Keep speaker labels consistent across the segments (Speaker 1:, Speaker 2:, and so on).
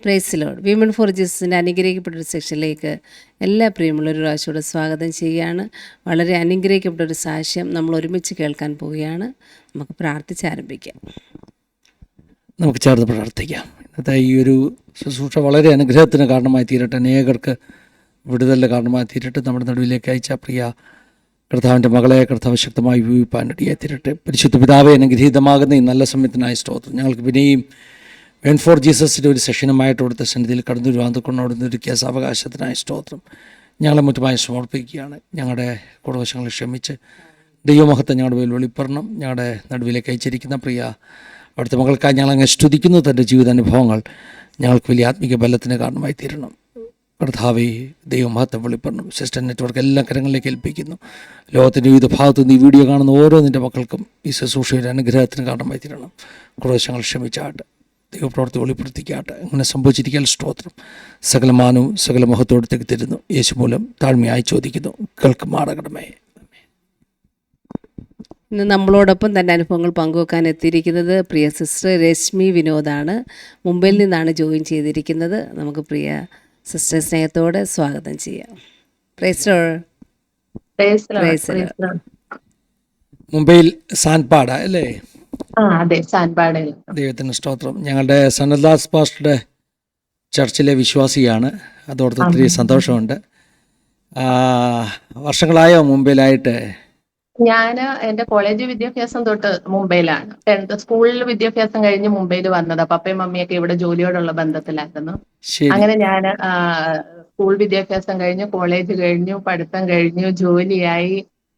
Speaker 1: Price Lord. Women for ജീസസിൻ്റെ അനുഗ്രഹിക്കപ്പെട്ടൊരു സെക്ഷനിലേക്ക് എല്ലാ പ്രിയമുള്ളൊരു പ്രാവശ്യത്തോടെ സ്വാഗതം ചെയ്യുകയാണ്. വളരെ അനുഗ്രഹിക്കപ്പെട്ടൊരു സാക്ഷ്യം നമ്മൾ ഒരുമിച്ച് കേൾക്കാൻ പോവുകയാണ്. നമുക്ക് പ്രാർത്ഥിച്ചാരംഭിക്കാം.
Speaker 2: നമുക്ക് ചേർന്ന് പ്രാർത്ഥിക്കാം. ഇന്നത്തെ ഈ ഒരു ശുശ്രൂഷ വളരെ അനുഗ്രഹത്തിന് കാരണമായി തീരട്ടെ, അനേകർക്ക് വിടുതലിന് കാരണമായി തീരട്ടെ. നമ്മുടെ നടുവിലേക്ക് അയച്ച പ്രിയ കർത്താവിൻ്റെ മകളെ കർത്താവ് ശക്തമായി ഉപയോഗിപ്പാനിടയായി തീരട്ടെ. പരിശുദ്ധ പിതാവെ, അനുഗ്രഹീതമാകുന്ന ഈ നല്ല സമയത്തിനായി സ്തോത്രം. ഞങ്ങൾക്ക് പിന്നെയും വെൻ ഫോർ ജീസസിൻ്റെ ഒരു സെഷനുമായിട്ട് അവിടുത്തെ സന്നിധിയിൽ കടന്നു വരുവാൻ അവിടുന്ന് ഒരുക്കിയ സാവകാശത്തിനായി സ്തോത്രം ഞങ്ങളെ മറ്റുമായി സമർപ്പിക്കുകയാണ്. ഞങ്ങളുടെ കുടവശങ്ങളെ ക്ഷമിച്ച് ദൈവമഹത്വം ഞങ്ങളുടെ മേൽ വെളിപ്പെടണം. ഞങ്ങളുടെ നടുവിലേക്ക് അയച്ചിരിക്കുന്ന പ്രിയ അവിടുത്തെ മകൾക്കായി ഞങ്ങളങ്ങ് സ്തുതിക്കുന്നു. തൻ്റെ ജീവിതാനുഭവങ്ങൾ ഞങ്ങൾക്ക് വലിയ ആത്മീക ബലത്തിന് കാരണമായി തീരണം. കർത്താവേ, ദൈവമഹത്വം വെളിപ്പെടണം. സിസ്റ്റർ നെറ്റ്വർക്ക് എല്ലാ കരങ്ങളിലേക്ക് ഏൽപ്പിക്കുന്നു. ലോകത്തിൻ്റെ വിവിധ ഭാഗത്തു നിന്ന് ഈ വീഡിയോ കാണുന്ന ഓരോ നിൻ്റെ മക്കൾക്കും ഈ ശുശ്രൂഷയുടെ അനുഗ്രഹത്തിന് കാരണമായി തീരണം. കുടവശങ്ങൾ ക്ഷമിച്ചാട്ട് ദൈവപ്രവർത്തി വെളിപ്പെടുത്തിക്കാട്ടെ. അങ്ങനെ സംഭവിച്ചിരിക്കാൻ സ്തോത്രം. സകല മാനവും സകല മഹത്വത്തേക്ക് തരുന്നു. യേശു മൂലം താഴ്മയായി ചോദിക്കുന്നു, കേൾക്കുമാറാകണമേ.
Speaker 1: ഇന്ന് നമ്മളോടൊപ്പം തൻ്റെ അനുഭവങ്ങൾ പങ്കുവെക്കാൻ എത്തിയിരിക്കുന്നത് പ്രിയ സിസ്റ്റർ രശ്മി വിനോദാണ്. മുംബൈയിൽ നിന്നാണ് ജോയിൻ ചെയ്തിരിക്കുന്നത്. നമുക്ക് പ്രിയ സിസ്റ്റർ സ്നേഹത്തോടെ സ്വാഗതം ചെയ്യാം. Praise Lord.
Speaker 2: മുംബൈയിൽ സാൻപാട അല്ലേ?
Speaker 3: അതെ, സാൻപാടയിൽ.
Speaker 2: ദൈവത്തിന് സ്തോത്രം. ഞങ്ങളുടെ സനൽദാസ് പാസ്റ്ററുടെ ചർച്ചിലെ വിശ്വാസിയാണ്. അതോടൊപ്പം ഒത്തിരി സന്തോഷമുണ്ട്. വർഷങ്ങളായോ മുംബൈയിലായിട്ട്?
Speaker 3: ഞാൻ എൻ്റെ കോളേജ് വിദ്യാഭ്യാസം തൊട്ട് മുംബൈയിലാണ്. 10th സ്കൂളിൽ വിദ്യാഭ്യാസം കഴിഞ്ഞ് മുംബൈയിൽ വന്നത്. പപ്പയും മമ്മിയൊക്കെ ഇവിടെ ജോലിയോടുള്ള ബന്ധത്തിലായിരുന്നു. അങ്ങനെ ഞാൻ സ്കൂൾ വിദ്യാഭ്യാസം കഴിഞ്ഞു, കോളേജ് കഴിഞ്ഞു, പഠിത്തം കഴിഞ്ഞു, ജോലിയായി.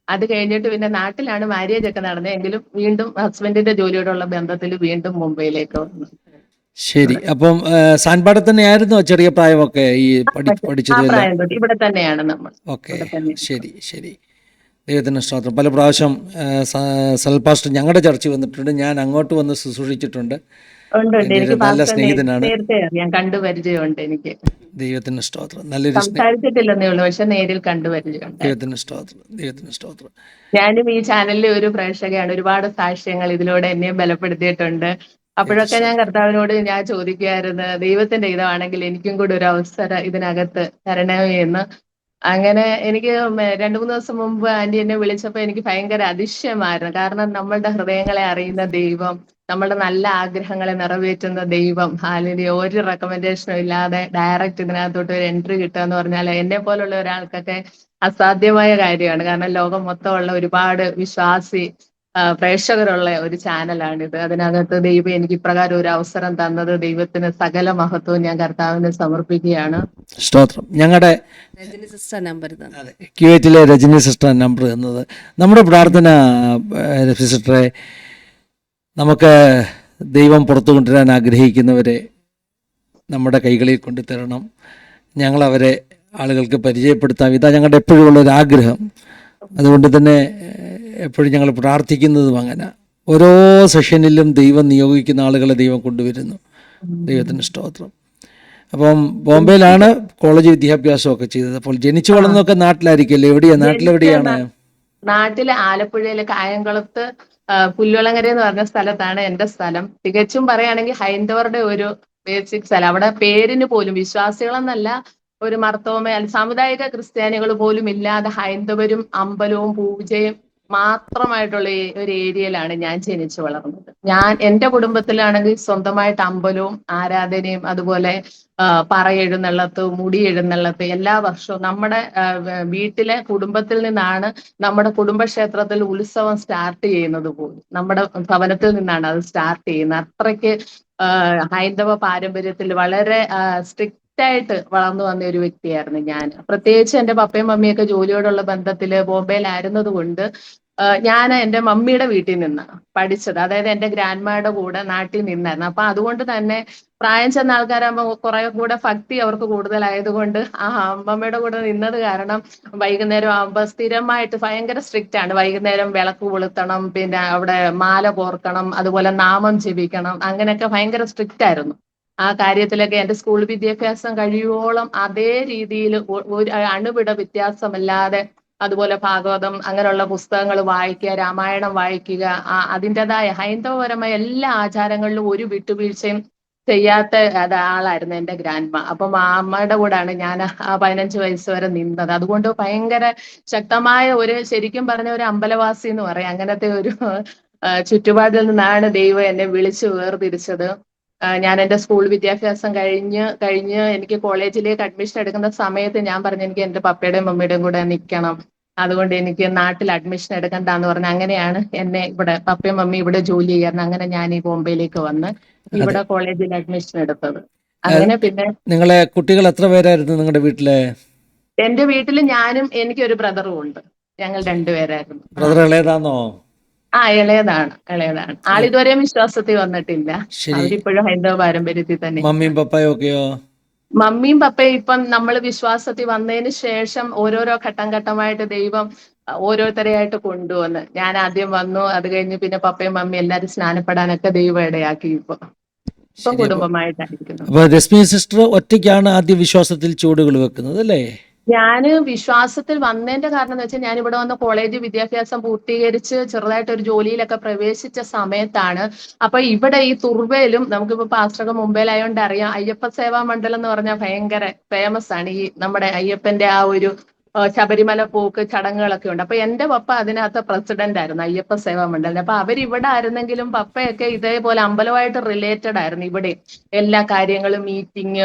Speaker 3: അത് കഴിഞ്ഞിട്ട് പിന്നെ നാട്ടിലാണ് മാര്യേജ് ഒക്കെ നടന്നത്. എങ്കിലും വീണ്ടും ഹസ്ബൻഡിന്റെ ജോലിയോടുള്ള ബന്ധത്തിൽ വീണ്ടും മുംബൈയിലേക്ക് വന്നു.
Speaker 2: ശരി. അപ്പം സാൻപാട തന്നെയായിരുന്നു ചെറിയ പ്രായമൊക്കെ ഈ പഠിച്ചത്?
Speaker 3: ഇവിടെ തന്നെയാണ് നമ്മൾ.
Speaker 2: ഓക്കെ, ശരി ശരി. ദൈവത്തിന് സ്തോത്രം. പല പ്രാവശ്യം സൽപാസ്റ്റർ ഞങ്ങളുടെ ചർച്ച വന്നിട്ടുണ്ട്. ഞാൻ അങ്ങോട്ട് വന്ന് ശുശ്രൂഷിച്ചിട്ടുണ്ട്. നല്ല സ്നേഹിതനാണ്.
Speaker 3: ഞാൻ കണ്ടുപരിചയമുണ്ട്. എനിക്ക്
Speaker 2: ദൈവത്തിന് സ്തോത്രം. നല്ലൊരു
Speaker 3: സംസാരിച്ചിട്ടില്ലെന്നേ ഉള്ളൂ, പക്ഷെ നേരിൽ കണ്ടുപരിചയമുണ്ട്.
Speaker 2: ദൈവത്തിന് സ്തോത്രം, ദൈവത്തിന് സ്തോത്രം.
Speaker 3: ഞാനും ഈ ചാനലിലെ ഒരു പ്രേക്ഷകയാണ്. ഒരുപാട് സാക്ഷ്യങ്ങൾ ഇതിലൂടെ എന്നെ ബലപ്പെടുത്തിയിട്ടുണ്ട്. അപ്പോഴൊക്കെ ഞാൻ കർത്താവിനോട് ഞാൻ ചോദിക്കുമായിരുന്നു, ദൈവത്തിന്റെ ഇതാണെങ്കിൽ എനിക്കും കൂടി ഒരു അവസരം ഇതിനകത്ത് തരണമേ എന്ന്. അങ്ങനെ എനിക്ക് 2-3 ദിവസം മുമ്പ് ആന്റി എന്നെ വിളിച്ചപ്പോൾ എനിക്ക് ഭയങ്കര അതിശയമായിരുന്നു. കാരണം നമ്മളുടെ ഹൃദയങ്ങളെ അറിയുന്ന ദൈവം, നമ്മളുടെ നല്ല ആഗ്രഹങ്ങളെ നിറവേറ്റുന്ന ദൈവം, ഹാലലുയ, ഒരു റെക്കമെൻഡേഷനും ഇല്ലാതെ ഡയറക്റ്റ് ഇതിനകത്തോട്ട് ഒരു എൻട്രി കിട്ടുക എന്ന് പറഞ്ഞാൽ എന്നെ പോലുള്ള ഒരാൾക്കൊക്കെ അസാധ്യമായ കാര്യമാണ്. കാരണം ലോകം മൊത്തമുള്ള ഒരുപാട് വിശ്വാസി പ്രേക്ഷകരുള്ള ഒരു ചാനലാണിത്. അതിനകത്ത് ദൈവം എനിക്ക് ഇപ്രകാരം ഒരു അവസരം തന്നത് ദൈവത്തിന് സകല മഹത്വവും ഞാൻ കർത്താവിന് സമർപ്പിക്കുകയാണ്.
Speaker 2: സ്തോത്രം. ഞങ്ങളുടെ
Speaker 1: രജനി സിസ്റ്റർ നമ്പർ
Speaker 2: ക്യൂവേറ്റിലെ രജനി സിസ്റ്റർ നമ്പർ എന്നത് നമ്മുടെ പ്രാർത്ഥന. സിസ്റ്ററെ, നമുക്ക് ദൈവം പുറത്തു കൊണ്ടുവരാൻ ആഗ്രഹിക്കുന്നവരെ നമ്മുടെ കൈകളിൽ കൊണ്ടുതരണം. ഞങ്ങളവരെ ആളുകൾക്ക് പരിചയപ്പെടുത്താം. ഇതാ ഞങ്ങളുടെ എപ്പോഴും ഉള്ളൊരാഗ്രഹം. അതുകൊണ്ട് തന്നെ എപ്പോഴും ഞങ്ങൾ പ്രാർത്ഥിക്കുന്നതും അങ്ങനെ. ഓരോ സെഷനിലും ദൈവം നിയോഗിക്കുന്ന ആളുകളെ ദൈവം കൊണ്ടുവരുന്നു. ദൈവത്തിന് സ്തോത്രം. അപ്പം ബോംബെയിലാണ് കോളേജ് വിദ്യാഭ്യാസമൊക്കെ ചെയ്തത്. അപ്പോൾ ജനിച്ചു വളർന്നൊക്കെ നാട്ടിലായിരിക്കുമല്ലോ? നാട്ടിലെവിടെയാണ്?
Speaker 3: നാട്ടിലെ ആലപ്പുഴയിലെ കായംകുളത്ത് പുല്ലുളങ്ങര എന്ന് പറഞ്ഞ സ്ഥലത്താണ് എൻ്റെ സ്ഥലം. തികച്ചും പറയുകയാണെങ്കിൽ ഹൈന്ദവരുടെ ഒരു ബേസിക് സ്ഥലം. അവിടെ പേരിന് പോലും വിശ്വാസികളെന്നല്ല, ഒരു മർത്തോമ സാമുദായിക ക്രിസ്ത്യാനികൾ പോലും ഇല്ലാതെ ഹൈന്ദവരും അമ്പലവും പൂജയും മാത്രമായിട്ടുള്ള ഒരു ഏരിയയിലാണ് ഞാൻ ജനിച്ചു വളർന്നത്. എൻ്റെ കുടുംബത്തിലാണെങ്കിൽ സ്വന്തമായിട്ട് അമ്പലവും ആരാധനയും അതുപോലെ പറയെഴുന്നള്ളത്ത്, മുടി എഴുന്നള്ളത്ത് എല്ലാ വർഷവും നമ്മുടെ വീട്ടിലെ കുടുംബത്തിൽ നിന്നാണ് നമ്മുടെ കുടുംബക്ഷേത്രത്തിൽ ഉത്സവം സ്റ്റാർട്ട് ചെയ്യുന്നത് പോലും. നമ്മുടെ ഭവനത്തിൽ നിന്നാണ് അത് സ്റ്റാർട്ട് ചെയ്യുന്നത്. അത്രയ്ക്ക് ഹൈന്ദവ പാരമ്പര്യത്തിൽ വളരെ സ്ട്രിക്റ്റ് ആയിട്ട് വളർന്നു വന്ന ഒരു വ്യക്തിയായിരുന്നു ഞാൻ. പ്രത്യേകിച്ച് എൻ്റെ പപ്പയും മമ്മിയൊക്കെ ജോലിയോടുള്ള ബന്ധത്തില് ബോംബെയിലായിരുന്നത് കൊണ്ട് ഞാൻ എൻ്റെ മമ്മിയുടെ വീട്ടിൽ നിന്ന് പഠിച്ചത്. അതായത് എൻ്റെ ഗ്രാൻഡ്മയുടെ കൂടെ നാട്ടിൽ നിന്നായിരുന്നു. അപ്പൊ അതുകൊണ്ട് തന്നെ പ്രായം ചെന്ന ആൾക്കാരാകുമ്പോൾ കുറെ കൂടെ ഭക്തി അവർക്ക് കൂടുതലായതുകൊണ്ട് ആ അമ്മമ്മയുടെ കൂടെ നിന്നത് കാരണം വൈകുന്നേരം ആകുമ്പോൾ സ്ഥിരമായിട്ട് ഭയങ്കര സ്ട്രിക്റ്റ് ആണ്. വൈകുന്നേരം വിളക്ക് കൊളുത്തണം, പിന്നെ അവിടെ മാല കോർക്കണം, അതുപോലെ നാമം ജപിക്കണം, അങ്ങനെയൊക്കെ ഭയങ്കര സ്ട്രിക്റ്റ് ആയിരുന്നു. ആ കാര്യത്തിലൊക്കെ എൻ്റെ സ്കൂൾ വിദ്യാഭ്യാസം കഴിയുവോളം അതേ രീതിയിൽ ഒരു അണുവിട വ്യത്യാസമല്ലാതെ, അതുപോലെ ഭാഗവതം അങ്ങനെയുള്ള പുസ്തകങ്ങൾ വായിക്കുക, രാമായണം വായിക്കുക, അതിൻ്റെതായ ഹൈന്ദവപരമായ എല്ലാ ആചാരങ്ങളിലും ഒരു വിട്ടുവീഴ്ചയും ചെയ്യാത്ത ആളായിരുന്നു എൻ്റെ ഗ്രാൻഡ്മ. അപ്പം ആ അമ്മയുടെ കൂടാണ് ഞാൻ ആ 15 വയസ്സ് വരെ നിന്നത്. അതുകൊണ്ട് ഭയങ്കര ശക്തമായ ഒരു, ശരിക്കും പറഞ്ഞ ഒരു അമ്പലവാസി എന്ന് പറയാം, അങ്ങനത്തെ ഒരു ചുറ്റുപാടിൽ നിന്നാണ് ദൈവം എന്നെ വിളിച്ചു വേർതിരിച്ചത്. ഞാൻ എൻ്റെ സ്കൂൾ വിദ്യാഭ്യാസം കഴിഞ്ഞ് എനിക്ക് കോളേജിലേക്ക് അഡ്മിഷൻ എടുക്കുന്ന സമയത്ത് ഞാൻ പറഞ്ഞു എനിക്ക് എൻ്റെ പപ്പയുടെയും മമ്മിയുടെയും കൂടെ നിൽക്കണം, അതുകൊണ്ട് എനിക്ക് നാട്ടിൽ അഡ്മിഷൻ എടുക്കണ്ടെന്ന് പറഞ്ഞു. അങ്ങനെയാണ് എന്നെ ഇവിടെ പപ്പയും മമ്മി ഇവിടെ ജോലി ചെയ്യാറുണ്ട്. അങ്ങനെ ഞാൻ ഈ ബോംബെയിലേക്ക് വന്ന്
Speaker 2: അതെ.
Speaker 3: ഇവിടെ കോളേജിൽ അഡ്മിഷൻ എടുത്തത്. അങ്ങനെ പിന്നെ
Speaker 2: നിങ്ങളെ കുട്ടികൾ എത്ര പേരായിരുന്നു നിങ്ങളുടെ വീട്ടിലെ?
Speaker 3: എന്റെ വീട്ടിൽ ഞാനും എനിക്കൊരു ബ്രദറും ഉണ്ട്. ഞങ്ങൾ രണ്ടുപേരായിരുന്നു.
Speaker 2: ബ്രദർ ഇളയതാന്നോ?
Speaker 3: ഇളയതാണ്. ആളിതുവരെയും വിശ്വാസത്തിൽ വന്നിട്ടില്ല.
Speaker 2: ശരി.
Speaker 3: അവരിപ്പോഴും ഹൈന്ദവ പാരമ്പര്യത്തിൽ തന്നെ.
Speaker 2: മമ്മിയും പപ്പായും ഒക്കെയോ?
Speaker 3: മമ്മിയും പപ്പയും ഇപ്പം നമ്മൾ വിശ്വാസത്തിൽ വന്നതിന് ശേഷം ഓരോരോ ഘട്ടം ഘട്ടമായിട്ട് ദൈവം ഓരോരുത്തരെയായിട്ട് കൊണ്ടുവന്ന്, ഞാൻ ആദ്യം വന്നു, അത് കഴിഞ്ഞ് പിന്നെ പപ്പയും മമ്മിയും എല്ലാവരും സ്നാനപ്പെടാനൊക്കെ ദൈവം ഇടയാക്കി. ഇപ്പം
Speaker 2: ശരി.
Speaker 3: കുടുംബമായിട്ടായിരിക്കുന്നു.
Speaker 2: അപ്പൊ രശ്മി സിസ്റ്റർ ഒറ്റയ്ക്കാണ് ആദ്യ വിശ്വാസത്തിൽ ചുവടുകൾ വെക്കുന്നത് അല്ലേ?
Speaker 3: ഞാന് വിശ്വാസത്തിൽ വന്നതിന്റെ കാരണം എന്ന് വെച്ചാൽ, ഞാൻ ഇവിടെ വന്ന് കോളേജ് വിദ്യാഭ്യാസം പൂർത്തീകരിച്ച് ചെറുതായിട്ട് ഒരു ജോലിയിലൊക്കെ പ്രവേശിച്ച സമയത്താണ്. അപ്പൊ ഇവിടെ ഈ തുർവയിലും, നമുക്കിപ്പോ പാസ്റ്റർക്ക് മുംബൈയിലായോണ്ട് അറിയാം, അയ്യപ്പ സേവാ മണ്ഡലം എന്ന് പറഞ്ഞാൽ ഭയങ്കര ഫേമസ് ആണ്. ഈ നമ്മുടെ അയ്യപ്പന്റെ ആ ഒരു ശബരിമല പോക്ക് ചടങ്ങുകളൊക്കെ ഉണ്ട്. അപ്പൊ എന്റെ പപ്പ അതിനകത്ത് പ്രസിഡന്റ് ആയിരുന്നു അയ്യപ്പ സേവാ മണ്ഡലം. അപ്പൊ അവരിവിടെ ആയിരുന്നെങ്കിലും പപ്പയൊക്കെ ഇതേപോലെ അമ്പലമായിട്ട് റിലേറ്റഡ് ആയിരുന്നു. ഇവിടെ എല്ലാ കാര്യങ്ങളും, മീറ്റിംഗ്,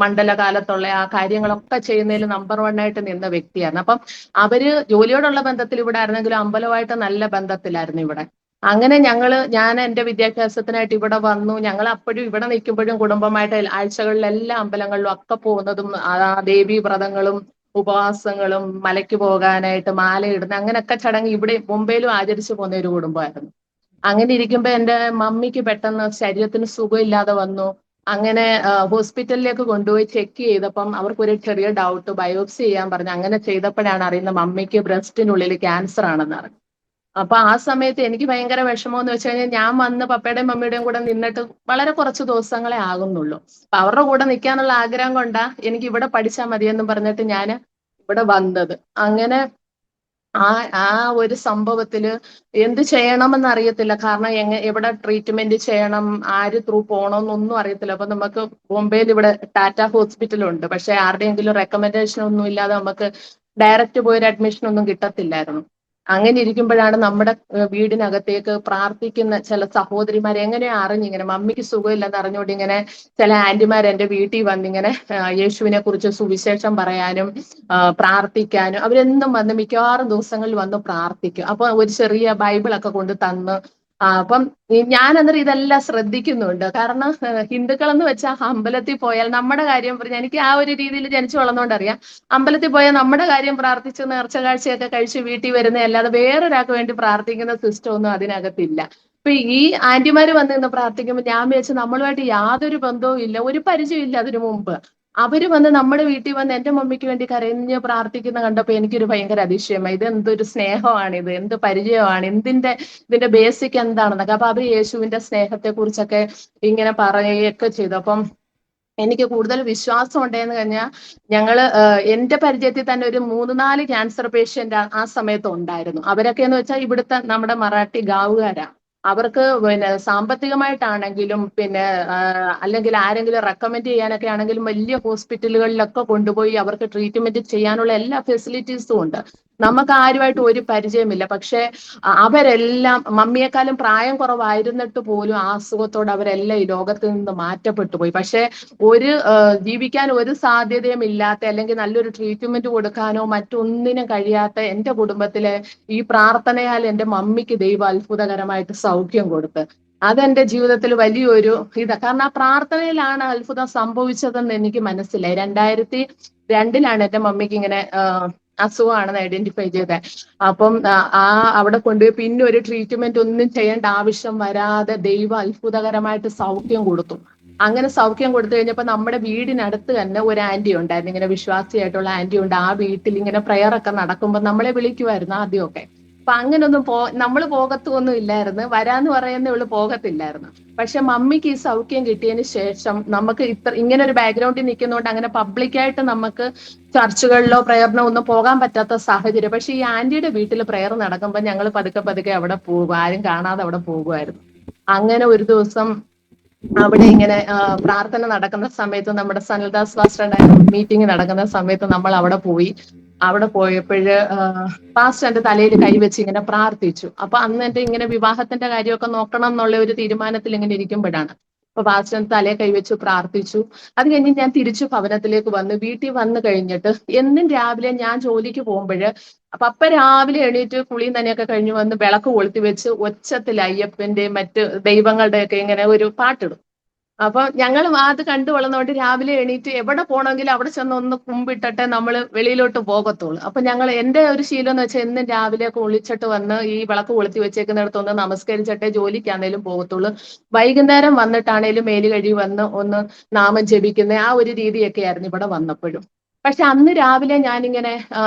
Speaker 3: മണ്ഡലകാലത്തുള്ള ആ കാര്യങ്ങളൊക്കെ ചെയ്യുന്നതിൽ നമ്പർ 1 ആയിട്ട് നിന്ന വ്യക്തിയായിരുന്നു. അപ്പം അവര് ജോലിയോടുള്ള ബന്ധത്തിൽ ഇവിടെ ആയിരുന്നെങ്കിലും അമ്പലമായിട്ട് നല്ല ബന്ധത്തിലായിരുന്നു ഇവിടെ. അങ്ങനെ ഞാൻ എന്റെ വിദ്യാഭ്യാസത്തിനായിട്ട് ഇവിടെ വന്നു. ഞങ്ങൾ അപ്പോഴും ഇവിടെ നിൽക്കുമ്പോഴും കുടുംബമായിട്ട് ആഴ്ചകളിലെല്ലാം അമ്പലങ്ങളിലും ഒക്കെ പോകുന്നതും ആ ദേവീ വ്രതങ്ങളും ഉപവാസങ്ങളും മലയ്ക്ക് പോകാനായിട്ട് മാലയിടുന്ന അങ്ങനെയൊക്കെ ചടങ്ങ് ഇവിടെ മുംബൈയിലും ആചരിച്ചു പോകുന്ന ഒരു കുടുംബമായിരുന്നു. അങ്ങനെ ഇരിക്കുമ്പോ എൻ്റെ മമ്മിക്ക് പെട്ടെന്ന് ശരീരത്തിന് സുഖമില്ലാതെ വന്നു. അങ്ങനെ ഹോസ്പിറ്റലിലേക്ക് കൊണ്ടുപോയി ചെക്ക് ചെയ്തപ്പം അവർക്കൊരു ചെറിയ ഡൗട്ട്, ബയോപ്സി ചെയ്യാൻ പറഞ്ഞു. അങ്ങനെ ചെയ്തപ്പോഴാണ് അറിയുന്നത് മമ്മിക്ക് ബ്രസ്റ്റിനുള്ളിൽ ക്യാൻസർ ആണെന്ന് അറിഞ്ഞു. അപ്പൊ ആ സമയത്ത് എനിക്ക് ഭയങ്കര വിഷമം എന്ന് വെച്ച് കഴിഞ്ഞാൽ, ഞാൻ വന്ന് പപ്പയുടെയും മമ്മിയുടെയും കൂടെ നിന്നിട്ട് വളരെ കുറച്ച് ദിവസങ്ങളെ ആകുന്നുള്ളൂ. അപ്പൊ അവരുടെ കൂടെ നിൽക്കാനുള്ള ആഗ്രഹം കൊണ്ടാ എനിക്ക് ഇവിടെ പഠിച്ചാൽ മതിയെന്നും പറഞ്ഞിട്ട് ഞാൻ ഇവിടെ വന്നത്. അങ്ങനെ ആ ആ ഒരു സംഭവത്തില് എന്ത് ചെയ്യണമെന്ന് അറിയത്തില്ല. കാരണം എവിടെ ട്രീറ്റ്മെന്റ് ചെയ്യണം, ആര് ത്രൂ പോകണമെന്നൊന്നും അറിയത്തില്ല. അപ്പൊ നമുക്ക് ബോംബെയിൽ ഇവിടെ ടാറ്റ ഹോസ്പിറ്റലുണ്ട്, പക്ഷെ ആരുടെയെങ്കിലും റെക്കമെൻഡേഷൻ ഒന്നും ഇല്ലാതെ നമുക്ക് ഡയറക്റ്റ് പോയൊരു അഡ്മിഷൻ ഒന്നും കിട്ടത്തില്ലായിരുന്നു. അങ്ങനെ ഇരിക്കുമ്പോഴാണ് നമ്മുടെ വീടിനകത്തേക്ക് പ്രാർത്ഥിക്കുന്ന ചില സഹോദരിമാർ എങ്ങനെയോ അറിഞ്ഞിങ്ങനെ, മമ്മിക്ക് സുഖമില്ലെന്ന് അറിഞ്ഞുകൊണ്ട് ഇങ്ങനെ ചില ആന്റിമാർ എൻ്റെ വീട്ടിൽ വന്നിങ്ങനെ യേശുവിനെ കുറിച്ച് സുവിശേഷം പറയാനും പ്രാർത്ഥിക്കാനും അവരെന്നും വന്ന് മിക്കവാറും ദിവസങ്ങളിൽ വന്ന് പ്രാർത്ഥിക്കും. അപ്പൊ ഒരു ചെറിയ ബൈബിളൊക്കെ കൊണ്ട് തന്ന് അപ്പം ഞാൻ അന്നേരം ഇതെല്ലാം ശ്രദ്ധിക്കുന്നുണ്ട്. കാരണം ഹിന്ദുക്കൾ എന്ന് വെച്ചാൽ അമ്പലത്തിൽ പോയാൽ നമ്മുടെ കാര്യം പറഞ്ഞാൽ, എനിക്ക് ആ ഒരു രീതിയിൽ ജനിച്ചു വളർന്നുകൊണ്ട് അറിയാം, അമ്പലത്തിൽ പോയാൽ നമ്മുടെ കാര്യം പ്രാർത്ഥിച്ച് നേർച്ച കാഴ്ചയൊക്കെ കഴിച്ച് വീട്ടിൽ വരുന്ന അല്ലാതെ വേറൊരാൾക്ക് വേണ്ടി പ്രാർത്ഥിക്കുന്ന സിസ്റ്റം ഒന്നും അതിനകത്തില്ല. ഇപ്പൊ ഈ ആന്റിമാര് വന്ന് നിന്ന് പ്രാർത്ഥിക്കുമ്പോൾ ഞാൻ വിചാരിച്ചു നമ്മളുമായിട്ട് യാതൊരു ബന്ധവും ഇല്ല, ഒരു പരിചയം ഇല്ല അതിനു മുമ്പ്. അവര് വന്ന് നമ്മുടെ വീട്ടിൽ വന്ന് എൻ്റെ മമ്മിക്ക് വേണ്ടി കരഞ്ഞ് പ്രാർത്ഥിക്കുന്ന കണ്ടപ്പോ എനിക്കൊരു ഭയങ്കര അതിശയമായി. ഇത് എന്തൊരു സ്നേഹമാണ്, ഇത് എന്ത് പരിചയമാണ്, ഇതിന്റെ ബേസിക് എന്താണെന്നൊക്കെ. അപ്പൊ അവര് യേശുവിന്റെ സ്നേഹത്തെ കുറിച്ചൊക്കെ ഇങ്ങനെ പറയുകയൊക്കെ ചെയ്തു. അപ്പം എനിക്ക് കൂടുതൽ വിശ്വാസം ഉണ്ടെന്ന് കഴിഞ്ഞാൽ, എന്റെ പരിചയത്തിൽ തന്നെ ഒരു 3-4 ക്യാൻസർ പേഷ്യന്റ് ആ സമയത്ത് ഉണ്ടായിരുന്നു. അവരൊക്കെ എന്ന് വെച്ചാൽ ഇവിടുത്തെ നമ്മുടെ മറാഠി ഗാവുകാരാ. അവർക്ക് പിന്നെ സാമ്പത്തികമായിട്ടാണെങ്കിലും പിന്നെ അല്ലെങ്കിൽ ആരെങ്കിലും റെക്കമെൻഡ് ചെയ്യാനൊക്കെ ആണെങ്കിലും വലിയ ഹോസ്പിറ്റലുകളിലൊക്കെ കൊണ്ടുപോയി അവർക്ക് ട്രീറ്റ്മെന്റ് ചെയ്യാനുള്ള എല്ലാ ഫെസിലിറ്റീസും ഉണ്ട്. നമുക്ക് ആരുമായിട്ട് ഒരു പരിചയമില്ല. പക്ഷെ അവരെല്ലാം മമ്മിയെക്കാളും പ്രായം കുറവായിരുന്നിട്ട് പോലും ആ അസുഖത്തോട് അവരെല്ലാം ഈ ലോകത്ത് നിന്ന് മാറ്റപ്പെട്ടു പോയി. പക്ഷെ ജീവിക്കാൻ ഒരു സാധ്യതയും ഇല്ലാത്ത, അല്ലെങ്കിൽ നല്ലൊരു ട്രീറ്റ്മെന്റ് കൊടുക്കാനോ മറ്റൊന്നിനും കഴിയാത്ത എൻ്റെ കുടുംബത്തിലെ ഈ പ്രാർത്ഥനയാൽ എൻ്റെ മമ്മിക്ക് ദൈവം അത്ഭുതകരമായിട്ട് സൗഖ്യം കൊടുത്ത്. അതെന്റെ ജീവിതത്തിൽ വലിയൊരു കാരണം ആ പ്രാർത്ഥനയിലാണ് അത്ഭുതം സംഭവിച്ചതെന്ന് എനിക്ക് മനസ്സിലായി. 2002 എൻ്റെ മമ്മിക്ക് ഇങ്ങനെ അസുഖമാണെന്ന് ഐഡന്റിഫൈ ചെയ്തത്. അപ്പം അവിടെ കൊണ്ടുപോയി പിന്നെ ഒരു ട്രീറ്റ്മെന്റ് ഒന്നും ചെയ്യേണ്ട ആവശ്യം വരാതെ ദൈവം അത്ഭുതകരമായിട്ട് സൗഖ്യം കൊടുത്തു. അങ്ങനെ സൗഖ്യം കൊടുത്തു കഴിഞ്ഞപ്പോൾ നമ്മുടെ വീടിനടുത്ത് തന്നെ ഒരു ആന്റി ഉണ്ടായിരുന്നു, ഇങ്ങനെ വിശ്വാസിയായിട്ടുള്ള ആന്റി ഉണ്ട്. ആ വീട്ടിൽ ഇങ്ങനെ പ്രെയർ ഒക്കെ നടക്കുമ്പോൾ നമ്മളെ വിളിക്കുമായിരുന്നു ആദ്യമൊക്കെ. അപ്പൊ അങ്ങനൊന്നും നമ്മൾ പോകത്തൊന്നും ഇല്ലായിരുന്നു, വരാന്ന് പറയുന്നവള് പോകത്തില്ലായിരുന്നു. പക്ഷെ മമ്മിക്ക് ഈ സൗഖ്യം കിട്ടിയതിന് ശേഷം നമുക്ക് ഇങ്ങനെ ഒരു ബാക്ക്ഗ്രൗണ്ടിൽ നിൽക്കുന്നതുകൊണ്ട് അങ്ങനെ പബ്ലിക്കായിട്ട് നമുക്ക് ചർച്ചുകളിലോ പ്രയറിനോ ഒന്നും പോകാൻ പറ്റാത്ത സാഹചര്യം. പക്ഷെ ഈ ആന്റിയുടെ വീട്ടിൽ പ്രയർ നടക്കുമ്പോൾ ഞങ്ങൾ പതുക്കെ പതുക്കെ അവിടെ പോകും, ആരും കാണാതെ അവിടെ പോകുമായിരുന്നു. അങ്ങനെ ഒരു ദിവസം അവിടെ ഇങ്ങനെ പ്രാർത്ഥന നടക്കുന്ന സമയത്ത് നമ്മുടെ സനൽദാസ് പാസ്റ്ററുടെ മീറ്റിംഗ് നടക്കുന്ന സമയത്ത് നമ്മൾ അവിടെ പോയി. അവിടെ പോയപ്പോഴ് പാസ്റ്റർ എന്റെ തലയിൽ കൈവച്ച് ഇങ്ങനെ പ്രാർത്ഥിച്ചു. അപ്പൊ അന്ന് എന്റെ ഇങ്ങനെ വിവാഹത്തിന്റെ കാര്യമൊക്കെ നോക്കണം എന്നുള്ള ഒരു തീരുമാനത്തിൽ ഇങ്ങനെ ഇരിക്കുമ്പോഴാണ്. അപ്പൊ പാസ്റ്റർ തലയെ കൈവച്ചു പ്രാർത്ഥിച്ചു. അത് കഴിഞ്ഞ് ഞാൻ തിരിച്ചു ഭവനത്തിലേക്ക് വന്നു. വീട്ടിൽ വന്നു കഴിഞ്ഞിട്ട് എന്നും രാവിലെ ഞാൻ ജോലിക്ക് പോകുമ്പോഴ് പപ്പ രാവിലെ എണീറ്റ് കുളിയും തന്നെയൊക്കെ കഴിഞ്ഞ് വന്ന് വിളക്ക് കൊളുത്തി വെച്ച് ഒച്ചത്തിൽ അയ്യപ്പന്റെയും മറ്റ് ദൈവങ്ങളുടെയൊക്കെ ഇങ്ങനെ ഒരു പാട്ടിടും. അപ്പൊ ഞങ്ങൾ അത് കണ്ടു വളർന്നുകൊണ്ട് രാവിലെ എണീറ്റ് എവിടെ പോകണമെങ്കിലും അവിടെ ചെന്ന് ഒന്ന് കുമ്പിട്ടിട്ടേ നമ്മൾ വെളിയിലോട്ട് പോകത്തുള്ളൂ. അപ്പൊ എന്റെ ഒരു ശീലം എന്ന് വെച്ചാൽ എന്നും രാവിലെ കുളിച്ചിട്ട് വന്ന് ഈ വിളക്ക് കൊളുത്തി വെച്ചേക്കുന്നിടത്തൊന്ന് നമസ്കരിച്ചിട്ടേ ജോലിക്കാണേലും പോകത്തുള്ളൂ. വൈകുന്നേരം വന്നിട്ടാണേലും മേല് കഴുകി വന്ന് ഒന്ന് നാമം ജപിക്കുന്ന ആ ഒരു രീതിയൊക്കെ ആയിരുന്നു ഇവിടെ വന്നപ്പോഴും. പക്ഷെ അന്ന് രാവിലെ ഞാനിങ്ങനെ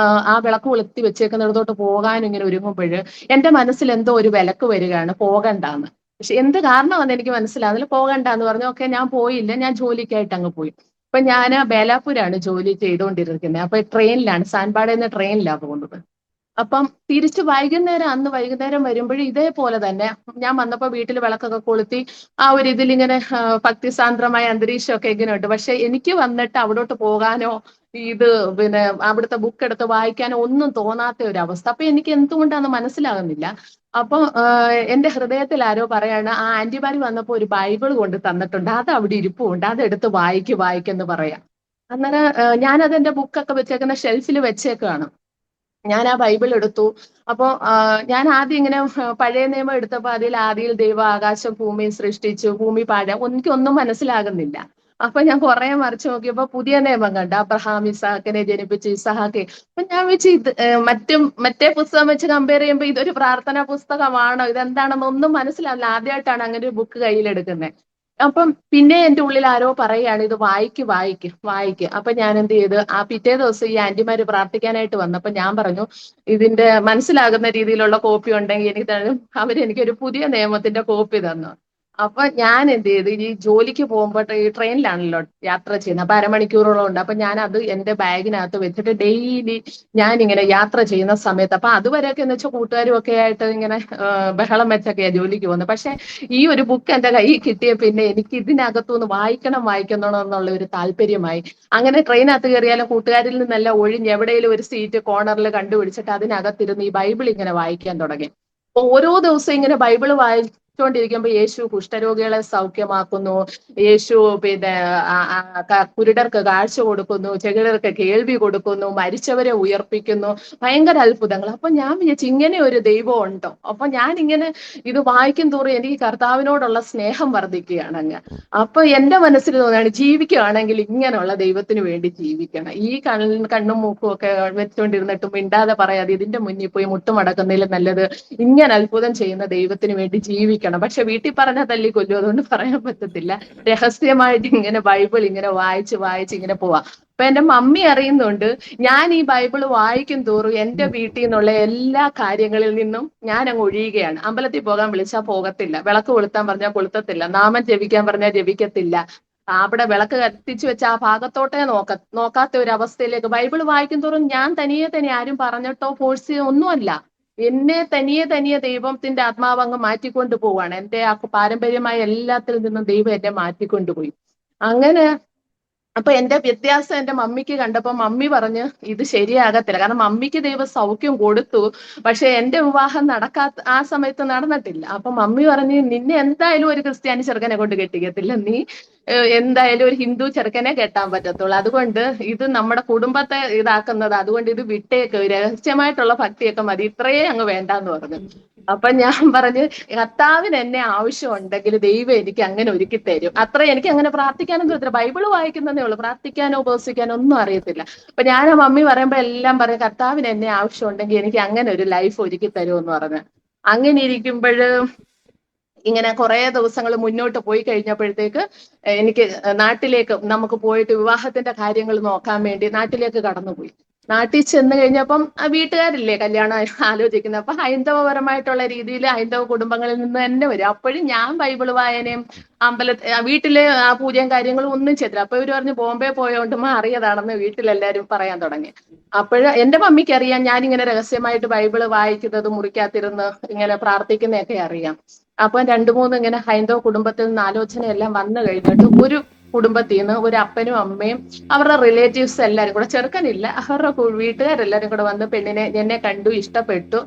Speaker 3: ആ വിളക്ക് കൊളുത്തി വെച്ചേക്കുന്നിടത്തോട്ട് പോകാൻ ഇങ്ങനെ ഒരുങ്ങുമ്പോഴ് എന്റെ മനസ്സിൽ എന്തോ ഒരു വിലക്ക് വരികയാണ്, പോകണ്ടാന്ന്. പക്ഷെ എന്ത് കാരണമാണെന്ന് എനിക്ക് മനസ്സിലാവുന്നില്ല. പോകണ്ടെന്ന് പറഞ്ഞു. ഓക്കെ, ഞാൻ പോയില്ല, ഞാൻ ജോലിക്കായിട്ട് അങ്ങ് പോയി. അപ്പൊ ഞാൻ ബേലാപ്പൂരാണ് ജോലി ചെയ്തുകൊണ്ടിരിക്കുന്നത്. അപ്പൊ ട്രെയിനിലാണ്, സാൻപാടയിൽ നിന്ന് ട്രെയിനിലാണ് പോകുന്നത്. അപ്പം തിരിച്ച് അന്ന് വൈകുന്നേരം വരുമ്പോഴും ഇതേപോലെ തന്നെ ഞാൻ വന്നപ്പോ വീട്ടിൽ വിളക്കൊക്കെ കൊളുത്തി ആ ഒരു ഇതിലിങ്ങനെ ഭക്തിസാന്ദ്രമായ അന്തരീക്ഷമൊക്കെ ഇങ്ങനെ ഉണ്ട്. പക്ഷെ എനിക്ക് വന്നിട്ട് അവിടോട്ട് പോകാനോ ഇത് പിന്നെ അവിടുത്തെ ബുക്ക് എടുത്ത് വായിക്കാനോ ഒന്നും തോന്നാത്ത ഒരു അവസ്ഥ. അപ്പൊ എനിക്ക് എന്തുകൊണ്ടാന്ന് മനസ്സിലാകുന്നില്ല. അപ്പൊ എന്റെ ഹൃദയത്തിൽ ആരോ പറയാണ്, ആ ആന്റിമാര് വന്നപ്പോ ഒരു ബൈബിൾ കൊണ്ട് തന്നിട്ടുണ്ട്, അത് അവിടെ ഇരിപ്പുണ്ട്, അതെടുത്ത് വായിക്കെന്ന് പറയാം. അന്നേരം ഞാനത് എന്റെ ബുക്കൊക്കെ വെച്ചേക്കുന്ന ഷെൽഫിൽ വെച്ചേക്കാണ്. ഞാൻ ആ ബൈബിൾ എടുത്തു. അപ്പൊ ഞാൻ ആദ്യം ഇങ്ങനെ പഴയ നിയമം എടുത്തപ്പോ അതിൽ ആദിയിൽ ദൈവം ആകാശം ഭൂമിയും സൃഷ്ടിച്ചു, ഭൂമി എനിക്കൊന്നും മനസ്സിലാകുന്നില്ല. അപ്പൊ ഞാൻ കുറെ മറിച്ച് നോക്കിയപ്പോ പുതിയ നിയമം കണ്ടു, അബ്രഹാം ഇസാക്കിനെ ജനിപ്പിച്ചു, ഇസഹാക്ക്. അപ്പൊ ഞാൻ വെച്ച് ഇത് മറ്റേ പുസ്തകം വെച്ച് കമ്പയർ ചെയ്യുമ്പോൾ ഇതൊരു പ്രാർത്ഥനാ പുസ്തകമാണോ, ഇതെന്താണെന്ന് ഒന്നും മനസ്സിലാവില്ല. ആദ്യമായിട്ടാണ് അങ്ങനെ ഒരു ബുക്ക് കയ്യിലെടുക്കുന്നത്. അപ്പം പിന്നെ എന്റെ ഉള്ളിൽ ആരോ പറയാണ്, ഇത് വായിക്ക്. അപ്പൊ ഞാൻ എന്ത് ചെയ്ത്, ആ പിറ്റേ ദിവസം ഈ ആന്റിമാര് പ്രാർത്ഥിക്കാനായിട്ട് വന്നപ്പോ ഞാൻ പറഞ്ഞു, ഇതിന്റെ മനസ്സിലാകുന്ന രീതിയിലുള്ള കോപ്പി ഉണ്ടെങ്കിൽ എനിക്ക് തരും. അവരെനിക്കൊരു പുതിയ നിയമത്തിന്റെ കോപ്പി തന്നു. അപ്പൊ ഞാൻ എന്ത് ചെയ്തു, ഈ ജോലിക്ക് പോകുമ്പോൾ ഈ ട്രെയിനിലാണല്ലോ യാത്ര ചെയ്യുന്നത്. അപ്പൊ അരമണിക്കൂറോളം ഉണ്ട്. അപ്പൊ ഞാൻ അത് എന്റെ ബാഗിനകത്ത് വെച്ചിട്ട് ഡെയിലി ഞാൻ ഇങ്ങനെ യാത്ര ചെയ്യുന്ന സമയത്ത്, അപ്പൊ അതുവരെയൊക്കെ എന്ന് വെച്ചാൽ കൂട്ടുകാരും ഒക്കെ ആയിട്ട് ഇങ്ങനെ ബഹളം വെച്ചൊക്കെയാ ജോലിക്ക് പോകുന്നത്. പക്ഷെ ഈ ഒരു ബുക്ക് എന്റെ കയ്യിൽ കിട്ടിയ പിന്നെ എനിക്ക് ഇതിനകത്തുനിന്ന് വായിക്കണം എന്നുള്ള ഒരു താല്പര്യമായി. അങ്ങനെ ട്രെയിനകത്ത് കയറിയാലും കൂട്ടുകാരിൽ നിന്നെല്ലാം ഒഴിഞ്ഞ് എവിടെയെങ്കിലും ഒരു സീറ്റ് കോർണറിൽ കണ്ടുപിടിച്ചിട്ട് അതിനകത്തിരുന്ന് ഈ ബൈബിൾ ഇങ്ങനെ വായിക്കാൻ തുടങ്ങി. അപ്പൊ ഓരോ ദിവസം ഇങ്ങനെ ബൈബിൾ വായിച്ചുകൊണ്ടിരിക്കുമ്പോൾ യേശു കുഷ്ഠരോഗികളെ സൗഖ്യമാക്കുന്നു, യേശു പിന്നെ കുരുടർക്ക് കാഴ്ച കൊടുക്കുന്നു, ചെകിടർക്ക് കേൾവി കൊടുക്കുന്നു, മരിച്ചവരെ ഉയർപ്പിക്കുന്നു, ഭയങ്കര അത്ഭുതങ്ങൾ. അപ്പൊ ഞാൻ വിചാരിച്ചു ഇങ്ങനെ ഒരു ദൈവം ഉണ്ടോ. അപ്പൊ ഞാൻ ഇങ്ങനെ ഇത് വായിക്കും തോറും എനിക്ക് കർത്താവിനോടുള്ള സ്നേഹം വർദ്ധിക്കുകയാണ് അങ്ങ്. അപ്പൊ എന്റെ മനസ്സിൽ തോന്നുകയാണ്, ജീവിക്കുകയാണെങ്കിൽ ഇങ്ങനെയുള്ള ദൈവത്തിന് വേണ്ടി ജീവിക്കണം. ഈ കണ്ണും മൂക്കും ഒക്കെ വെച്ചുകൊണ്ടിരുന്നിട്ട് മിണ്ടാതെ പറയാതെ ഇതിന്റെ മുന്നിൽ പോയി മുട്ടുമടക്കുന്നതിൽ നല്ലത് ഇങ്ങനെ അത്ഭുതം ചെയ്യുന്ന ദൈവത്തിന് വേണ്ടി ജീവിക്കണം. പക്ഷെ വീട്ടിൽ പറഞ്ഞാൽ തല്ലി കൊല്ലും, അതുകൊണ്ട് പറയാൻ പറ്റത്തില്ല. രഹസ്യമായിട്ട് ഇങ്ങനെ ബൈബിൾ ഇങ്ങനെ വായിച്ച് ഇങ്ങനെ പോവാ. അപ്പൊ എന്റെ മമ്മി അറിയുന്നുണ്ട്, ഞാൻ ഈ ബൈബിൾ വായിക്കും തോറും എന്റെ വീട്ടിൽ നിന്നുള്ള എല്ലാ കാര്യങ്ങളിൽ നിന്നും ഞാൻ അങ്ങ് ഒഴിയുകയാണ്. അമ്പലത്തിൽ പോകാൻ വിളിച്ചാൽ പോകത്തില്ല, വിളക്ക് കൊളുത്താൻ പറഞ്ഞാൽ കൊളുത്തത്തില്ല, നാമം ജപിക്കാൻ പറഞ്ഞാൽ ജപിക്കത്തില്ല, അവിടെ വിളക്ക് കത്തിച്ചു വെച്ച ആ ഭാഗത്തോട്ടേ നോക്കാത്ത ഒരു അവസ്ഥയിലേക്ക് ബൈബിൾ വായിക്കും തോറും ഞാൻ തനിയെ ആരും പറഞ്ഞിട്ടോ ഫോഴ്സ് ചെയ്തോ ഒന്നുമല്ല, എന്നെ തനിയെ ദൈവത്തിന്റെ ആത്മാവ് അങ്ങ് മാറ്റിക്കൊണ്ട് പോവാണ്. എന്റെ ആ പാരമ്പര്യമായ എല്ലാത്തിൽ നിന്നും ദൈവം എന്നെ മാറ്റിക്കൊണ്ടുപോയി. അങ്ങനെ അപ്പൊ എന്റെ വ്യത്യാസം എന്റെ മമ്മിക്ക് കണ്ടപ്പോ മമ്മി പറഞ്ഞ് ഇത് ശരിയാകത്തില്ല. കാരണം മമ്മിക്ക് ദൈവം സൗഖ്യം കൊടുത്തു, പക്ഷെ എന്റെ വിവാഹം ആ സമയത്ത് നടന്നിട്ടില്ല. അപ്പൊ മമ്മി പറഞ്ഞ് നിന്നെ എന്തായാലും ഒരു ക്രിസ്ത്യാനി ചെറുക്കനെ കൊണ്ട് കെട്ടിക്കത്തില്ല, നീ എന്തായാലും ഒരു ഹിന്ദു ചെറുക്കനെ കെട്ടാൻ പറ്റത്തുള്ളൂ. അതുകൊണ്ട് ഇത് നമ്മുടെ കുടുംബത്തെ ഇതാക്കുന്നത്, അതുകൊണ്ട് ഇത് വിട്ടേക്ക്, രഹസ്യമായിട്ടുള്ള ഭക്തിയൊക്കെ മതി, ഇത്രയേ അങ്ങ് വേണ്ടാന്ന് പറഞ്ഞു. അപ്പൊ ഞാൻ പറഞ്ഞ് കർത്താവിന് എന്നെ ആവശ്യമുണ്ടെങ്കിൽ ദൈവം എനിക്ക് അങ്ങനെ ഒരുക്കി തരും. അത്ര എനിക്ക് അങ്ങനെ പ്രാർത്ഥിക്കാനൊന്നും അറിയത്തില്ല, ബൈബിള് വായിക്കുന്നതേ ഉള്ളൂ, പ്രാർത്ഥിക്കാനോ ഉപവസിക്കാനോ ഒന്നും അറിയത്തില്ല. അപ്പൊ ഞാൻ ആ മമ്മി പറയുമ്പോ എല്ലാം പറയും, കർത്താവിന് എന്നെ ആവശ്യമുണ്ടെങ്കിൽ എനിക്ക് അങ്ങനെ ഒരു ലൈഫ് ഒരുക്കി തരുമെന്ന് പറഞ്ഞ്. അങ്ങനെ ഇരിക്കുമ്പോഴ് ഇങ്ങനെ കുറെ ദിവസങ്ങൾ മുന്നോട്ട് പോയി കഴിഞ്ഞപ്പോഴത്തേക്ക് എനിക്ക് നാട്ടിലേക്ക് നമുക്ക് പോയിട്ട് വിവാഹത്തിന്റെ കാര്യങ്ങൾ നോക്കാൻ വേണ്ടി നാട്ടിലേക്ക് കടന്നുപോയി. നാട്ടിൽ ചെന്ന് കഴിഞ്ഞപ്പം വീട്ടുകാരില്ലേ കല്യാണം ആലോചിക്കുന്നത്, അപ്പൊ ഹൈന്ദവപരമായിട്ടുള്ള രീതിയിൽ ഹൈന്ദവ കുടുംബങ്ങളിൽ നിന്ന് തന്നെ വരും. അപ്പോഴും ഞാൻ ബൈബിള് വായനയും വീട്ടില് ആ പൂജയും കാര്യങ്ങളും ഒന്നും ചെയ്തില്ല. അപ്പൊ ഇവര് പറഞ്ഞു ബോംബെ പോയോണ്ട് മാറിയതാണെന്ന് വീട്ടിലെല്ലാരും പറയാൻ തുടങ്ങി. അപ്പോഴ് എന്റെ മമ്മിക്ക് അറിയാം ഞാനിങ്ങനെ രഹസ്യമായിട്ട് ബൈബിള് വായിക്കുന്നത്, മുറിക്കാത്തിരുന്ന് ഇങ്ങനെ പ്രാർത്ഥിക്കുന്നതൊക്കെ അറിയാം. അപ്പൊ രണ്ടു മൂന്ന് ഇങ്ങനെ ഹൈന്ദവ കുടുംബത്തിൽ നിന്ന് ആലോചനയെല്ലാം വന്നു കഴിഞ്ഞിട്ട് ഒരു കുടുംബത്തിൽ നിന്ന് ഒരു അപ്പനും അമ്മയും അവരുടെ റിലേറ്റീവ്സ് എല്ലാരും കൂടെ, ചെറുക്കനില്ല, അവരുടെ വീട്ടുകാരെല്ലാരും കൂടെ വന്ന് പെണ്ണിനെ എന്നെ കണ്ടു, ഇഷ്ടപ്പെട്ടു.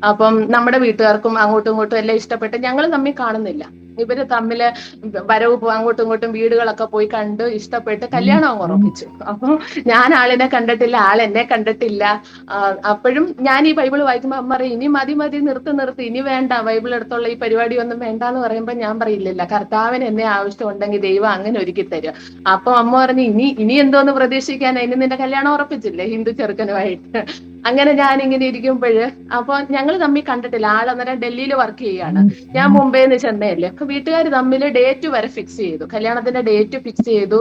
Speaker 3: അപ്പം നമ്മുടെ വീട്ടുകാർക്കും അങ്ങോട്ടും ഇങ്ങോട്ടും എല്ലാം ഇഷ്ടപ്പെട്ട് ഞങ്ങൾ തമ്മിൽ കാണുന്നില്ല. ഇവര് തമ്മില് വരവ് അങ്ങോട്ടും ഇങ്ങോട്ടും വീടുകളൊക്കെ പോയി കണ്ട് ഇഷ്ടപ്പെട്ട് കല്യാണം അങ്ങ് ഉറപ്പിച്ചു. അപ്പം ഞാൻ ആളിനെ കണ്ടിട്ടില്ല, ആൾ എന്നെ കണ്ടിട്ടില്ല. അപ്പോഴും ഞാൻ ഈ ബൈബിൾ വായിക്കുമ്പോൾ അമ്മ പറയും ഇനി മതി മതി, നിർത്ത്, ഇനി വേണ്ട, ബൈബിൾ എടുത്തുള്ള ഈ പരിപാടി ഒന്നും വേണ്ട എന്ന് പറയുമ്പോൾ ഞാൻ പറയില്ലല്ല, കർത്താവിന് എന്നെ ആവശ്യമുണ്ടെങ്കിൽ ദൈവം അങ്ങനെ ഒരുക്കി തരും. അപ്പൊ അമ്മ പറഞ്ഞു ഇനി എന്തോന്ന് പ്രതീക്ഷിക്കാൻ, ഇനി നിന്റെ കല്യാണം ഉറപ്പിച്ചില്ലേ ഹിന്ദു ചെറുക്കനുമായിട്ട്. അങ്ങനെ ഞാൻ ഇങ്ങനെ ഇരിക്കുമ്പോഴ് അപ്പൊ ഞങ്ങൾ തമ്മിൽ കണ്ടിട്ടില്ല. ആളന്നേരം ഡൽഹിയിൽ വർക്ക് ചെയ്യാണ്, ഞാൻ മുംബൈന്ന് ചെന്നൈയല്ലേ. അപ്പൊ വീട്ടുകാർ തമ്മിൽ ഡേറ്റ് വരെ ഫിക്സ് ചെയ്തു, കല്യാണത്തിന്റെ ഡേറ്റ് ഫിക്സ് ചെയ്തു.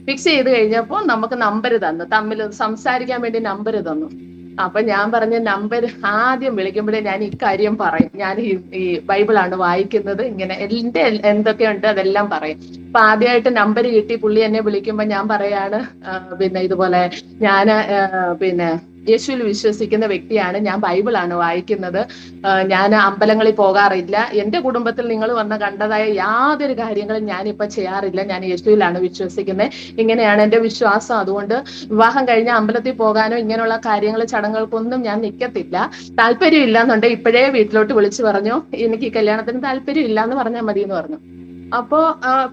Speaker 3: ഫിക്സ് ചെയ്ത് കഴിഞ്ഞപ്പോൾ നമുക്ക് നമ്പർ തന്നു, തമ്മിൽ സംസാരിക്കാൻ വേണ്ടി നമ്പർ തന്നു. അപ്പൊ ഞാൻ പറഞ്ഞ നമ്പർ ആദ്യം വിളിക്കുമ്പോഴേ ഞാൻ ഇക്കാര്യം പറയും, ഞാൻ ഈ ബൈബിളാണ് വായിക്കുന്നത്, ഇങ്ങനെ എന്റെ എന്തൊക്കെയുണ്ട് അതെല്ലാം പറയും. അപ്പൊ ആദ്യമായിട്ട് നമ്പർ കിട്ടി പുള്ളി എന്നെ വിളിക്കുമ്പോ ഞാൻ പറയാണ് പിന്നെ ഇതുപോലെ ഞാൻ പിന്നെ യേശുവിൽ വിശ്വസിക്കുന്ന വ്യക്തിയാണ്, ഞാൻ ബൈബിളാണ് വായിക്കുന്നത്, ഞാൻ അമ്പലങ്ങളിൽ പോകാറില്ല, എന്റെ കുടുംബത്തിൽ നിങ്ങൾ വന്ന് കണ്ടതായ യാതൊരു കാര്യങ്ങളും ഞാനിപ്പോ ചെയ്യാറില്ല, ഞാൻ യേശുവിലാണ് വിശ്വസിക്കുന്നത്, ഇങ്ങനെയാണ് എന്റെ വിശ്വാസം. അതുകൊണ്ട് വിവാഹം കഴിഞ്ഞ അമ്പലത്തിൽ പോകാനോ ഇങ്ങനെയുള്ള കാര്യങ്ങൾ ചടങ്ങുകൾക്കൊന്നും ഞാൻ നിൽക്കത്തില്ല. താല്പര്യം ഇല്ലാന്നുണ്ടെങ്കിൽ ഇപ്പോഴേ വീട്ടിലോട്ട് വിളിച്ചു പറഞ്ഞു എനിക്ക് ഈ കല്യാണത്തിന് താല്പര്യം ഇല്ല എന്ന് പറഞ്ഞാൽ മതി എന്ന് പറഞ്ഞു. അപ്പോ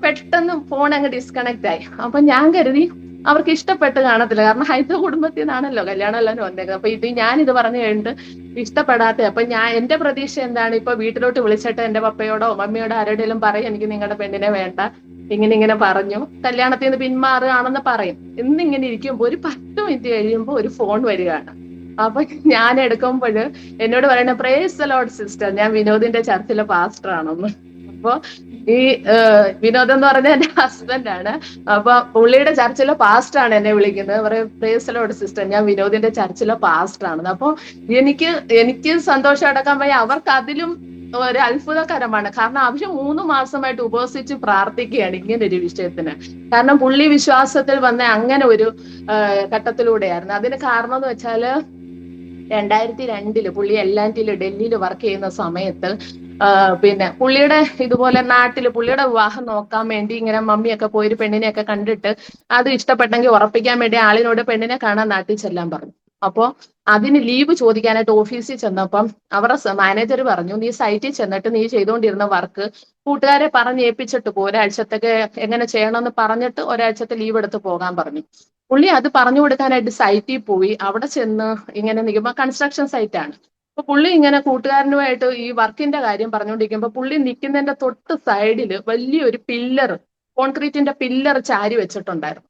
Speaker 3: പെട്ടെന്ന് ഫോൺ അങ്ങ് ഡിസ്കണക്ട് ആയി. അപ്പൊ ഞാൻ കരുതി അവർക്ക് ഇഷ്ടപ്പെട്ട് കാണത്തില്ല, കാരണം ഹൈന്ദവ കുടുംബത്തിൽ നിന്നാണല്ലോ കല്യാണം എല്ലാം വന്നേക്കുന്നത്. അപ്പൊ ഞാനിത് പറഞ്ഞു കഴിഞ്ഞിട്ട് ഇഷ്ടപ്പെടാത്ത. അപ്പൊ എന്റെ പ്രതീക്ഷ എന്താണ്, ഇപ്പൊ വീട്ടിലോട്ട് വിളിച്ചിട്ട് എന്റെ പപ്പയോടോ മമ്മിയോടോ ആരുടെയും പറയും എനിക്ക് നിങ്ങളുടെ പെണ്ണിനെ വേണ്ട, ഇങ്ങനെ പറഞ്ഞു, കല്യാണത്തിൽ നിന്ന് പിന്മാറുകയാണെന്ന് പറയും. എന്നിങ്ങനെ ഇരിക്കുമ്പോ ഒരു 10 മിനിറ്റ് കഴിയുമ്പോ ഒരു ഫോൺ വരികയാണ്. അപ്പൊ ഞാൻ എടുക്കുമ്പോൾ എന്നോട് പറയണ പ്രേസ് ദി ലോർഡ് സിസ്റ്റർ, ഞാൻ വിനോദിന്റെ ചർച്ചിലെ പാസ്റ്റർ ആണെന്ന്. അപ്പൊ ഈ വിനോദ് എന്ന് പറഞ്ഞ എന്റെ ഹസ്ബൻഡാണ്. അപ്പൊ പുള്ളിയുടെ ചർച്ചിലെ പാസ്റ്റർ ആണ് എന്നെ വിളിക്കുന്നത്, പറയും പ്രേസ് ദി ലോർഡ് സിസ്റ്റർ, ഞാൻ വിനോദിന്റെ ചർച്ചിലെ പാസ്റ്റർ ആണെന്ന്. അപ്പൊ എനിക്ക് സന്തോഷം അടക്കാൻ പോയി, അവർക്ക് അതിലും ഒരു അത്ഭുതകരമാണ്. കാരണം അവര് 3 മാസമായിട്ട് ഉപവസിച്ച് പ്രാർത്ഥിക്കുകയാണ് ഇങ്ങനെ ഒരു വിഷയത്തിന്. കാരണം പുള്ളി വിശ്വാസത്തിൽ വന്ന അങ്ങനെ ഒരു ഘട്ടത്തിലൂടെയായിരുന്നു. അതിന് കാരണം എന്ന് വെച്ചാല് 2002 പുള്ളി എല്ലാറ്റില് ഡൽഹിയിൽ വർക്ക് ചെയ്യുന്ന സമയത്ത് പിന്നെ പുള്ളിയുടെ ഇതുപോലെ നാട്ടില് പുള്ളിയുടെ വിവാഹം നോക്കാൻ വേണ്ടി ഇങ്ങനെ മമ്മിയൊക്കെ പോയി ഒരു പെണ്ണിനെയൊക്കെ കണ്ടിട്ട് അത് ഇഷ്ടപ്പെട്ടെങ്കിൽ ഉറപ്പിക്കാൻ വേണ്ടി ആളിനോട് പെണ്ണിനെ കാണാൻ നാട്ടിൽ ചെല്ലാൻ പറഞ്ഞു. അപ്പോ അതിന് ലീവ് ചോദിക്കാനായിട്ട് ഓഫീസിൽ ചെന്നപ്പം അവരുടെ മാനേജർ പറഞ്ഞു നീ സൈറ്റിൽ ചെന്നിട്ട് നീ ചെയ്തുകൊണ്ടിരുന്ന വർക്ക് കൂട്ടുകാരെ പറഞ്ഞേൽപ്പിച്ചിട്ട് പോ, ഒരാഴ്ചത്തേക്ക് എങ്ങനെ ചെയ്യണമെന്ന് പറഞ്ഞിട്ട് ഒരാഴ്ചത്തെ ലീവ് എടുത്ത് പോകാൻ പറഞ്ഞു. പുള്ളി അത് പറഞ്ഞു കൊടുക്കാനായിട്ട് സൈറ്റിൽ പോയി. അവിടെ ചെന്ന് ഇങ്ങനെ നിൽക്കുമ്പോൾ കൺസ്ട്രക്ഷൻ സൈറ്റ് ആണ്. അപ്പൊ പുള്ളി ഇങ്ങനെ കൂട്ടുകാരനുമായിട്ട് ഈ വർക്കിന്റെ കാര്യം പറഞ്ഞുകൊണ്ടിരിക്കുമ്പോ പുള്ളി നിൽക്കുന്നതിന്റെ തൊട്ട് സൈഡില് വലിയൊരു പില്ലർ, കോൺക്രീറ്റിന്റെ പില്ലർ ചാരി വെച്ചിട്ടുണ്ടായിരുന്നു.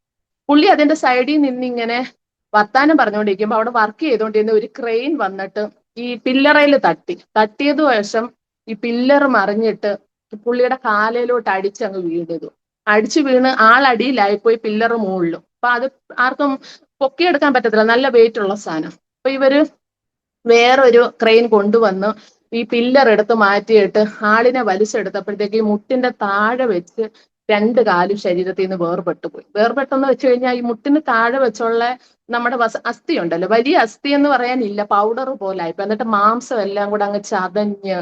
Speaker 3: പുള്ളി അതിന്റെ സൈഡിൽ നിന്നിങ്ങനെ വർത്താനം പറഞ്ഞുകൊണ്ടിരിക്കുമ്പോ അവിടെ വർക്ക് ചെയ്തുകൊണ്ടിരുന്ന ഒരു ക്രെയിൻ വന്നിട്ട് ഈ പില്ലറയിൽ തട്ടിയത് വശം ഈ പില്ലർ മറിഞ്ഞിട്ട് പുള്ളിയുടെ കാലയിലോട്ട് അടിച്ചങ്ങ് വീണതു. അടിച്ചു വീണ് ആളടിയിലായിപ്പോയി, പില്ലർ മുകളിലും. അപ്പൊ അത് ആർക്കും പൊക്കിയെടുക്കാൻ പറ്റത്തില്ല, നല്ല വെയിറ്റ് ഉള്ള സാധനം. അപ്പൊ ഇവര് വേറൊരു ക്രെയിൻ കൊണ്ടുവന്ന് ഈ പില്ലർ എടുത്ത് മാറ്റിയിട്ട് ആളിനെ വലിച്ചെടുത്തപ്പോഴത്തേക്ക് ഈ മുട്ടിന്റെ താഴെ വെച്ച് 2 കാലും ശരീരത്തിൽ നിന്ന് വേർപെട്ടു പോയി. വേർപെട്ടെന്ന് വെച്ച് കഴിഞ്ഞാൽ ഈ മുട്ടിന് താഴെ വെച്ചുള്ള നമ്മുടെ അസ്ഥി ഉണ്ടല്ലോ, വലിയ അസ്ഥി എന്ന് പറയാനില്ല, പൗഡർ പോലായിപ്പോ. എന്നിട്ട് മാംസം എല്ലാം കൂടെ അങ്ങ് ചതഞ്ഞ്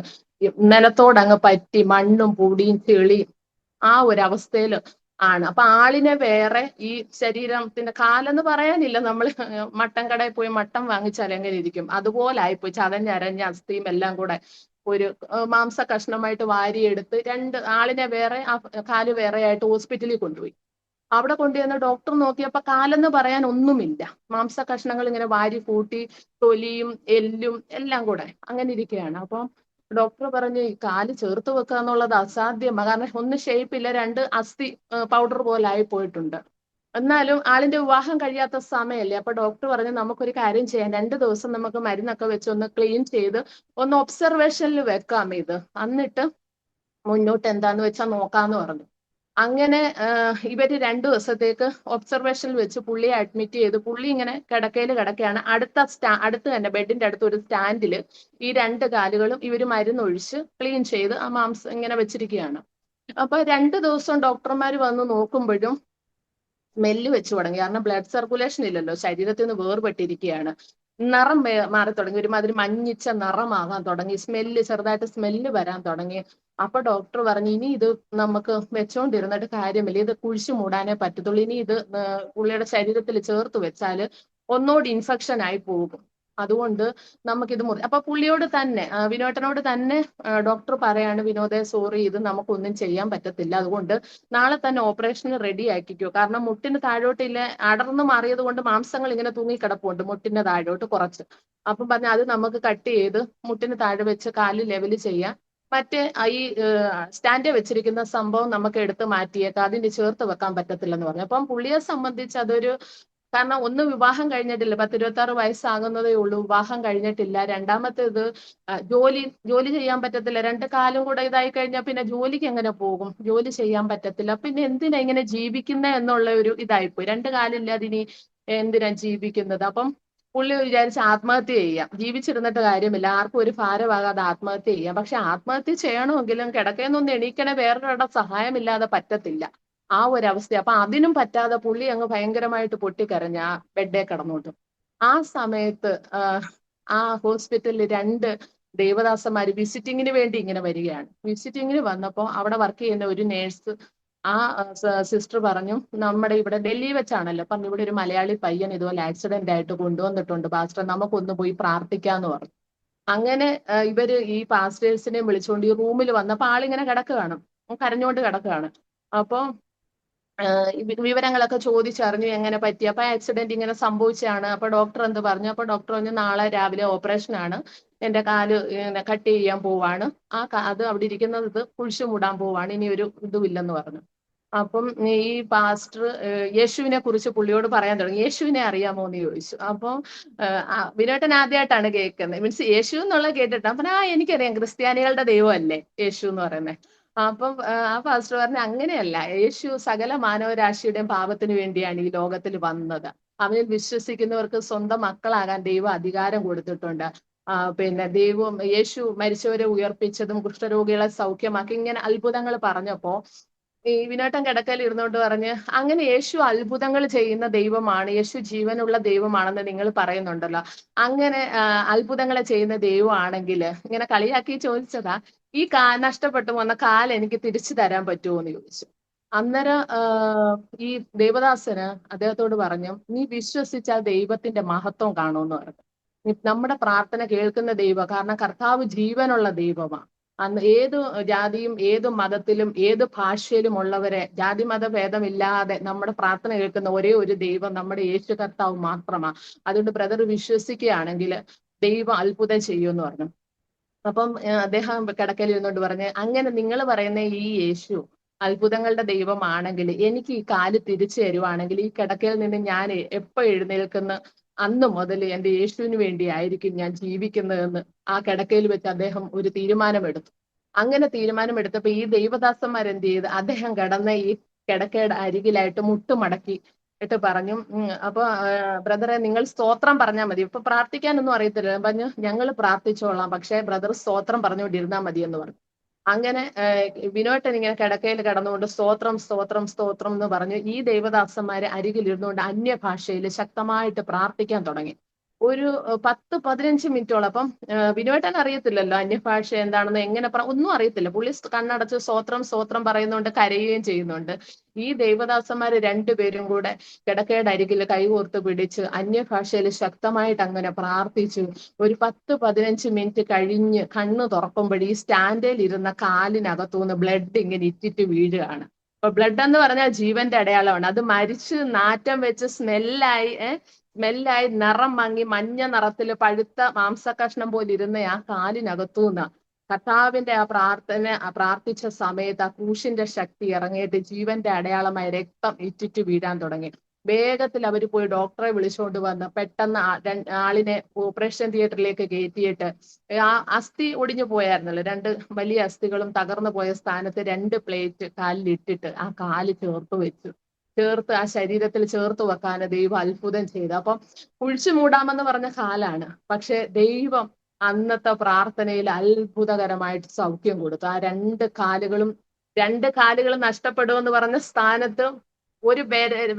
Speaker 3: നിലത്തോടങ്ങ് പറ്റി മണ്ണും പൊടിയും ചെളിയും ആ ഒരു അവസ്ഥയിൽ ആണ്. അപ്പൊ ആളിനെ വേറെ, ഈ ശരീരത്തിന്റെ കാലെന്ന് പറയാനില്ല, നമ്മൾ മട്ടൻ കടയിൽ പോയി മട്ടൻ വാങ്ങിച്ചാൽ എങ്ങനെ ഇരിക്കും അതുപോലായിപ്പോയി, ചതഞ്ഞരഞ്ഞ അസ്ഥിയും എല്ലാം കൂടെ ഒരു മാംസ കഷ്ണമായിട്ട് വാരിയെടുത്ത് ആളിനെ വേറെ കാല് വേറെ ആയിട്ട് ഹോസ്പിറ്റലിൽ കൊണ്ടുപോയി. അവിടെ കൊണ്ടുവന്ന് ഡോക്ടർ നോക്കിയപ്പോ കാലെന്ന് പറയാൻ ഒന്നുമില്ല, മാംസ കഷ്ണങ്ങൾ ഇങ്ങനെ വാരി കൂട്ടി തൊലിയും എല്ലും എല്ലാം കൂടെ അങ്ങനെ ഇരിക്കുകയാണ്. അപ്പം ഡോക്ടർ പറഞ്ഞു ഈ കാല് ചേർത്ത് വെക്കുക എന്നുള്ളത് അസാധ്യമാണ്, കാരണം ഒന്ന് ഷേപ്പില്ല, 2 അസ്ഥി പൗഡർ പോലെ ആയി പോയിട്ടുണ്ട്. എന്നാലും ആളിന്റെ വിവാഹം കഴിയാത്ത സമയമല്ലേ. അപ്പൊ ഡോക്ടർ പറഞ്ഞു നമുക്കൊരു കാര്യം ചെയ്യാം, 2 ദിവസം നമുക്ക് മരുന്നൊക്കെ വെച്ച് ഒന്ന് ക്ലീൻ ചെയ്ത് ഒന്ന് ഒബ്സർവേഷനിൽ വെക്കാം ഇത്, എന്നിട്ട് മുന്നോട്ട് എന്താന്ന് വെച്ചാൽ നോക്കാന്ന് പറഞ്ഞു. അങ്ങനെ ഇവര് 2 ദിവസത്തേക്ക് ഒബ്സർവേഷനിൽ വെച്ച് പുള്ളിയെ അഡ്മിറ്റ് ചെയ്ത്, പുള്ളി ഇങ്ങനെ കിടക്കയിൽ കിടക്കുകയാണ്. അടുത്ത് തന്നെ ബെഡിന്റെ അടുത്ത് ഒരു സ്റ്റാൻഡിൽ ഈ 2 കാലുകളും ഇവര് മരുന്നൊഴിച്ച് ക്ലീൻ ചെയ്ത് ആ മാംസം ഇങ്ങനെ വെച്ചിരിക്കുകയാണ്. അപ്പൊ 2 ദിവസം ഡോക്ടർമാർ വന്ന് നോക്കുമ്പോഴും സ്മെല്ല് വെച്ച് തുടങ്ങി. കാരണം ബ്ലഡ് സർക്കുലേഷൻ ഇല്ലല്ലോ, ശരീരത്തിൽ നിന്ന് വേർപെട്ടിരിക്കുകയാണ്. നിറം മാറി തുടങ്ങി, ഒരുമാതിരി മഞ്ഞിച്ച നിറമാകാൻ തുടങ്ങി, ചെറുതായിട്ട് സ്മെല്ല് വരാൻ തുടങ്ങി. അപ്പൊ ഡോക്ടർ പറഞ്ഞു, ഇനി ഇത് നമുക്ക് വെച്ചോണ്ടിരുന്നിട്ട് കാര്യമില്ല, ഇത് കുഴിച്ചു മൂടാനേ പറ്റത്തുള്ളൂ. ഇനി ഇത് പുള്ളിയുടെ ശരീരത്തിൽ ചേർത്ത് വെച്ചാല് ഒന്നുകൂടി ഇൻഫെക്ഷൻ ആയി പോകും. അതുകൊണ്ട് നമുക്കിത് അപ്പൊ പുള്ളിയോട് തന്നെ, വിനോട്ടനോട് തന്നെ ഡോക്ടർ പറയാണ്, വിനോദേ സോറി, ഇത് നമുക്കൊന്നും ചെയ്യാൻ പറ്റത്തില്ല, അതുകൊണ്ട് നാളെ തന്നെ ഓപ്പറേഷന് റെഡി ആക്കിക്കോ. കാരണം മുട്ടിന് താഴോട്ടില്ല, അടർന്നു മാറിയത് കൊണ്ട് മാംസങ്ങൾ ഇങ്ങനെ തൂങ്ങിക്കിടപ്പുണ്ട് മുട്ടിന്റെ താഴോട്ട് കുറച്ച്. അപ്പം പറഞ്ഞ അത് നമുക്ക് കട്ട് ചെയ്ത് മുട്ടിന് താഴെ വെച്ച് കാല് ലെവല് ചെയ്യാം. മറ്റേ ഈ സ്റ്റാൻഡ് വെച്ചിരിക്കുന്ന സംഭവം നമുക്ക് എടുത്ത് മാറ്റിയേക്കാം, അതിന് ചേർത്ത് വെക്കാൻ പറ്റത്തില്ലെന്ന് പറഞ്ഞു. അപ്പം പുള്ളിയെ സംബന്ധിച്ച് അതൊരു, കാരണം ഒന്ന് വിവാഹം കഴിഞ്ഞിട്ടില്ല, 10-26 വയസ്സാകുന്നതേ ഉള്ളൂ, വിവാഹം കഴിഞ്ഞിട്ടില്ല. രണ്ടാമത്തേത് ജോലി ചെയ്യാൻ പറ്റത്തില്ല. 2 കാലും കൂടെ ഇതായി കഴിഞ്ഞാൽ പിന്നെ ജോലിക്ക് എങ്ങനെ പോകും, ജോലി ചെയ്യാൻ പറ്റത്തില്ല. പിന്നെ എന്തിനാ ഇങ്ങനെ ജീവിക്കുന്നത് എന്നുള്ള ഒരു ഇതായിപ്പോയി. 2 കാലില്ലാതെ ഇനി എന്തിനാ ജീവിക്കുന്നത്. അപ്പം പുള്ളി വിചാരിച്ച് ആത്മഹത്യ ചെയ്യാം, ജീവിച്ചിരുന്നിട്ട് കാര്യമില്ല, ആർക്കും ഒരു ഭാരമാകാതെ ആത്മഹത്യ ചെയ്യാം. പക്ഷെ ആത്മഹത്യ ചെയ്യണമെങ്കിലും കിടക്കയെന്നൊന്ന് എണീക്കണേ വേറൊരാളുടെ സഹായമില്ലാതെ പറ്റത്തില്ല, ആ ഒരു അവസ്ഥ. അപ്പൊ അതിനും പറ്റാതെ പുള്ളി അങ്ങ് ഭയങ്കരമായിട്ട് പൊട്ടിക്കരഞ്ഞ ആ ബെഡേ കിടന്നോണ്ട്. ആ സമയത്ത് ആ ഹോസ്പിറ്റലിൽ 2 ദേവദാസന്മാര് വിസിറ്റിങ്ങിന് വേണ്ടി ഇങ്ങനെ വരികയാണ്. വിസിറ്റിങ്ങിന് വന്നപ്പോൾ അവിടെ വർക്ക് ചെയ്യുന്ന ഒരു നേഴ്സ്, ആ സിസ്റ്റർ പറഞ്ഞു, നമ്മുടെ ഇവിടെ ഡൽഹി വെച്ചാണല്ലോ, പറഞ്ഞു ഇവിടെ ഒരു മലയാളി പയ്യൻ ഇതുപോലെ ആക്സിഡന്റ് ആയിട്ട് കൊണ്ടുവന്നിട്ടുണ്ട് പാസ്റ്റർ, നമുക്കൊന്ന് പോയി പ്രാർത്ഥിക്കാന്ന് പറഞ്ഞു. അങ്ങനെ ഇവര് ഈ പാസ്റ്റേഴ്സിനെ വിളിച്ചുകൊണ്ട് ഈ റൂമിൽ വന്നപ്പോ ആളിങ്ങനെ കിടക്കുകയാണ്, കരഞ്ഞുകൊണ്ട് കിടക്കുകയാണ്. അപ്പൊ വിവരങ്ങളൊക്കെ ചോദിച്ചറിഞ്ഞു എങ്ങനെ പറ്റി. അപ്പൊ ആക്സിഡന്റ് ഇങ്ങനെ സംഭവിച്ചാണ്. അപ്പൊ ഡോക്ടർ എന്ത് പറഞ്ഞു, അപ്പൊ ഡോക്ടർ പറഞ്ഞു, നാളെ രാവിലെ ഓപ്പറേഷൻ ആണ്, എന്റെ കാല് കട്ട് ചെയ്യാൻ പോവാണ്, അത് അവിടെ ഇരിക്കുന്നത് ഇത് കുഴിച്ചു മൂടാൻ പോവാണ്, ഇനി ഒരു ഇതുമില്ലെന്ന് പറഞ്ഞു. അപ്പം ഈ പാസ്റ്റർ യേശുവിനെ കുറിച്ച് പുള്ളിയോട് പറയാൻ തുടങ്ങി. യേശുവിനെ അറിയാമോ എന്ന് ചോദിച്ചു. അപ്പം വിനോട്ടൻ ആദ്യമായിട്ടാണ് കേൾക്കുന്നത്, മീൻസ് യേശു എന്നുള്ള കേട്ടിട്ട്. അപ്പൊ എനിക്കറിയാം, ക്രിസ്ത്യാനികളുടെ ദൈവം അല്ലേ യേശു എന്ന് പറയുന്നത്. അപ്പം ആ പാസ്റ്റർ പറഞ്ഞു, അങ്ങനെയല്ല, യേശു സകല മാനവരാശിയുടെയും പാപത്തിന് വേണ്ടിയാണ് ഈ ലോകത്തിൽ വന്നത്. അവനിൽ വിശ്വസിക്കുന്നവർക്ക് സ്വന്തം മക്കളാകാൻ ദൈവം അധികാരം കൊടുത്തിട്ടുണ്ട്. പിന്നെ ദൈവം, യേശു മരിച്ചവരെ ഉയർപ്പിച്ചതും കുഷ്ഠരോഗികളെ സൗഖ്യമാക്കി, ഇങ്ങനെ അത്ഭുതങ്ങൾ പറഞ്ഞപ്പോ ഈ വിനോട്ടൻ കിടക്കയിൽ ഇരുന്നോണ്ട് പറഞ്ഞ്, അങ്ങനെ യേശു അത്ഭുതങ്ങൾ ചെയ്യുന്ന ദൈവമാണ്, യേശു ജീവനുള്ള ദൈവമാണെന്ന് നിങ്ങൾ പറയുന്നുണ്ടല്ലോ, അങ്ങനെ അത്ഭുതങ്ങളെ ചെയ്യുന്ന ദൈവമാണെങ്കിൽ, ഇങ്ങനെ കളിയാക്കി ചോദിച്ചതാ, ഈ നഷ്ടപ്പെട്ടു വന്ന എനിക്ക് തിരിച്ചു തരാൻ പറ്റുമോ എന്ന് ചോദിച്ചു. അന്നേരം ഈ ദേവദാസന് അദ്ദേഹത്തോട് പറഞ്ഞു, നീ വിശ്വസിച്ചാൽ ദൈവത്തിന്റെ മഹത്വം കാണുമെന്ന് പറഞ്ഞു. നമ്മുടെ പ്രാർത്ഥന കേൾക്കുന്ന ദൈവം, കാരണം കർത്താവ് ജീവനുള്ള ദൈവമാണ്. അന്ന് ഏത് ജാതിയും ഏത് മതത്തിലും ഏത് ഭാഷയിലും ഉള്ളവരെ ജാതി മത ഭേദമില്ലാതെ നമ്മുടെ പ്രാർത്ഥന കേൾക്കുന്ന ഒരേ ഒരു ദൈവം നമ്മുടെ യേശു കർത്താവ് മാത്രമാണ്. അതുകൊണ്ട് ബ്രദർ വിശ്വസിക്കുകയാണെങ്കിൽ ദൈവം അത്ഭുതം ചെയ്യുമെന്ന് പറഞ്ഞു. അപ്പം അദ്ദേഹം കിടക്കയിൽ ഇരുന്നോണ്ട് പറഞ്ഞ്, അങ്ങനെ നിങ്ങൾ പറയുന്ന ഈ യേശു അത്ഭുതങ്ങളുടെ ദൈവമാണെങ്കിൽ എനിക്ക് ഈ കാല് തിരിച്ചു തരുവാണെങ്കിൽ ഈ കിടക്കയിൽ നിന്ന് ഞാൻ എപ്പോ എഴുന്നേൽക്കുന്ന അന്ന് മുതൽ എന്റെ യേശുവിന് വേണ്ടി ആയിരിക്കും ഞാൻ ജീവിക്കുന്നതെന്ന് ആ കിടക്കയിൽ വെച്ച് അദ്ദേഹം ഒരു തീരുമാനമെടുത്തു. അങ്ങനെ തീരുമാനമെടുത്തപ്പോ ഈ ദൈവദാസന്മാർ എന്ത് ചെയ്ത്, അദ്ദേഹം കിടന്ന ഈ കിടക്കയുടെ അരികിലായിട്ട് മുട്ടുമടക്കി ഇട്ട് പറഞ്ഞു, അപ്പൊ ബ്രദറെ നിങ്ങൾ സ്തോത്രം പറഞ്ഞാൽ മതി, ഇപ്പൊ പ്രാർത്ഥിക്കാനൊന്നും അറിയത്തില്ല. പറഞ്ഞു, ഞങ്ങൾ പ്രാർത്ഥിച്ചോളാം, പക്ഷെ ബ്രദർ സ്തോത്രം പറഞ്ഞുകൊണ്ടിരുന്നാൽ മതി എന്ന് പറഞ്ഞു. അങ്ങനെ വിനോട്ടൻ ഇങ്ങനെ കിടക്കയിൽ കിടന്നുകൊണ്ട് സ്തോത്രം സ്തോത്രം സ്തോത്രം എന്ന് പറഞ്ഞു ഈ ദേവദാസന്മാരെ അരികിലിരുന്നുകൊണ്ട് അന്യഭാഷയിൽ ശക്തമായിട്ട് പ്രാർത്ഥിക്കാൻ തുടങ്ങി. ഒരു 10-15 മിനിറ്റോളം. അപ്പം വിനോട്ടൻ അറിയത്തില്ലല്ലോ അന്യഭാഷ എന്താണെന്ന്, എങ്ങനെ ഒന്നും അറിയത്തില്ല. പുള്ളി കണ്ണടച്ച് സ്തോത്രം സ്തോത്രം പറയുന്നുണ്ട്, കരയുകയും ചെയ്യുന്നുണ്ട്. ഈ ദേവദാസന്മാര് 2 പേരും കൂടെ കിടക്കയുടെ അരികിൽ കൈകോർത്ത് പിടിച്ച് അന്യഭാഷയിൽ ശക്തമായിട്ട് അങ്ങനെ പ്രാർത്ഥിച്ചു. ഒരു 10-15 മിനിറ്റ് കഴിഞ്ഞ് കണ്ണ് തുറക്കുമ്പോൾ ഈ സ്റ്റാൻഡിൽ ഇരുന്ന കാലിനകത്തുനിന്ന് ബ്ലഡ് ഇങ്ങനെ ഇറ്റിറ്റ് വീഴുകയാണ്. അപ്പൊ ബ്ലഡ് എന്ന് പറഞ്ഞാൽ ജീവന്റെ അടയാളമാണ്. അത് മരിച്ച് നാറ്റം വെച്ച് സ്മെല്ലായി നിറം മങ്ങി മഞ്ഞ നിറത്തില് പഴുത്ത മാംസകഷ്ണം പോലെ ഇരുന്ന ആ കാലിനകത്തുനിന്ന് കർത്താവിന്റെ ആ പ്രാർത്ഥിച്ച സമയത്ത് ആ ക്രൂശിന്റെ ശക്തി ഇറങ്ങിയിട്ട് ജീവന്റെ അടയാളമായി രക്തം ഇറ്റിറ്റ് വീഴാൻ തുടങ്ങി. വേഗത്തിൽ അവർ പോയി ഡോക്ടറെ വിളിച്ചുകൊണ്ട് വന്ന് പെട്ടെന്ന് ആളിനെ ഓപ്പറേഷൻ തിയേറ്ററിലേക്ക് കയറ്റിയിട്ട് ആ അസ്ഥി ഒടിഞ്ഞു പോയായിരുന്നല്ലോ, 2 വലിയ അസ്ഥികളും തകർന്നു പോയ സ്ഥാനത്ത് 2 പ്ലേറ്റ് കാലിലിട്ടിട്ട് ആ കാല് ചേർത്ത് ആ ശരീരത്തിൽ ചേർത്ത് വെക്കാൻ ദൈവം അത്ഭുതം ചെയ്തു. അപ്പം കുഴിച്ചു മൂടാമെന്ന് പറഞ്ഞ കാലാണ്, പക്ഷെ ദൈവം അന്നത്തെ പ്രാർത്ഥനയിൽ അത്ഭുതകരമായിട്ട് സൗഖ്യം കൊടുത്തു. ആ 2 കാലുകളും നഷ്ടപ്പെടുമെന്ന് പറഞ്ഞ സ്ഥാനത്ത് ഒരു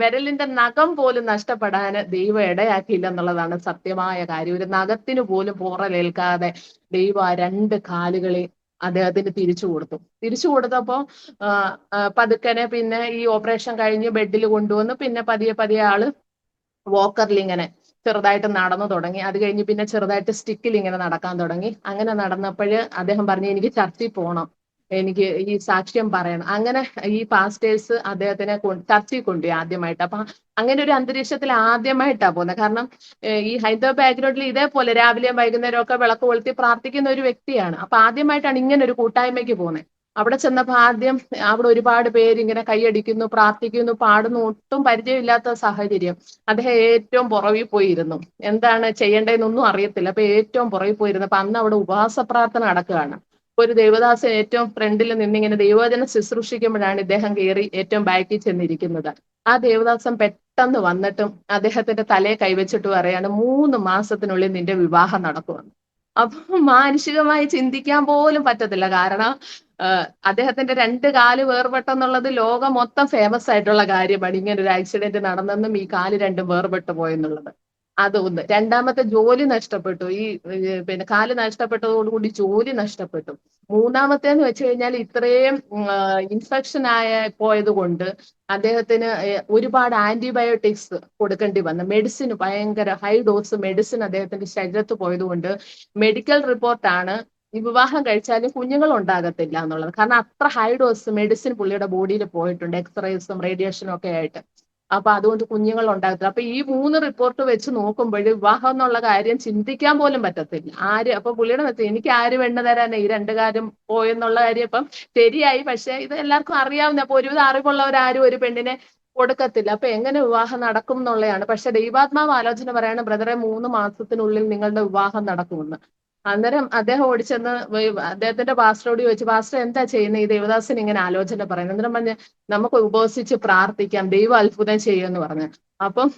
Speaker 3: വിരലിന്റെ നഖം പോലും നഷ്ടപ്പെടാൻ ദൈവം ഇടയാക്കിയില്ല എന്നുള്ളതാണ് സത്യമായ കാര്യം. ഒരു നഖത്തിന് പോലും പോറലേൽക്കാതെ ദൈവം ആ 2 കാലുകളെ അദ്ദേഹത്തിന് തിരിച്ചു കൊടുത്തപ്പോ പതുക്കനെ പിന്നെ ഈ ഓപ്പറേഷൻ കഴിഞ്ഞ് ബെഡിൽ കൊണ്ടുവന്ന് പിന്നെ പതിയെ ആള് വോക്കറിൽ ഇങ്ങനെ ചെറുതായിട്ട് നടന്നു തുടങ്ങി. അത് കഴിഞ്ഞ് പിന്നെ ചെറുതായിട്ട് സ്റ്റിക്കിൽ ഇങ്ങനെ നടക്കാൻ തുടങ്ങി. അങ്ങനെ നടന്നപ്പോൾ അദ്ദേഹം പറഞ്ഞു, എനിക്ക് ചർച്ചിൽ പോകണം, എനിക്ക് ഈ സാക്ഷ്യം പറയണം. അങ്ങനെ ഈ പാസ്റ്റേഴ്സ് അദ്ദേഹത്തിനെ ചർച്ചിൽ കൊണ്ടുപോയി ആദ്യമായിട്ട്. അപ്പൊ അങ്ങനെ ഒരു അന്തരീക്ഷത്തിൽ ആദ്യമായിട്ടാ പോകുന്നത്. കാരണം ഈ ഹൈന്ദവ ബാക്ക്ഗ്രൗണ്ടിൽ ഇതേപോലെ രാവിലെയും വൈകുന്നേരം ഒക്കെ വിളക്ക് കൊളുത്തി പ്രാർത്ഥിക്കുന്ന ഒരു വ്യക്തിയാണ്. അപ്പൊ ആദ്യമായിട്ടാണ് ഇങ്ങനെ ഒരു കൂട്ടായ്മയ്ക്ക് പോകുന്നത്. അവിടെ ചെന്നപ്പോൾ ആദ്യം അവിടെ ഒരുപാട് പേര് ഇങ്ങനെ കൈയടിക്കുന്നു, പ്രാർത്ഥിക്കുന്നു, പാടുന്നു, ഒട്ടും പരിചയമില്ലാത്ത സാഹചര്യം. അദ്ദേഹം ഏറ്റവും പുറകിൽ പോയിരുന്നു, എന്താണ് ചെയ്യേണ്ടതെന്നൊന്നും അറിയത്തില്ല. അപ്പൊ ഏറ്റവും പുറകിൽ പോയിരുന്നപ്പോ അന്ന് അവിടെ ഉപവാസ പ്രാർത്ഥന നടക്കുകയാണ്. ഒരു ദേവദാസൻ ഏറ്റവും ഫ്രണ്ടിൽ നിന്നിങ്ങനെ ദൈവവചനം ശുശ്രൂഷിക്കുമ്പോഴാണ് ഇദ്ദേഹം കയറി ഏറ്റവും ബാക്കിൽ ചെന്നിരിക്കുന്നത്. ആ ദേവദാസൻ പെട്ടെന്ന് വന്നിട്ടും അദ്ദേഹത്തിന്റെ തലയെ കൈവച്ചിട്ട് പറയാണ്, 3 മാസത്തിനുള്ളിൽ നിന്റെ വിവാഹം നടക്കുമെന്ന്. അപ്പൊ മാനുഷികമായി ചിന്തിക്കാൻ പോലും പറ്റത്തില്ല. കാരണം അദ്ദേഹത്തിന്റെ 2 കാല് വേർപെട്ടെന്നുള്ളത് ലോകം മൊത്തം ഫേമസ് ആയിട്ടുള്ള കാര്യമാണ്. ഇങ്ങനെ ഒരു ആക്സിഡന്റ് നടന്നെന്നും ഈ കാല് 2 വേർപെട്ട് പോയെന്നുള്ളത്. അതൊന്ന്. രണ്ടാമത്തെ, ജോലി നഷ്ടപ്പെട്ടു. ഈ പിന്നെ കാല് നഷ്ടപ്പെട്ടതോടുകൂടി ജോലി നഷ്ടപ്പെട്ടു. മൂന്നാമത്തേന്ന് വെച്ച് കഴിഞ്ഞാൽ ഇത്രയും ഇൻഫെക്ഷൻ പോയത് കൊണ്ട് അദ്ദേഹത്തിന് ഒരുപാട് ആന്റിബയോട്ടിക്സ് കൊടുക്കേണ്ടി വന്നു. മെഡിസിൻ, ഭയങ്കര ഹൈ ഡോസ് മെഡിസിൻ അദ്ദേഹത്തിന്റെ ശരീരത്ത് പോയത് കൊണ്ട് മെഡിക്കൽ റിപ്പോർട്ടാണ് ഈ വിവാഹം കഴിച്ചാലും കുഞ്ഞുങ്ങൾ ഉണ്ടാകത്തില്ല എന്നുള്ളത്. കാരണം അത്ര ഹൈ ഡോസ് മെഡിസിൻ പുള്ളിയുടെ ബോഡിയിൽ പോയിട്ടുണ്ട്, എക്സ്റേസും റേഡിയേഷനും ഒക്കെ ആയിട്ട്. അപ്പൊ അതുകൊണ്ട് കുഞ്ഞുങ്ങൾ ഉണ്ടാകത്തില്ല. അപ്പൊ ഈ 3 റിപ്പോർട്ട് വെച്ച് നോക്കുമ്പോൾ വിവാഹം എന്നുള്ള കാര്യം ചിന്തിക്കാൻ പോലും പറ്റത്തില്ല. അപ്പൊ പുള്ളിയുടെ വെച്ച് എനിക്ക് ആര് പെണ്ണ് തരാനാ, ഈ 2 കാര്യം പോയെന്നുള്ള കാര്യം ഇപ്പം ശരിയായി. പക്ഷെ ഇത് എല്ലാവർക്കും അറിയാവുന്ന, അപ്പൊ ഒരുവിധ അറിവുള്ളവരാരും ഒരു പെണ്ണിനെ കൊടുക്കത്തില്ല. അപ്പൊ എങ്ങനെ വിവാഹം നടക്കും എന്നുള്ളതാണ്. പക്ഷെ ദൈവാത്മാവ് ആലോചന പറയാണ്, ബ്രദറെ 3 മാസത്തിനുള്ളിൽ നിങ്ങളുടെ വിവാഹം നടക്കുമെന്ന്. അന്നേരം അദ്ദേഹം ഓടിച്ചെന്ന് അദ്ദേഹത്തിന്റെ പാസ്റ്ററോട് ചോദിച്ചു, പാസ്റ്റർ എന്താ ചെയ്യുന്നത്, ഈ ദേവദാസൻ ഇങ്ങനെ ആലോചന പറയുന്നത്. അന്നേരം പറഞ്ഞ്, നമുക്ക് ഉപവസിച്ച് പ്രാർത്ഥിക്കാം, ദൈവം അത്ഭുതം ചെയ്യുമെന്ന് പറഞ്ഞു. അപ്പം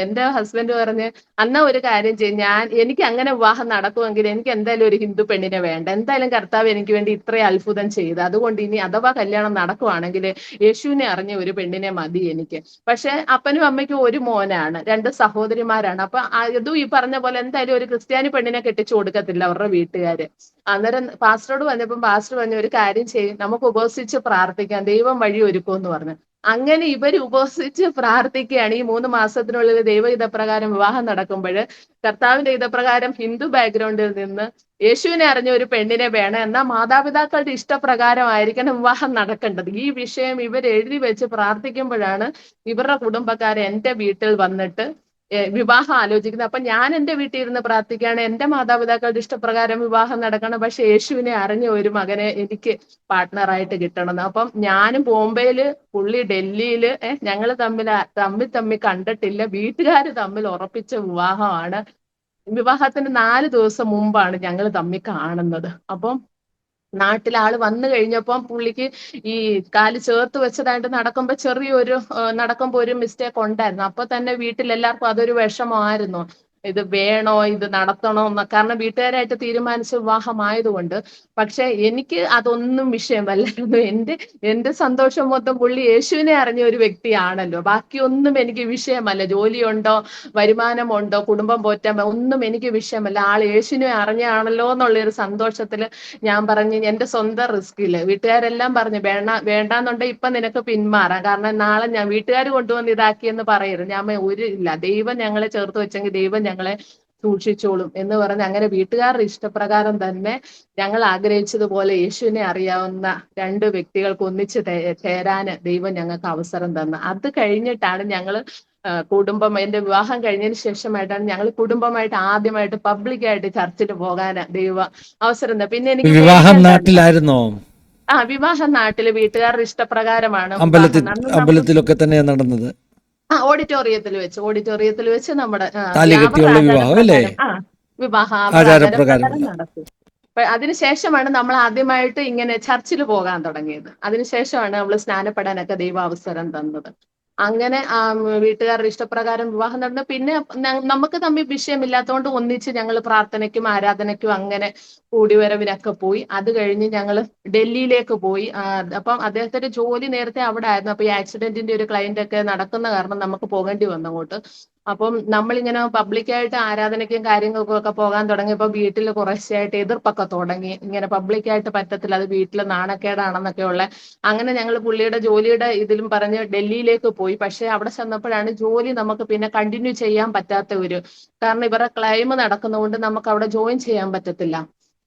Speaker 3: എന്റെ ഹസ്ബൻഡ് പറഞ്ഞ്, അന്നാ ഒരു കാര്യം ചെയ്യും, എനിക്ക് അങ്ങനെ വിവാഹം നടക്കുമെങ്കിൽ എനിക്ക് എന്തായാലും ഒരു ഹിന്ദു പെണ്ണിനെ വേണ്ട, എന്തായാലും കർത്താവ് എനിക്ക് വേണ്ടി ഇത്രയും അത്ഭുതം ചെയ്ത്, അതുകൊണ്ട് ഇനി അഥവാ കല്യാണം നടക്കുവാണെങ്കിൽ യേശുവിനെ അറിഞ്ഞ ഒരു പെണ്ണിനെ മതി എനിക്ക്. പക്ഷെ അപ്പനും അമ്മയ്ക്കും ഒരു മോനാണ്, 2 സഹോദരിമാരാണ്. അപ്പൊ അതും ഈ പറഞ്ഞ പോലെ എന്തായാലും ഒരു ക്രിസ്ത്യാനി പെണ്ണിനെ കെട്ടിച്ചു കൊടുക്കത്തില്ല അവരുടെ വീട്ടുകാര്. അന്നേരം പാസ്റ്ററോട് പറഞ്ഞപ്പം പാസ്റ്റർ പറഞ്ഞു, ഒരു കാര്യം ചെയ്യും, നമുക്ക് ഉപവസിച്ച് പ്രാർത്ഥിക്കാം, ദൈവം വഴി ഒരുക്കുമെന്ന് പറഞ്ഞു. അങ്ങനെ ഇവർ ഉപവസിച്ച് പ്രാർത്ഥിക്കുകയാണ്. ഈ 3 മാസത്തിനുള്ളിൽ ദൈവഹിതപ്രകാരം വിവാഹം നടക്കുമ്പോൾ കർത്താവിന്റെ ഹിതപ്രകാരം ഹിന്ദു ബാക്ക്ഗ്രൗണ്ടിൽ നിന്ന് യേശുവിനെ അറിഞ്ഞ ഒരു പെണ്ണിനെ വേണം, എന്നാൽ മാതാപിതാക്കളുടെ ഇഷ്ടപ്രകാരമായിരിക്കണം വിവാഹം നടക്കേണ്ടത്. ഈ വിഷയം ഇവർ എഴുതി വെച്ച് പ്രാർത്ഥിക്കുമ്പോഴാണ് ഇവരുടെ കുടുംബക്കാരെ എന്റെ വീട്ടിൽ വന്നിട്ട് വിവാഹം ആലോചിക്കുന്നത്. അപ്പൊ ഞാൻ എന്റെ വീട്ടിൽ ഇരുന്ന് പ്രാർത്ഥിക്കുകയാണ്, എന്റെ മാതാപിതാക്കളുടെ ഇഷ്ടപ്രകാരം വിവാഹം നടക്കണം, പക്ഷെ യേശുവിനെ അറിഞ്ഞ ഒരു മകനെ എനിക്ക് പാർട്ട്ണറായിട്ട് കിട്ടണം. അപ്പം ഞാനും ബോംബെയില്, പുള്ളി ഡൽഹിയില്, ഞങ്ങൾ തമ്മിൽ കണ്ടിട്ടില്ല, വീട്ടുകാർ തമ്മിൽ ഉറപ്പിച്ച വിവാഹമാണ്. വിവാഹത്തിന് 4 ദിവസം മുമ്പാണ് ഞങ്ങൾ തമ്മിൽ കാണുന്നത്. അപ്പം നാട്ടിൽ ആള് വന്നു കഴിഞ്ഞപ്പം പുള്ളിക്ക് ഈ കാല് ചേർത്ത് വെച്ചതായിട്ട് നടക്കുമ്പോ ഒരു മിസ്റ്റേക്ക് ഉണ്ടായിരുന്നു. അപ്പൊ തന്നെ വീട്ടിൽ എല്ലാവർക്കും അതൊരു വിഷമമായിരുന്നു, ഇത് വേണോ, ഇത് നടത്തണോ എന്ന്. കാരണം വീട്ടുകാരായിട്ട് തീരുമാനിച്ച വിവാഹമായതുകൊണ്ട്. പക്ഷെ എനിക്ക് അതൊന്നും വിഷയമല്ലായിരുന്നു. എന്റെ സന്തോഷം മൊത്തം പുള്ളി യേശുവിനെ അറിഞ്ഞ ഒരു വ്യക്തിയാണല്ലോ, ബാക്കിയൊന്നും എനിക്ക് വിഷയമല്ല. ജോലിയുണ്ടോ, വരുമാനമുണ്ടോ, കുടുംബം പോറ്റാൻ ഒന്നും എനിക്ക് വിഷയമല്ല. ആൾ യേശുവിനെ അറിഞ്ഞാണല്ലോ എന്നുള്ളൊരു സന്തോഷത്തില് ഞാൻ പറഞ്ഞു, എന്റെ സ്വന്തം റിസ്കില് വീട്ടുകാരെല്ലാം പറഞ്ഞു, വേണ്ടാന്നുണ്ടെങ്കിൽ ഇപ്പൊ നിനക്ക് പിന്മാറാം, കാരണം നാളെ ഞാൻ വീട്ടുകാർ കൊണ്ടുവന്ന് ഇതാക്കിയെന്ന് പറയരുത്. ഞാൻ ഇല്ല, ദൈവം ഞങ്ങളെ ചേർത്ത് വെച്ചെങ്കിൽ ദൈവം ഞങ്ങളെ സൂക്ഷിച്ചോളും എന്ന് പറഞ്ഞ് അങ്ങനെ വീട്ടുകാരുടെ ഇഷ്ടപ്രകാരം തന്നെ ഞങ്ങൾ ആഗ്രഹിച്ചതുപോലെ യേശുവിനെ അറിയാവുന്ന 2 വ്യക്തികൾക്ക് ഒന്നിച്ച് ചേരാന് ദൈവം ഞങ്ങൾക്ക് അവസരം തന്നു. അത് കഴിഞ്ഞിട്ടാണ് ഞങ്ങൾ കുടുംബം, എന്റെ വിവാഹം കഴിഞ്ഞതിന് ശേഷമായിട്ടാണ് ഞങ്ങൾ കുടുംബമായിട്ട് ആദ്യമായിട്ട് പബ്ലിക്കായിട്ട് ചർച്ചിൽ പോകാൻ ദൈവ അവസരം തന്നെ. പിന്നെ എനിക്ക്
Speaker 2: വിവാഹം നാട്ടിലായിരുന്നോ?
Speaker 3: വിവാഹം നാട്ടില് വീട്ടുകാരുടെ ഇഷ്ടപ്രകാരമാണ്
Speaker 2: അമ്പലത്തിലൊക്കെ തന്നെയാണ് നടന്നത്?
Speaker 3: ഓഡിറ്റോറിയത്തിൽ വെച്ച് നമ്മുടെ
Speaker 2: താലി
Speaker 3: അവർ
Speaker 2: കെട്ടിയുള്ള വിവാഹം അല്ലേ?
Speaker 3: ആചാരപ്രകാരം വിവാഹം അവർ
Speaker 2: ആചാരപ്രകാരം.
Speaker 3: ആചാരപ്രകാരം നടത്തി. അതിനുശേഷമാണ് നമ്മൾ ആദ്യമായിട്ട് ഇങ്ങനെ ചർച്ചിൽ പോകാൻ തുടങ്ങിയത്. അതിനുശേഷമാണ് നമ്മൾ സ്നാനപ്പെടാനൊക്കെ ദൈവം അവസരം തന്നത്. അങ്ങനെ വീട്ടുകാരുടെ ഇഷ്ടപ്രകാരം വിവാഹം നടന്നു. പിന്നെ നമുക്ക് തമ്മിൽ വിഷയമില്ലാത്തതുകൊണ്ട് ഒന്നിച്ച് ഞങ്ങൾ പ്രാർത്ഥനയ്ക്കും ആരാധനയ്ക്കും അങ്ങനെ കൂടിവരവിനൊക്കെ പോയി. അത് കഴിഞ്ഞ് ഞങ്ങൾ ഡൽഹിയിലേക്ക് പോയി. അപ്പം അദ്ദേഹത്തിന്റെ ജോലി നേരത്തെ അവിടെ ആയിരുന്നു. അപ്പൊ ഈ ആക്സിഡന്റിന്റെ ഒരു ക്ലയന്റ് ഒക്കെ നടക്കുന്ന കാരണം നമുക്ക് പോകേണ്ടി വന്നു അങ്ങോട്ട്. അപ്പം നമ്മളിങ്ങനെ പബ്ലിക്കായിട്ട് ആരാധനയ്ക്കും കാര്യങ്ങൾക്കും ഒക്കെ പോകാൻ തുടങ്ങിയപ്പോൾ വീട്ടിൽ കുറച്ചായിട്ട് എതിർപ്പൊക്കെ തുടങ്ങി. ഇങ്ങനെ പബ്ലിക്കായിട്ട് പറ്റത്തില്ല, അത് വീട്ടിൽ നാണക്കേടാണെന്നൊക്കെ ഉള്ള. അങ്ങനെ ഞങ്ങൾ പുള്ളിയുടെ ജോലിയുടെ ഇതിലും പറഞ്ഞ് ഡൽഹിയിലേക്ക് പോയി. പക്ഷെ അവിടെ ചെന്നപ്പോഴാണ് ജോലി നമുക്ക് പിന്നെ കണ്ടിന്യൂ ചെയ്യാൻ പറ്റാത്ത കാരണം ഇവരുടെ ക്ലൈം നടക്കുന്നതുകൊണ്ട് നമുക്ക് അവിടെ ജോയിൻ ചെയ്യാൻ പറ്റത്തില്ല.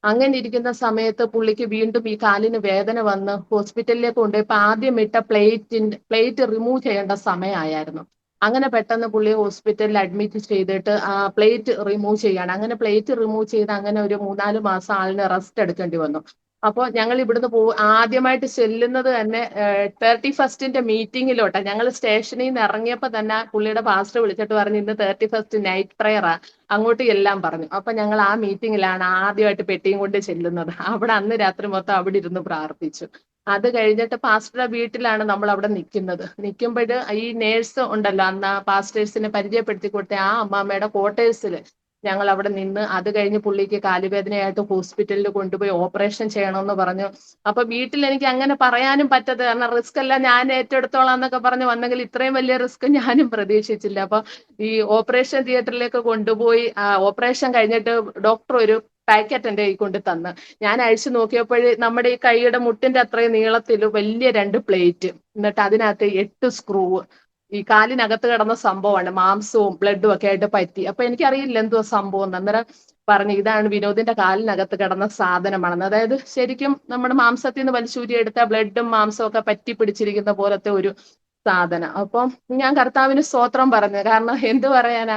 Speaker 3: അങ്ങനെ ഇരിക്കുന്ന സമയത്ത് പുള്ളിക്ക് വീണ്ടും ഈ കാലിന് വേദന വന്ന് ഹോസ്പിറ്റലിലേക്ക് കൊണ്ടുപോയപ്പോൾ ആദ്യം ഇട്ട പ്ലേറ്റ് റിമൂവ് ചെയ്യേണ്ട സമയമായിരുന്നു. അങ്ങനെ പെട്ടെന്ന് പുള്ളിയെ ഹോസ്പിറ്റലിൽ അഡ്മിറ്റ് ചെയ്തിട്ട് പ്ലേറ്റ് റിമൂവ് ചെയ്യാണ്. അങ്ങനെ പ്ലേറ്റ് റിമൂവ് ചെയ്ത് അങ്ങനെ ഒരു 3-4 മാസം ആളിന് റെസ്റ്റ് എടുക്കേണ്ടി വന്നു. അപ്പോൾ ഞങ്ങൾ ഇവിടുന്ന് ആദ്യമായിട്ട് ചെല്ലുന്നത് തന്നെ 31st മീറ്റിങ്ങിലോട്ടാണ്. ഞങ്ങൾ സ്റ്റേഷനിൽ നിന്ന് ഇറങ്ങിയപ്പോൾ തന്നെ പുള്ളിയുടെ പാസ്റ്റർ വിളിച്ചിട്ട് പറഞ്ഞു, ഇന്ന് 31st നൈറ്റ് പ്രയറാ, അങ്ങോട്ട് എല്ലാം പറഞ്ഞു. അപ്പൊ ഞങ്ങൾ ആ മീറ്റിങ്ങിലാണ് ആദ്യമായിട്ട് പെട്ടിയും കൊണ്ട് ചെല്ലുന്നത്. അവിടെ അന്ന് രാത്രി മൊത്തം അവിടെ ഇരുന്ന് പ്രാർത്ഥിച്ചു. അത് കഴിഞ്ഞിട്ട് പാസ്റ്ററുടെ വീട്ടിലാണ് നമ്മൾ അവിടെ നിൽക്കുമ്പോൾ ഈ നേഴ്സ് ഉണ്ടല്ലോ, അന്ന് ആ പാസ്റ്റേഴ്സിനെ പരിചയപ്പെടുത്തി കൊടുത്ത ആ അമ്മാമ്മയുടെ ക്വാർട്ടേഴ്സിൽ ഞങ്ങൾ അവിടെ നിന്ന്. അത് കഴിഞ്ഞ് പുള്ളിക്ക് കാലുവേദനയായിട്ട് ഹോസ്പിറ്റലിൽ കൊണ്ടുപോയി ഓപ്പറേഷൻ ചെയ്യണമെന്ന് പറഞ്ഞു. അപ്പൊ വീട്ടിൽ എനിക്ക് അങ്ങനെ പറയാനും പറ്റത്, കാരണം റിസ്ക് എല്ലാം ഞാൻ ഏറ്റെടുത്തോളാം എന്നൊക്കെ പറഞ്ഞ് വന്നെങ്കിൽ ഇത്രയും വലിയ റിസ്ക് ഞാനും പ്രതീക്ഷിച്ചില്ല. അപ്പൊ ഈ ഓപ്പറേഷൻ തിയേറ്ററിലേക്ക് കൊണ്ടുപോയി ഓപ്പറേഷൻ കഴിഞ്ഞിട്ട് ഡോക്ടർ ഒരു പാക്കറ്റ് എൻ്റെ കൈ കൊണ്ട് തന്ന്. ഞാൻ അഴിച്ചു നോക്കിയപ്പോൾ നമ്മുടെ ഈ കൈയുടെ മുട്ടിന്റെ അത്രയും നീളത്തിൽ വലിയ 2 പ്ലേറ്റ്, എന്നിട്ട് അതിനകത്ത് 8 സ്ക്രൂ, ഈ കാലിനകത്ത് കിടന്ന സംഭവമാണ്, മാംസവും ബ്ലഡും ഒക്കെ ആയിട്ട് പറ്റി. അപ്പൊ എനിക്കറിയില്ല എന്തോ സംഭവം. അന്നേരം പറഞ്ഞു, ഇതാണ് വിനോദിന്റെ കാലിനകത്ത് കിടന്ന സാധനമാണെന്ന്. അതായത് ശരിക്കും നമ്മുടെ മാംസത്തിൽ നിന്ന് വലിച്ചൂരി എടുത്ത ബ്ലഡും മാംസവും ഒക്കെ പറ്റി പിടിച്ചിരിക്കുന്ന പോലത്തെ ഒരു സാധനം. അപ്പം ഞാൻ കർത്താവിന് സ്തോത്രം പറഞ്ഞു. കാരണം എന്ത് പറയാനാ,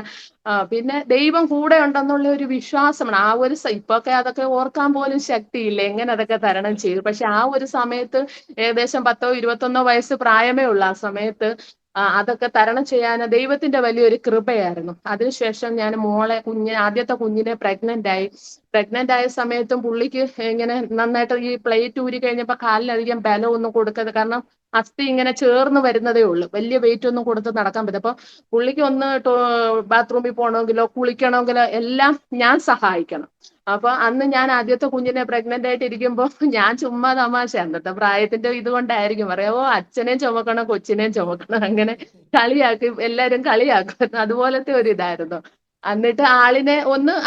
Speaker 3: പിന്നെ ദൈവം കൂടെ ഉണ്ടെന്നുള്ള ഒരു വിശ്വാസമാണ്. ആ ഒരു ഇപ്പൊക്കെ അതൊക്കെ ഓർക്കാൻ പോലും ശക്തിയില്ല, എങ്ങനെ അതൊക്കെ തരണം ചെയ്തു. പക്ഷെ ആ ഒരു സമയത്ത് ഏകദേശം 10-21 വയസ്സ് പ്രായമേ ഉള്ളൂ. ആ സമയത്ത് അതൊക്കെ തരണം ചെയ്യാൻ ദൈവത്തിന്റെ വലിയൊരു കൃപയായിരുന്നു. അതിനുശേഷം ഞാൻ ആദ്യത്തെ കുഞ്ഞിനെ പ്രഗ്നന്റ് ആയ സമയത്തും പുള്ളിക്ക് ഇങ്ങനെ നന്നായിട്ട് ഈ പ്ലേറ്റ് ഊരി കഴിഞ്ഞപ്പോൾ കാലിനധികം ബലമൊന്നും കൊടുക്കരുത്, കാരണം അസ്ഥി ഇങ്ങനെ ചേർന്ന് വരുന്നതേ ഉള്ളൂ, വലിയ വെയിറ്റ് ഒന്നും കൊടുത്ത് നടക്കാൻ പറ്റും. അപ്പൊ പുള്ളിക്ക് ഒന്ന് ബാത്റൂമിൽ പോകണമെങ്കിലോ കുളിക്കണമെങ്കിലോ എല്ലാം ഞാൻ സഹായിക്കണം. അപ്പൊ അന്ന് ഞാൻ ആദ്യത്തെ കുഞ്ഞിനെ പ്രഗ്നന്റ് ആയിട്ട് ഇരിക്കുമ്പോൾ ഞാൻ ചുമ്മാ തമാശ, അന്നത്തെ പ്രായത്തിന്റെ ഇതുകൊണ്ടായിരിക്കും പറയാം, അച്ഛനെയും ചുമക്കണം കൊച്ചിനെയും ചുമക്കണം, അങ്ങനെ കളിയാക്കി എല്ലാരും കളിയാക്കും. അതുപോലത്തെ ഒരു ഇതായിരുന്നു. എന്നിട്ട്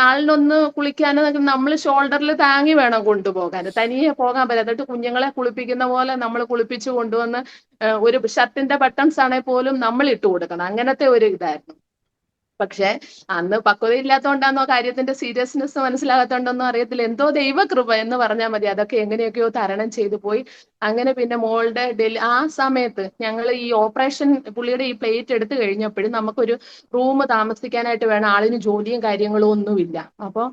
Speaker 3: ആളിനൊന്ന് കുളിക്കാനോ നമ്മൾ ഷോൾഡറിൽ താങ്ങി വേണം കൊണ്ടുപോകാൻ, തനിയെ പോകാൻ പറ്റില്ല. എന്നിട്ട് കുഞ്ഞുങ്ങളെ കുളിപ്പിക്കുന്ന പോലെ നമ്മൾ കുളിപ്പിച്ചു കൊണ്ടുവന്ന് ഒരു ഷർട്ടിന്റെ ബട്ടൺസ് ആണെങ്കിൽ പോലും നമ്മൾ ഇട്ട് കൊടുക്കണം, അങ്ങനത്തെ ഒരു ഇതായിരുന്നു. പക്ഷെ അന്ന് പക്വതയില്ലാത്തതുകൊണ്ടാണോ കാര്യത്തിന്റെ സീരിയസ്നെസ് മനസ്സിലാകാത്തോണ്ടെന്നോ അറിയത്തില്ല, എന്തോ ദൈവകൃപ എന്ന് പറഞ്ഞാൽ മതി, അതൊക്കെ എങ്ങനെയൊക്കെയോ തരണം ചെയ്തു പോയി. അങ്ങനെ പിന്നെ മോളുടെ ആ സമയത്ത് ഞങ്ങൾ ഈ ഓപ്പറേഷൻ പുള്ളിയുടെ ഈ പ്ലേറ്റ് എടുത്തു കഴിഞ്ഞപ്പോഴും നമുക്കൊരു റൂം താമസിക്കാനായിട്ട് വേണം, ആളിന് ജോലിയും കാര്യങ്ങളും ഒന്നുമില്ല. അപ്പോൾ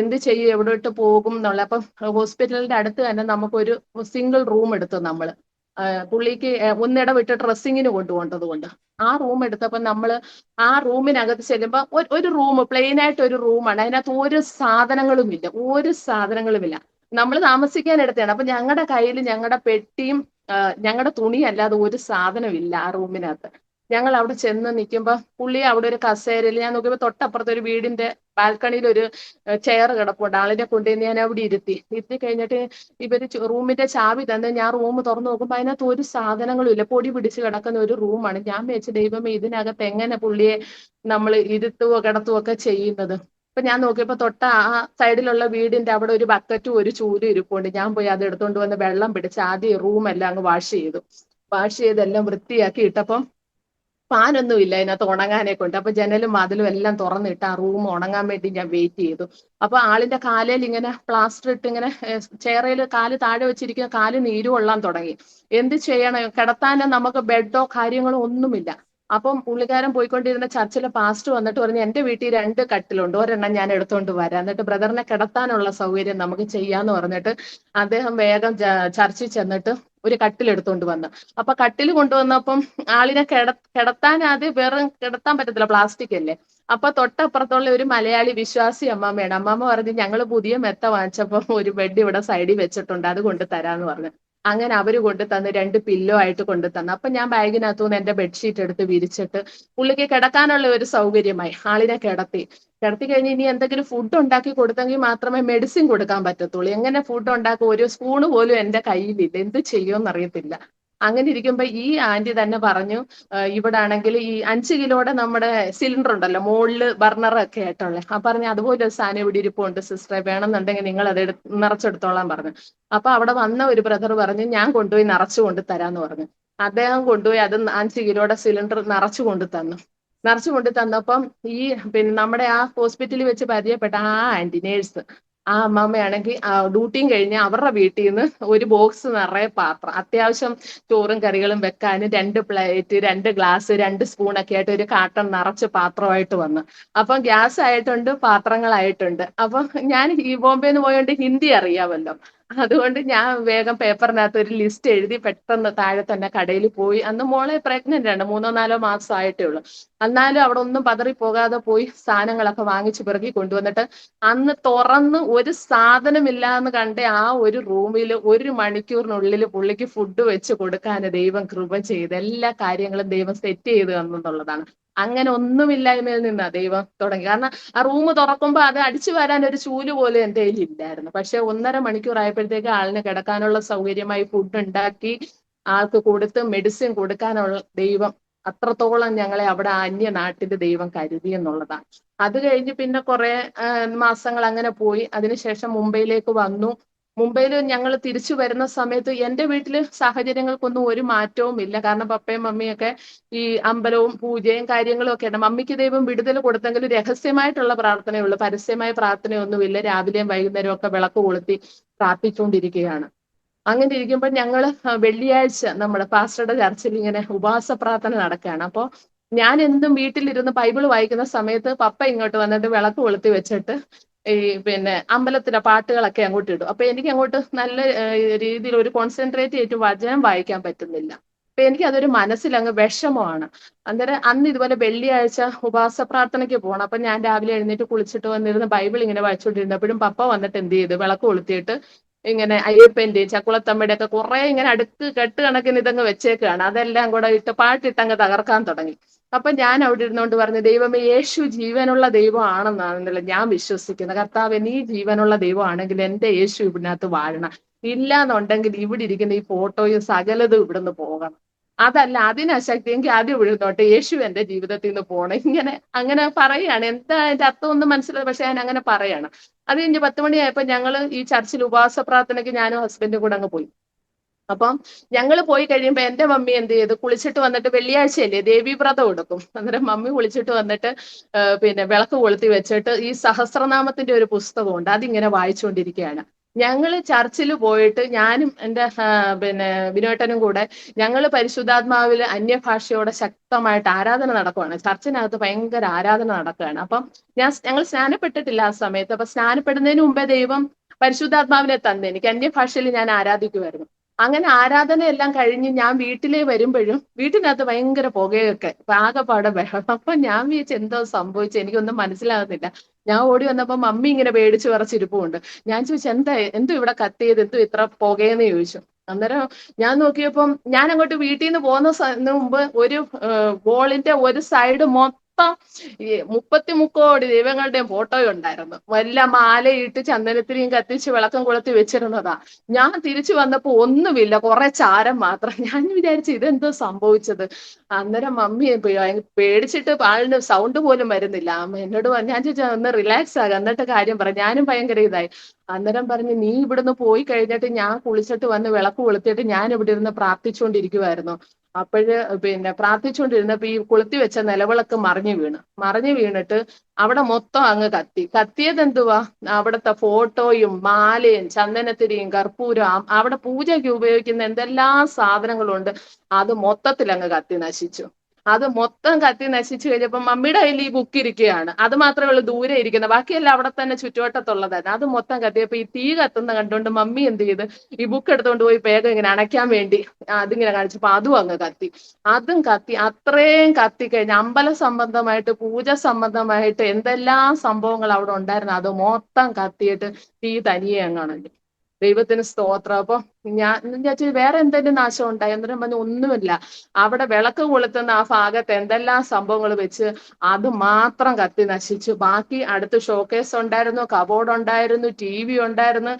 Speaker 3: എന്ത് ചെയ്യും, എവിടോട്ട് പോകും എന്നുള്ള. അപ്പം ഹോസ്പിറ്റലിന്റെ അടുത്ത് തന്നെ നമുക്കൊരു സിംഗിൾ റൂം എടുത്തു നമ്മൾ, പുള്ളിക്ക് ഒന്നിടവിട്ട് ഡ്രസ്സിങ്ങിന് കൊണ്ടുപോകേണ്ടത് കൊണ്ട്. ആ റൂം എടുത്തപ്പോൾ നമ്മൾ ആ റൂമിനകത്ത് ചെല്ലുമ്പോൾ ഒരു റൂം പ്ലെയിൻ ആയിട്ട് ഒരു റൂമാണ്, അതിനകത്ത് ഒരു സാധനങ്ങളുമില്ല. നമ്മൾ താമസിക്കാൻ എടുത്തതാണ്. അപ്പൊ ഞങ്ങളുടെ കയ്യിൽ ഞങ്ങളുടെ പെട്ടിയും ഞങ്ങളുടെ തുണി അല്ലാതെ ഒരു സാധനമില്ല ആ റൂമിനകത്ത്. ഞങ്ങൾ അവിടെ ചെന്ന് നിൽക്കുമ്പോൾ പുള്ളി അവിടെ ഒരു കസേരയിൽ, ഞാൻ നോക്കിയപ്പോൾ തൊട്ടപ്പുറത്ത് ഒരു വീടിന്റെ ബാൽക്കണിയിൽ ഒരു ചെയർ കിടപ്പുണ്ട്, ആളിനെ കൊണ്ടുവന്ന് ഞാൻ അവിടെ ഇരുത്തി കഴിഞ്ഞിട്ട് ഇവര് റൂമിന്റെ ചാവി തന്ന് ഞാൻ റൂം തുറന്നു നോക്കുമ്പോൾ അതിനകത്ത് ഒരു സാധനങ്ങളും ഇല്ല, പൊടി പിടിച്ച് കിടക്കുന്ന ഒരു റൂമാണ്. ഞാൻ വെച്ച് ദൈവമേ ഇതിനകത്ത് എങ്ങനെ പുള്ളിയെ നമ്മൾ ഇരുത്തുവോ കിടത്തുവോ ഒക്കെ ചെയ്യുന്നത്. അപ്പൊ ഞാൻ നോക്കിയപ്പോ ആ സൈഡിലുള്ള വീടിന്റെ അവിടെ ഒരു ബക്കറ്റും ഒരു ചൂലും ഇരിപ്പുണ്ട്. ഞാൻ പോയി അത് എടുത്തുകൊണ്ട് വന്ന് വെള്ളം പിടിച്ച് ആദ്യം റൂം എല്ലാം അങ്ങ് വാഷ് ചെയ്ത് എല്ലാം വൃത്തിയാക്കി ഇട്ടപ്പം ഫാനൊന്നും ഇല്ല അതിനകത്ത് ഉണങ്ങാനെ കൊണ്ട്. അപ്പൊ ജനലും വാതിലും എല്ലാം തുറന്നിട്ട് ആ റൂം ഉണങ്ങാൻ വേണ്ടി ഞാൻ വെയിറ്റ് ചെയ്തു. അപ്പൊ ആളിന്റെ കാലയിൽ ഇങ്ങനെ പ്ലാസ്റ്റർ ഇട്ട് ഇങ്ങനെ ചേറയിൽ കാല് താഴെ വെച്ചിരിക്കുന്ന കാല് നീര് കൊള്ളാൻ തുടങ്ങി. എന്ത് ചെയ്യണം, കിടത്താൻ നമുക്ക് ബെഡോ കാര്യങ്ങളോ ഒന്നുമില്ല. അപ്പം പുള്ളിക്കാരൻ പോയിക്കൊണ്ടിരുന്ന ചർച്ചിലെ പാസ്റ്റർ വന്നിട്ട് പറഞ്ഞു, എന്റെ വീട്ടിൽ 2 കട്ടിലുണ്ട്, ഒരെണ്ണം ഞാൻ എടുത്തോണ്ട് വരാം, എന്നിട്ട് ബ്രദറിനെ കിടത്താനുള്ള സൗകര്യം നമുക്ക് ചെയ്യാന്ന് പറഞ്ഞിട്ട് അദ്ദേഹം വേഗം ചർച്ചിൽ ചെന്നിട്ട് ഒരു കട്ടിലെടുത്തോണ്ട് വന്ന്. അപ്പൊ കട്ടിൽ കൊണ്ടുവന്നപ്പം ആളിനെ കിടത്താൻ ആദ്യം വേറെ കിടത്താൻ പറ്റത്തില്ല, പ്ലാസ്റ്റിക് അല്ലേ. അപ്പൊ തൊട്ടപ്പുറത്തുള്ള ഒരു മലയാളി വിശ്വാസി അമ്മാമ്മയാണ്. അമ്മാമ്മ പറഞ്ഞു ഞങ്ങൾ പുതിയ മെത്ത വാങ്ങിച്ചപ്പോ ഒരു ബെഡ് ഇവിടെ സൈഡിൽ വെച്ചിട്ടുണ്ട്, അത് കൊണ്ട് തരാന്ന് പറഞ്ഞു. അങ്ങനെ അവര് കൊണ്ട് തന്ന് 2 പില്ലോ ആയിട്ട് കൊണ്ട് തന്നു. അപ്പൊ ഞാൻ ബാഗിനകത്തുനിന്ന് എന്റെ ബെഡ്ഷീറ്റ് എടുത്ത് വിരിച്ചിട്ട് പുള്ളിക്ക് കിടക്കാനുള്ള ഒരു സൗകര്യമായി ആളിനെ കിടത്തി കഴിഞ്ഞ് ഇനി എന്തെങ്കിലും ഫുഡ് ഉണ്ടാക്കി കൊടുത്തെങ്കിൽ മാത്രമേ മെഡിസിൻ കൊടുക്കാൻ പറ്റത്തുള്ളൂ. എങ്ങനെ ഫുഡ് ഉണ്ടാക്കും, ഒരു സ്പൂണ് പോലും എന്റെ കയ്യിലില്ല, എന്ത് ചെയ്യുമെന്ന് അറിയത്തില്ല. അങ്ങനെ ഇരിക്കുമ്പോ ഈ ആന്റി തന്നെ പറഞ്ഞു, ഇവിടെ ആണെങ്കിൽ ഈ 5 കിലോയുടെ നമ്മുടെ സിലിണ്ടർ ഉണ്ടല്ലോ മുകളില് ബർണർ ഒക്കെ ആയിട്ടുള്ള, ആ പറഞ്ഞു അതുപോലെ ഒരു സാധനം ഇവിടെ ഇരിപ്പുണ്ട് സിസ്റ്ററെ, വേണമെന്നുണ്ടെങ്കിൽ നിങ്ങൾ അത് നിറച്ചെടുത്തോളാൻ പറഞ്ഞു. അപ്പൊ അവിടെ വന്ന ഒരു ബ്രദർ പറഞ്ഞു ഞാൻ കൊണ്ടുപോയി നിറച്ചു കൊണ്ട് തരാന്ന് പറഞ്ഞു. അദ്ദേഹം കൊണ്ടുപോയി അത് 5 കിലോയുടെ സിലിണ്ടർ നിറച്ചു കൊണ്ട് തന്നു. നിറച്ചു കൊണ്ട് തന്നപ്പം ഈ പിന്നെ നമ്മുടെ ആ ഹോസ്പിറ്റലിൽ വെച്ച് പരിചയപ്പെട്ട ആ ആന്റി നേഴ്സ്, ആ അമ്മാമ്മയാണെങ്കിൽ ഡ്യൂട്ടിയും കഴിഞ്ഞ് അവരുടെ വീട്ടിൽ നിന്ന് ഒരു ബോക്സ് നിറയെ പാത്രം, അത്യാവശ്യം ചോറും കറികളും വെക്കാനും 2 പ്ലേറ്റ് 2 ഗ്ലാസ് 2 സ്പൂണൊക്കെ ആയിട്ട് ഒരു കാട്ടൺ നിറച്ച് പാത്രമായിട്ട് വന്നു. അപ്പം ഗ്യാസ് ആയിട്ടുണ്ട്, പാത്രങ്ങളായിട്ടുണ്ട്. അപ്പൊ ഞാൻ ഈ ബോംബെന്ന് പോയോണ്ട് ഹിന്ദി അറിയാമല്ലോ, അതുകൊണ്ട് ഞാൻ വേഗം പേപ്പറിനകത്ത് ഒരു ലിസ്റ്റ് എഴുതി പെട്ടെന്ന് താഴെ തന്നെ കടയിൽ പോയി. അന്ന് മോളെ പ്രഗ്നന്റ് ആണ്, 3-4 മാസം ആയിട്ടേ ഉള്ളൂ. എന്നാലും അവിടെ ഒന്നും പതറി പോകാതെ പോയി സാധനങ്ങളൊക്കെ വാങ്ങിച്ച് പിറകി കൊണ്ടുവന്നിട്ട് അന്ന് തുറന്ന് ഒരു സാധനമില്ല എന്ന് കണ്ട ആ ഒരു റൂമിൽ 1 മണിക്കൂറിനുള്ളിൽ പുള്ളിക്ക് ഫുഡ് വെച്ച് കൊടുക്കാൻ ദൈവം കൃപ ചെയ്ത് എല്ലാ കാര്യങ്ങളും ദൈവം സെറ്റ് ചെയ്ത് തന്നെന്നുള്ളതാണ്. അങ്ങനെ ഒന്നുമില്ലായ്മയിൽ നിന്നാ ദൈവം തുടങ്ങി. കാരണം ആ റൂം തുറക്കുമ്പോ അത് അടിച്ചു വരാൻ ഒരു ചൂല് പോലും എന്റെ കയ്യിൽ ഇല്ലായിരുന്നു. പക്ഷെ 1.5 മണിക്കൂർ ആയപ്പോഴത്തേക്ക് ആളിന് കിടക്കാനുള്ള സൗകര്യമായി ഫുഡ് ഉണ്ടാക്കി ആൾക്ക് കൊടുത്ത് മെഡിസിൻ കൊടുക്കാനുള്ള ദൈവം അത്രത്തോളം ഞങ്ങളെ അവിടെ അന്യ നാട്ടിന്റെ ദൈവം കരുതി എന്നുള്ളതാണ്. അത് കഴിഞ്ഞ് പിന്നെ കുറെ മാസങ്ങൾ അങ്ങനെ പോയി. അതിനുശേഷം മുംബൈയിലേക്ക് വന്നു. മുംബൈയിൽ ഞങ്ങൾ തിരിച്ചു വരുന്ന സമയത്ത് എന്റെ വീട്ടില് സാഹചര്യങ്ങൾക്കൊന്നും ഒരു മാറ്റവും ഇല്ല. കാരണം പപ്പയും മമ്മിയൊക്കെ ഈ അമ്പലവും പൂജയും കാര്യങ്ങളും ഒക്കെ ഉണ്ട്. മമ്മിക്ക് ദൈവം വിടുതൽ കൊടുത്തെങ്കിലും രഹസ്യമായിട്ടുള്ള പ്രാർത്ഥനയുള്ളൂ, പരസ്യമായ പ്രാർത്ഥനയൊന്നുമില്ല. രാവിലെയും വൈകുന്നേരവും ഒക്കെ വിളക്ക് കൊളുത്തി പ്രാർത്ഥിച്ചുകൊണ്ടിരിക്കുകയാണ്. അങ്ങനെ ഇരിക്കുമ്പോൾ ഞങ്ങൾ വെള്ളിയാഴ്ച നമ്മുടെ പാസ്റ്ററുടെ ചർച്ചിൽ ഇങ്ങനെ ഉപവാസ പ്രാർത്ഥന നടക്കുകയാണ്. അപ്പോൾ ഞാൻ എന്തും വീട്ടിലിരുന്ന് ബൈബിൾ വായിക്കുന്ന സമയത്ത് പപ്പ ഇങ്ങോട്ട് വന്നിട്ട് വിളക്ക് കൊളുത്തി വെച്ചിട്ട് ഈ പിന്നെ അമ്പലത്തിലെ പാട്ടുകളൊക്കെ അങ്ങോട്ട് ഇടും. അപ്പൊ എനിക്ക് അങ്ങോട്ട് നല്ല രീതിയിൽ ഒരു കോൺസെൻട്രേറ്റ് ചെയ്തിട്ട് വചനം വായിക്കാൻ പറ്റുന്നില്ല. അപ്പൊ എനിക്ക് അതൊരു മനസ്സിൽ അങ്ങ് വിഷമമാണ്. അന്നേരം അന്ന് ഇതുപോലെ വെള്ളിയാഴ്ച ഉപവാസ പ്രാർത്ഥനയ്ക്ക് പോകണം. അപ്പൊ ഞാൻ രാവിലെ എഴുന്നേറ്റ് കുളിച്ചിട്ട് വന്നിരുന്ന് ബൈബിൾ ഇങ്ങനെ വായിച്ചുകൊണ്ടിരുന്നപ്പോഴും പപ്പ വന്നിട്ട് എന്ത് ചെയ്തു, വിളക്ക് കൊളുത്തിയിട്ട് ഇങ്ങനെ അയ്യപ്പന്റെയും ചക്കുളത്തമ്മയുടെ ഒക്കെ കുറെ ഇങ്ങനെ അടുക്ക് കെട്ട് കണക്കിന് ഇതങ്ങ് വെച്ചേക്കാണ്. അതെല്ലാം കൂടെ ഇട്ട് പാട്ടിട്ടങ്ങ് തകർക്കാൻ തുടങ്ങി. അപ്പൊ ഞാൻ അവിടെ ഇരുന്നുകൊണ്ട് പറഞ്ഞു, ദൈവമേ യേശു ജീവനുള്ള ദൈവം ആണെന്നാണല്ലോ ഞാൻ വിശ്വസിക്കുന്നത്. കർത്താവ് നീ ജീവനുള്ള ദൈവം ആണെങ്കിൽ എന്റെ യേശു ഇതിനകത്ത് വാഴണം, ഇല്ലാന്നുണ്ടെങ്കിൽ ഇവിടെ ഇരിക്കുന്ന ഈ ഫോട്ടോയും സകലതും ഇവിടുന്ന് പോകണം. അതല്ല അതിനശക്തിയെങ്കിൽ ആദ്യം വിഴുന്നോട്ടെ, യേശു എന്റെ ജീവിതത്തിൽ നിന്ന് പോകണം. അങ്ങനെ പറയാണ്. എന്താ അതിന്റെ അർത്ഥം ഒന്നും മനസ്സിലായി, പക്ഷെ ഞാൻ അങ്ങനെ പറയാണ്. അത് കഴിഞ്ഞ് 10 മണിയായപ്പോ ഞങ്ങൾ ഈ ചർച്ചിൽ ഉപവാസ പ്രാർത്ഥനയ്ക്ക് ഞാനും ഹസ്ബൻഡും കൂടെ അങ്ങ് പോയി. അപ്പം ഞങ്ങൾ പോയി കഴിയുമ്പോ എന്റെ മമ്മി എന്ത് ചെയ്തു, കുളിച്ചിട്ട് വന്നിട്ട് വെള്ളിയാഴ്ചയല്ലേ ദേവീവ്രതം എടുക്കും. അന്നേരം മമ്മി കുളിച്ചിട്ട് വന്നിട്ട് പിന്നെ വിളക്ക് കൊളുത്തി വെച്ചിട്ട് ഈ സഹസ്രനാമത്തിന്റെ ഒരു പുസ്തകമുണ്ട്, അതിങ്ങനെ വായിച്ചുകൊണ്ടിരിക്കുകയാണ്. ഞങ്ങൾ ചർച്ചിൽ പോയിട്ട് ഞാനും എൻ്റെ പിന്നെ ബിനോട്ടനും കൂടെ ഞങ്ങൾ പരിശുദ്ധാത്മാവിൽ അന്യഭാഷയോടെ ശക്തമായിട്ട് ആരാധന നടക്കുകയാണ്. ചർച്ചിനകത്ത് ഭയങ്കര ആരാധന നടക്കുകയാണ്. അപ്പം ഞങ്ങൾ സ്നാനപ്പെട്ടിട്ടില്ല ആ സമയത്ത്. അപ്പൊ സ്നാനപ്പെടുന്നതിന് മുമ്പേ ദൈവം പരിശുദ്ധാത്മാവിനെ തന്നെ എനിക്ക് അന്യഭാഷയിൽ ഞാൻ ആരാധിക്കുമായിരുന്നു. അങ്ങനെ ആരാധനയെല്ലാം കഴിഞ്ഞ് ഞാൻ വീട്ടിലേ വരുമ്പോഴും വീട്ടിനകത്ത് ഭയങ്കര പുകയൊക്കെ, ആകെപ്പാടെ ബഹളം. അപ്പൊ ഞാൻ വിചാരിച്ചു എന്തോ സംഭവിച്ചു, എനിക്കൊന്നും മനസ്സിലാകുന്നില്ല. ഞാൻ ഓടി വന്നപ്പോ മമ്മി ഇങ്ങനെ പേടിച്ച് വിറച്ചിരിപ്പുണ്ട്. ഞാൻ ചോദിച്ചു എന്തോ ഇവിടെ കത്തിയത്, എന്തോ ഇത്ര പുകയെന്ന് ചോദിച്ചു. അന്നേരം ഞാൻ നോക്കിയപ്പം ഞാൻ അങ്ങോട്ട് വീട്ടിൽ നിന്ന് പോകുന്ന മുമ്പ് ഒരു വോളിന്റെ ഒരു സൈഡ് മൊത്തം ഈ 33 ദൈവങ്ങളുടെയും ഫോട്ടോ ഉണ്ടായിരുന്നു. വല്ല മാലയിട്ട് ചന്ദനത്തിരിയും കത്തിച്ച് വിളക്കം കൊളുത്തി വെച്ചിരുന്നതാ. ഞാൻ തിരിച്ചു വന്നപ്പോ ഒന്നുമില്ല, കുറെ ചാരം മാത്രം. ഞാൻ വിചാരിച്ചു ഇതെന്തോ സംഭവിച്ചത്. അന്നേരം മമ്മി പേടിച്ചിട്ട് ആളിന് സൗണ്ട് പോലും വരുന്നില്ല. എന്നോട് ഞാൻ ചോദിച്ചാൽ ഒന്ന് റിലാക്സ് ആകാം എന്നിട്ട് കാര്യം പറ. ഞാനും ഭയങ്കര ഇതായി. അന്നേരം പറഞ്ഞു, നീ ഇവിടുന്ന് പോയി കഴിഞ്ഞിട്ട് ഞാൻ കുളിച്ചിട്ട് വന്ന് വിളക്ക് കൊളുത്തിയിട്ട് ഞാൻ ഇവിടെ ഇരുന്ന് പ്രാർത്ഥിച്ചുകൊണ്ടിരിക്കുവായിരുന്നു. അപ്പോഴ് പിന്നെ പ്രാർത്ഥിച്ചുകൊണ്ടിരുന്നപ്പോ ഈ കൊളുത്തി വെച്ച നിലവിളക്ക് മറിഞ്ഞു വീണിട്ട് അവിടെ മൊത്തം അങ്ങ് കത്തിയത് എന്തുവാ, അവിടുത്തെ ഫോട്ടോയും മാലയും ചന്ദനത്തിരിയും കർപ്പൂരം അവിടെ പൂജയ്ക്ക് ഉപയോഗിക്കുന്ന എന്തെല്ലാം സാധനങ്ങളുണ്ട് അത് മൊത്തത്തിൽ അങ്ങ് കത്തി നശിച്ചു. അത് മൊത്തം കത്തി നശിച്ചു കഴിഞ്ഞപ്പോ മമ്മിയുടെ കയ്യിൽ ഈ ബുക്ക് ഇരിക്കുകയാണ്. അത് മാത്രമേ ഉള്ളൂ ദൂരെ ഇരിക്കുന്നത്, ബാക്കിയെല്ലാം അവിടെ തന്നെ ചുറ്റുവട്ടത്തുള്ളതായിരുന്നു. അത് മൊത്തം കത്തിയപ്പോ ഈ തീ കത്തുന്ന കണ്ടുകൊണ്ട് മമ്മി എന്ത് ചെയ്ത് ഈ ബുക്ക് എടുത്തുകൊണ്ട് പോയി വേഗം ഇങ്ങനെ അണയ്ക്കാൻ വേണ്ടി അതിങ്ങനെ കാണിച്ചപ്പോ അതും അങ്ങ് കത്തി. അതും കത്തി. അത്രയും കത്തിക്കഴിഞ്ഞ് അമ്പല സംബന്ധമായിട്ട് പൂജ സംബന്ധമായിട്ട് എന്തെല്ലാം സംഭവങ്ങൾ അവിടെ ഉണ്ടായിരുന്നു അത് മൊത്തം കത്തിയിട്ട് തീ തനിയെ അങ്ങ് അണഞ്ഞു. ദൈവത്തിന് സ്തോത്രം. അപ്പൊ ഞാൻ വിചാരിച്ചു വേറെ എന്തെങ്കിലും നാശം ഉണ്ടായി, അന്നേരം പറഞ്ഞു ഒന്നുമില്ല, അവിടെ വിളക്ക് കൊളുത്തുന്ന ആ ഭാഗത്ത് എന്തെല്ലാം സംഭവങ്ങൾ വെച്ച് അത് മാത്രം കത്തി നശിച്ചു. ബാക്കി അടുത്ത് ഷോക്കേസ് ഉണ്ടായിരുന്നു, കബോർഡ് ഉണ്ടായിരുന്നു, TV ഉണ്ടായിരുന്നു,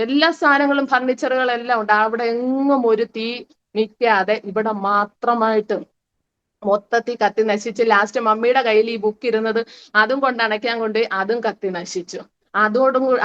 Speaker 3: എല്ലാ സാധനങ്ങളും ഫർണിച്ചറുകളെല്ലാം ഉണ്ട്. അവിടെ എങ്ങും ഒരു തീ നിൽക്കാതെ ഇവിടെ മാത്രമായിട്ട് മൊത്തത്തിൽ കത്തി നശിച്ച്. ലാസ്റ്റ് മമ്മിയുടെ കയ്യിൽ ഈ ബുക്ക് ഇരുന്നത് അതും കൊണ്ട് അണയ്ക്കാൻ കൊണ്ട് അതും കത്തി നശിച്ചു.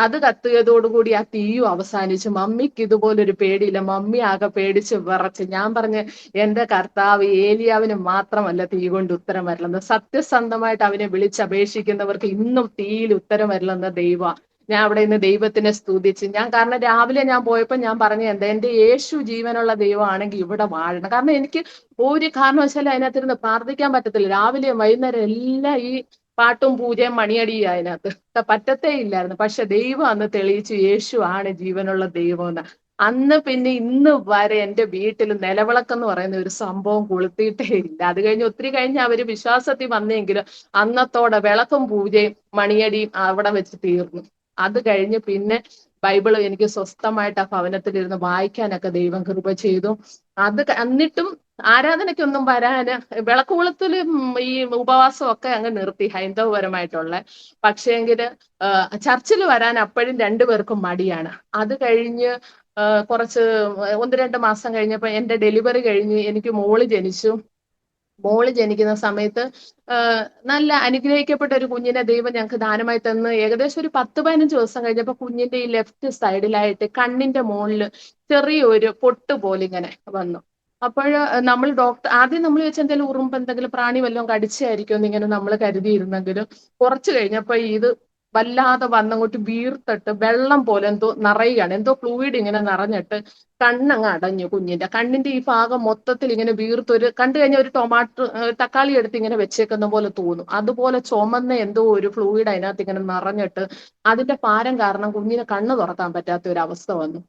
Speaker 3: അത് കത്തിയതോടുകൂടി ആ തീയും അവസാനിച്ചു. മമ്മിക്ക് ഇതുപോലൊരു പേടിയില്ല. മമ്മി ആകെ പേടിച്ച് വിറച്ച്. ഞാൻ പറഞ്ഞ് എന്റെ കർത്താവ് ഏലിയാവിന് മാത്രമല്ല തീ കൊണ്ട് ഉത്തരം വരില്ലെന്ന്, സത്യസന്ധമായിട്ട് അവനെ വിളിച്ചപേക്ഷിക്കുന്നവർക്ക് ഇന്നും തീയിൽ ഉത്തരം വരില്ലെന്ന ദൈവ. ഞാൻ അവിടെ ഇന്ന് ദൈവത്തിനെ സ്തുതിച്ച്. കാരണം രാവിലെ ഞാൻ പോയപ്പോ ഞാൻ പറഞ്ഞു എന്താ, എന്റെ യേശു ജീവനുള്ള ദൈവമാണെങ്കിൽ ഇവിടെ വാഴണം. കാരണം എനിക്ക് ഒരു കാരണവശാലും അതിനകത്തിരുന്ന് പ്രാർത്ഥിക്കാൻ പറ്റത്തില്ല. രാവിലെയും വൈകുന്നേരം എല്ലാം ഈ പാട്ടും പൂജയും മണിയടിയും അതിനകത്ത് പറ്റത്തേ ഇല്ലായിരുന്നു. പക്ഷെ ദൈവം അന്ന് തെളിയിച്ചു യേശു ആണ് ജീവനുള്ള ദൈവം എന്ന്. അന്ന് പിന്നെ ഇന്ന് വരെ എന്റെ വീട്ടിൽ നിലവിളക്കെന്ന് പറയുന്ന ഒരു സംഭവം കൊളുത്തിയിട്ടേ ഇല്ല. അത് കഴിഞ്ഞ് ഒത്തിരി കഴിഞ്ഞ് അവര് വിശ്വാസത്തിൽ വന്നെങ്കിലും അന്നത്തോടെ വിളക്കും പൂജയും മണിയടിയും അവിടെ വെച്ച് തീർന്നു. അത് കഴിഞ്ഞ് പിന്നെ ബൈബിള് എനിക്ക് സ്വസ്ഥമായിട്ട് ആ ഭവനത്തിലിരുന്ന് വായിക്കാനൊക്കെ ദൈവം കൃപ ചെയ്തു. എന്നിട്ടും ആരാധനയ്ക്കൊന്നും വരാന് വിളക്ക് കൊളുത്തലും ഈ ഉപവാസം ഒക്കെ അങ്ങ് നിർത്തി ഹൈന്ദവപരമായിട്ടുള്ള. പക്ഷേങ്കില് ചർച്ചിൽ വരാൻ അപ്പോഴും രണ്ടുപേർക്കും മടിയാണ്. അത് കഴിഞ്ഞ് കുറച്ച് 1-2 മാസം കഴിഞ്ഞപ്പോ എന്റെ ഡെലിവറി കഴിഞ്ഞ് എനിക്ക് മോള് ജനിച്ചു. മോള് ജനിക്കുന്ന സമയത്ത് നല്ല അനുഗ്രഹിക്കപ്പെട്ട ഒരു കുഞ്ഞിനെ ദൈവം ഞങ്ങൾക്ക് ദാനമായി തന്ന് ഏകദേശം ഒരു 10-15 ദിവസം കഴിഞ്ഞപ്പോ കുഞ്ഞിന്റെ ഈ ലെഫ്റ്റ് സൈഡിലായിട്ട് കണ്ണിന്റെ മുകളില് ചെറിയൊരു പൊട്ട് പോലെ ഇങ്ങനെ വന്നു. അപ്പോൾ നമ്മൾ ആദ്യം നമ്മൾ വെച്ച് എന്തെങ്കിലും ഉറുമ്പ് എന്തെങ്കിലും പ്രാണി വല്ലതും കടിച്ചായിരിക്കും എന്നിങ്ങനെ നമ്മൾ കരുതിയിരുന്നെങ്കിലും കുറച്ച് കഴിഞ്ഞപ്പോ ഇത് വല്ലാതെ വന്നങ്ങോട്ട് വീർത്തിട്ട് വെള്ളം പോലെ എന്തോ നിറയുകയാണ്, എന്തോ ഫ്ലൂയിഡ് ഇങ്ങനെ നിറഞ്ഞിട്ട് കണ്ണങ്ങ് അടഞ്ഞു. കണ്ണിന്റെ ഈ ഭാഗം മൊത്തത്തിൽ ഇങ്ങനെ വീർത്തൊരു കണ്ടു കഴിഞ്ഞാൽ ഒരു തക്കാളി എടുത്ത് ഇങ്ങനെ വെച്ചേക്കുന്ന പോലെ തോന്നും. അതുപോലെ ചുമന്ന എന്തോ ഒരു ഫ്ലൂയിഡ് അതിനകത്ത് ഇങ്ങനെ നിറഞ്ഞിട്ട് അതിന്റെ ഭാരം കാരണം കുഞ്ഞിനെ കണ്ണ് തുറക്കാൻ പറ്റാത്ത ഒരു അവസ്ഥ വന്നു.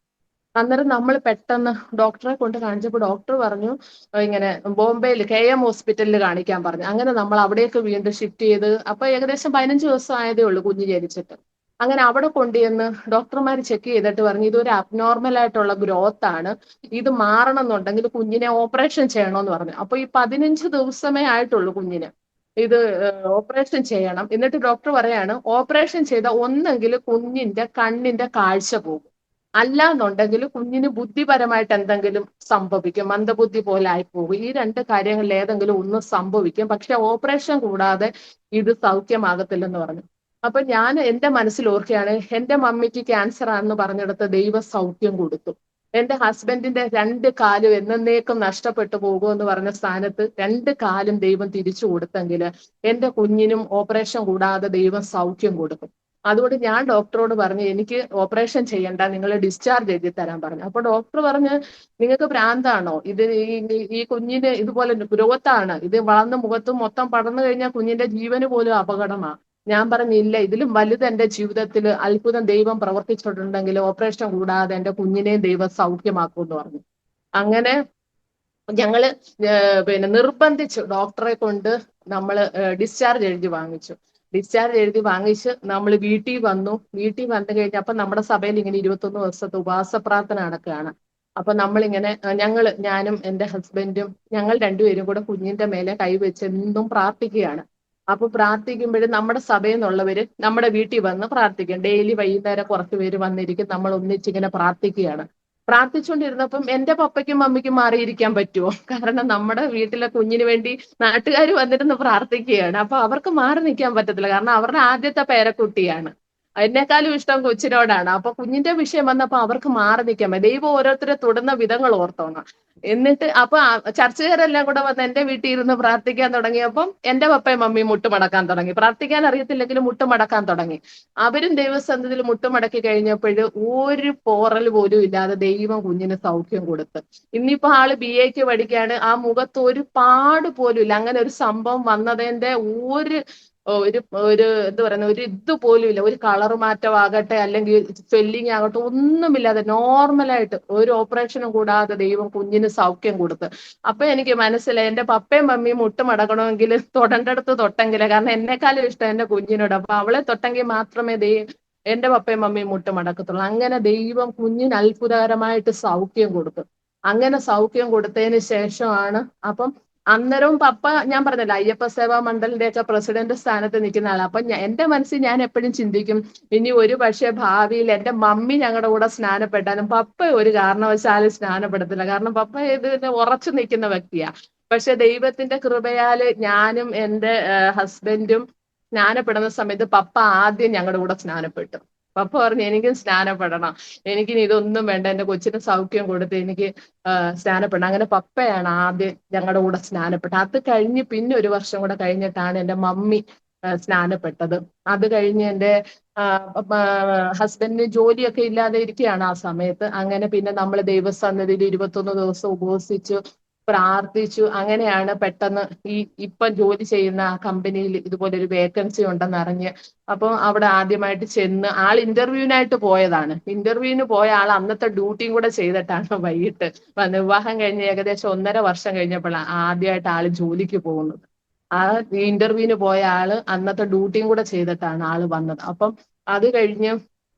Speaker 3: അന്നേരം നമ്മൾ പെട്ടെന്ന് ഡോക്ടറെ കൊണ്ട് കാണിച്ചപ്പോൾ ഡോക്ടർ പറഞ്ഞു ഇങ്ങനെ ബോംബെയിൽ KM ഹോസ്പിറ്റലിൽ കാണിക്കാൻ പറഞ്ഞു. അങ്ങനെ നമ്മൾ അവിടേക്ക് വീണ്ടും ഷിഫ്റ്റ് ചെയ്ത് അപ്പൊ ഏകദേശം 15 ദിവസം ആയതേ ഉള്ളൂ കുഞ്ഞ് ജനിച്ചിട്ട്. അങ്ങനെ അവിടെ കൊണ്ടുചെന്ന് ഡോക്ടർമാർ ചെക്ക് ചെയ്തിട്ട് പറഞ്ഞു ഇതൊരു അബ്നോർമൽ ആയിട്ടുള്ള ഗ്രോത്ത് ആണ്, ഇത് മാറണം എന്നുണ്ടെങ്കിൽ കുഞ്ഞിനെ ഓപ്പറേഷൻ ചെയ്യണമെന്ന് പറഞ്ഞു. അപ്പൊ ഈ 15 ദിവസമേ ആയിട്ടുള്ളൂ കുഞ്ഞിന്. ഇത് ഓപ്പറേഷൻ ചെയ്യണം. എന്നിട്ട് ഡോക്ടർ പറയാണ് ഓപ്പറേഷൻ ചെയ്ത ഒന്നെങ്കിൽ കുഞ്ഞിന്റെ കണ്ണിന്റെ കാഴ്ച പോകും, അല്ല എന്നുണ്ടെങ്കിൽ കുഞ്ഞിന് ബുദ്ധിപരമായിട്ട് എന്തെങ്കിലും സംഭവിക്കും, മന്ദബുദ്ധി പോലെ ആയിപ്പോകും. ഈ 2 കാര്യങ്ങളിൽ ഏതെങ്കിലും ഒന്ന് സംഭവിക്കും. പക്ഷെ ഓപ്പറേഷൻ കൂടാതെ ഇത് സൗഖ്യമാകത്തില്ലെന്ന് പറഞ്ഞു. അപ്പൊ ഞാൻ എന്റെ മനസ്സിൽ ഓർക്കുകയാണ്, എന്റെ മമ്മിക്ക് ക്യാൻസർ ആണെന്ന് പറഞ്ഞെടുത്ത് ദൈവ സൗഖ്യം കൊടുത്തു. എന്റെ ഹസ്ബൻഡിന്റെ 2 കാലും എന്നേക്കും നഷ്ടപ്പെട്ടു പോകുമെന്ന് പറഞ്ഞ സ്ഥാനത്ത് 2 കാലും ദൈവം തിരിച്ചു കൊടുത്തെങ്കിൽ എന്റെ കുഞ്ഞിനും ഓപ്പറേഷൻ കൂടാതെ ദൈവം സൗഖ്യം കൊടുക്കും. അതുകൊണ്ട് ഞാൻ ഡോക്ടറോട് പറഞ്ഞു എനിക്ക് ഓപ്പറേഷൻ ചെയ്യണ്ട, നിങ്ങൾ ഡിസ്ചാർജ് എഴുതി തരാൻ പറഞ്ഞു. അപ്പൊ ഡോക്ടർ പറഞ്ഞ് നിങ്ങൾക്ക് ഭ്രാന്താണോ, ഇത് ഈ കുഞ്ഞിന് ഇതുപോലെ ഗ്രോത്ത് ആണ്, ഇത് വളർന്ന് മുഖത്തും മൊത്തം പടർന്നു കഴിഞ്ഞാൽ കുഞ്ഞിന്റെ ജീവന് പോലും അപകടമാണ്. ഞാൻ പറഞ്ഞില്ല, ഇതിലും വലുത് എന്റെ ജീവിതത്തിൽ അത്ഭുതം ദൈവം പ്രവർത്തിച്ചിട്ടുണ്ടെങ്കിൽ ഓപ്പറേഷൻ കൂടാതെ എന്റെ കുഞ്ഞിനെയും ദൈവം സൗഖ്യമാക്കും എന്ന് പറഞ്ഞു. അങ്ങനെ ഞങ്ങള് പിന്നെ നിർബന്ധിച്ചു ഡോക്ടറെ കൊണ്ട് നമ്മൾ ഡിസ്ചാർജ് എഴുതി വാങ്ങിച്ചു. ഡിസ്ചാർജ് എഴുതി വാങ്ങിച്ച് നമ്മൾ വീട്ടിൽ വന്നു. വീട്ടിൽ വന്നു കഴിഞ്ഞപ്പോ നമ്മുടെ സഭയിൽ ഇങ്ങനെ 21 ദിവസത്തെ ഉപവാസ പ്രാർത്ഥന നടക്കുകയാണ്. അപ്പൊ നമ്മളിങ്ങനെ ഞാനും എന്റെ ഹസ്ബൻഡും ഞങ്ങൾ രണ്ടുപേരും കൂടെ കുഞ്ഞിന്റെ മേലെ കൈവച്ച് എന്നും പ്രാർത്ഥിക്കുകയാണ്. അപ്പൊ പ്രാർത്ഥിക്കുമ്പോഴും നമ്മുടെ സഭയിൽ നിന്നുള്ളവര് നമ്മുടെ വീട്ടിൽ വന്ന് പ്രാർത്ഥിക്കും. ഡെയിലി വൈകുന്നേരം കുറച്ച് പേര് വന്നിരിക്കും, നമ്മൾ ഒന്നിച്ചിങ്ങനെ പ്രാർത്ഥിക്കുകയാണ്. പ്രാർത്ഥിച്ചുകൊണ്ടിരുന്നപ്പം എന്റെ പപ്പയ്ക്കും മമ്മിക്കും മാറിയിരിക്കാൻ പറ്റുമോ? കാരണം നമ്മുടെ വീട്ടിലെ കുഞ്ഞിന് വേണ്ടി നാട്ടുകാർ വന്നിരുന്ന് പ്രാർത്ഥിക്കുകയാണ്. അപ്പൊ അവർക്ക് മാറി നിൽക്കാൻ പറ്റത്തില്ല, കാരണം അവരുടെ ആദ്യത്തെ പേരക്കുട്ടിയാണ്. എന്നെക്കാളും ഇഷ്ടം കൊച്ചിനോടാണ്. അപ്പൊ കുഞ്ഞിന്റെ വിഷയം വന്നപ്പോ അവർക്ക് മാറി നിൽക്കാൻ പറ്റും. ദൈവം ഓരോരുത്തരെ തൊടുന്ന വിധങ്ങൾ ഓർത്തോണം. എന്നിട്ട് അപ്പൊ ചർച്ചക്കാരെല്ലാം കൂടെ വന്ന് എന്റെ വീട്ടിൽ ഇരുന്ന് പ്രാർത്ഥിക്കാൻ തുടങ്ങിയപ്പം എന്റെ പപ്പയും മമ്മിയും മുട്ടുമടക്കാൻ തുടങ്ങി. പ്രാർത്ഥിക്കാൻ അറിയത്തില്ലെങ്കിലും മുട്ടുമടക്കാൻ തുടങ്ങി. അവരും ദൈവസന്നിധിയിൽ മുട്ടുമടക്കി കഴിഞ്ഞപ്പോൾ ഒരു പോറൽ പോലും ഇല്ലാതെ ദൈവം കുഞ്ഞിന് സൗഖ്യം കൊടുത്ത്. ഇന്നിപ്പോ ആള് BA പഠിക്കാണ്. ആ മുഖത്ത് ഒരു പാട് പോലും ഇല്ല. അങ്ങനെ ഒരു സംഭവം വന്നതിന്റെ ഒരു ഒരു ഒരു എന്താ പറയുന്ന ഒരു ഇത് പോലും ഇല്ല. ഒരു കളർ മാറ്റമാകട്ടെ അല്ലെങ്കിൽ സ്വെല്ലിങ് ആകട്ടെ ഒന്നുമില്ലാതെ നോർമലായിട്ട് ഒരു ഓപ്പറേഷനും കൂടാതെ ദൈവം കുഞ്ഞിന് സൗഖ്യം കൊടുത്ത്. അപ്പൊ എനിക്ക് മനസ്സിലായി എന്റെ പപ്പയും മമ്മിയും മുട്ടുമടക്കണമെങ്കിൽ തൊടേണ്ടടുത്ത് തൊട്ടെങ്കിലേ, കാരണം എന്നെക്കാളും ഇഷ്ടം എന്റെ കുഞ്ഞിനോട്. അപ്പൊ അവളെ തൊട്ടെങ്കിൽ മാത്രമേ എന്റെ പപ്പയും മമ്മിയും മുട്ടുമടക്കത്തുള്ളൂ. അങ്ങനെ ദൈവം കുഞ്ഞിന് അത്ഭുതകരമായിട്ട് സൗഖ്യം കൊടുത്തു. അങ്ങനെ സൗഖ്യം കൊടുത്തതിന് ശേഷമാണ് അപ്പം അന്നേരവും പപ്പ ഞാൻ പറഞ്ഞല്ലോ അയ്യപ്പ സേവാ മണ്ഡലിന്റെ ഒക്കെ പ്രസിഡന്റ് സ്ഥാനത്ത് നിൽക്കുന്ന ആളാണ്. അപ്പൊ എന്റെ മനസ്സിൽ ഞാൻ എപ്പോഴും ചിന്തിക്കും, ഇനി ഒരു പക്ഷേ ഭാവിയിൽ എന്റെ മമ്മി ഞങ്ങളുടെ കൂടെ സ്നാനപ്പെട്ടാലും പപ്പ ഒരു കാരണവശാലും സ്നാനപ്പെടത്തില്ല. കാരണം പപ്പ ഇതിന് ഉറച്ചു നിൽക്കുന്ന വ്യക്തിയാ. പക്ഷെ ദൈവത്തിന്റെ കൃപയാല് ഞാനും എന്റെ ഹസ്ബൻഡും സ്നാനപ്പെടുന്ന സമയത്ത് പപ്പ ആദ്യം ഞങ്ങളുടെ കൂടെ സ്നാനപ്പെട്ടു. പപ്പ പറഞ്ഞു എനിക്കും സ്നാനപ്പെടണം, എനിക്കിനി ഇതൊന്നും വേണ്ട, എന്റെ കൊച്ചിന് സൗഖ്യം കൊടുത്ത് എനിക്ക് സ്നാനപ്പെടണം. അങ്ങനെ പപ്പയാണ് ആദ്യം ഞങ്ങളുടെ കൂടെ സ്നാനപ്പെട്ടത്. അത് കഴിഞ്ഞ് പിന്നെ ഒരു വർഷം കൂടെ കഴിഞ്ഞിട്ടാണ് എന്റെ മമ്മി സ്നാനപ്പെട്ടത്. അത് കഴിഞ്ഞ് എന്റെ ഹസ്ബൻഡിന് ജോലിയൊക്കെ ഇല്ലാതെ ഇരിക്കുകയാണ് ആ സമയത്ത്. അങ്ങനെ പിന്നെ നമ്മൾ ദൈവസന്നിധിയിൽ 21 ദിവസം ഉപവസിച്ചു പ്രാർത്ഥിച്ചു. അങ്ങനെയാണ് പെട്ടെന്ന് ഇപ്പം ജോലി ചെയ്യുന്ന ആ കമ്പനിയിൽ ഇതുപോലെ ഒരു വേക്കൻസി ഉണ്ടെന്ന് അറിഞ്ഞ് അപ്പൊ അവിടെ ആദ്യമായിട്ട് ചെന്ന് ആൾ ഇന്റർവ്യൂവിനായിട്ട് പോയതാണ്. ഇന്റർവ്യൂവിന് പോയ ആൾ അന്നത്തെ ഡ്യൂട്ടിയും കൂടെ ചെയ്തിട്ടാണ് വൈകിട്ട് വന്ന്. വിവാഹം കഴിഞ്ഞ് ഏകദേശം 1.5 വർഷം കഴിഞ്ഞപ്പോഴാണ് ആദ്യമായിട്ട് ആള് ജോലിക്ക് പോകുന്നത്. ആ ഇന്റർവ്യൂവിന് പോയ ആള് അന്നത്തെ ഡ്യൂട്ടിയും കൂടെ ചെയ്തിട്ടാണ് ആള് വന്നത്. അപ്പം അത് കഴിഞ്ഞ്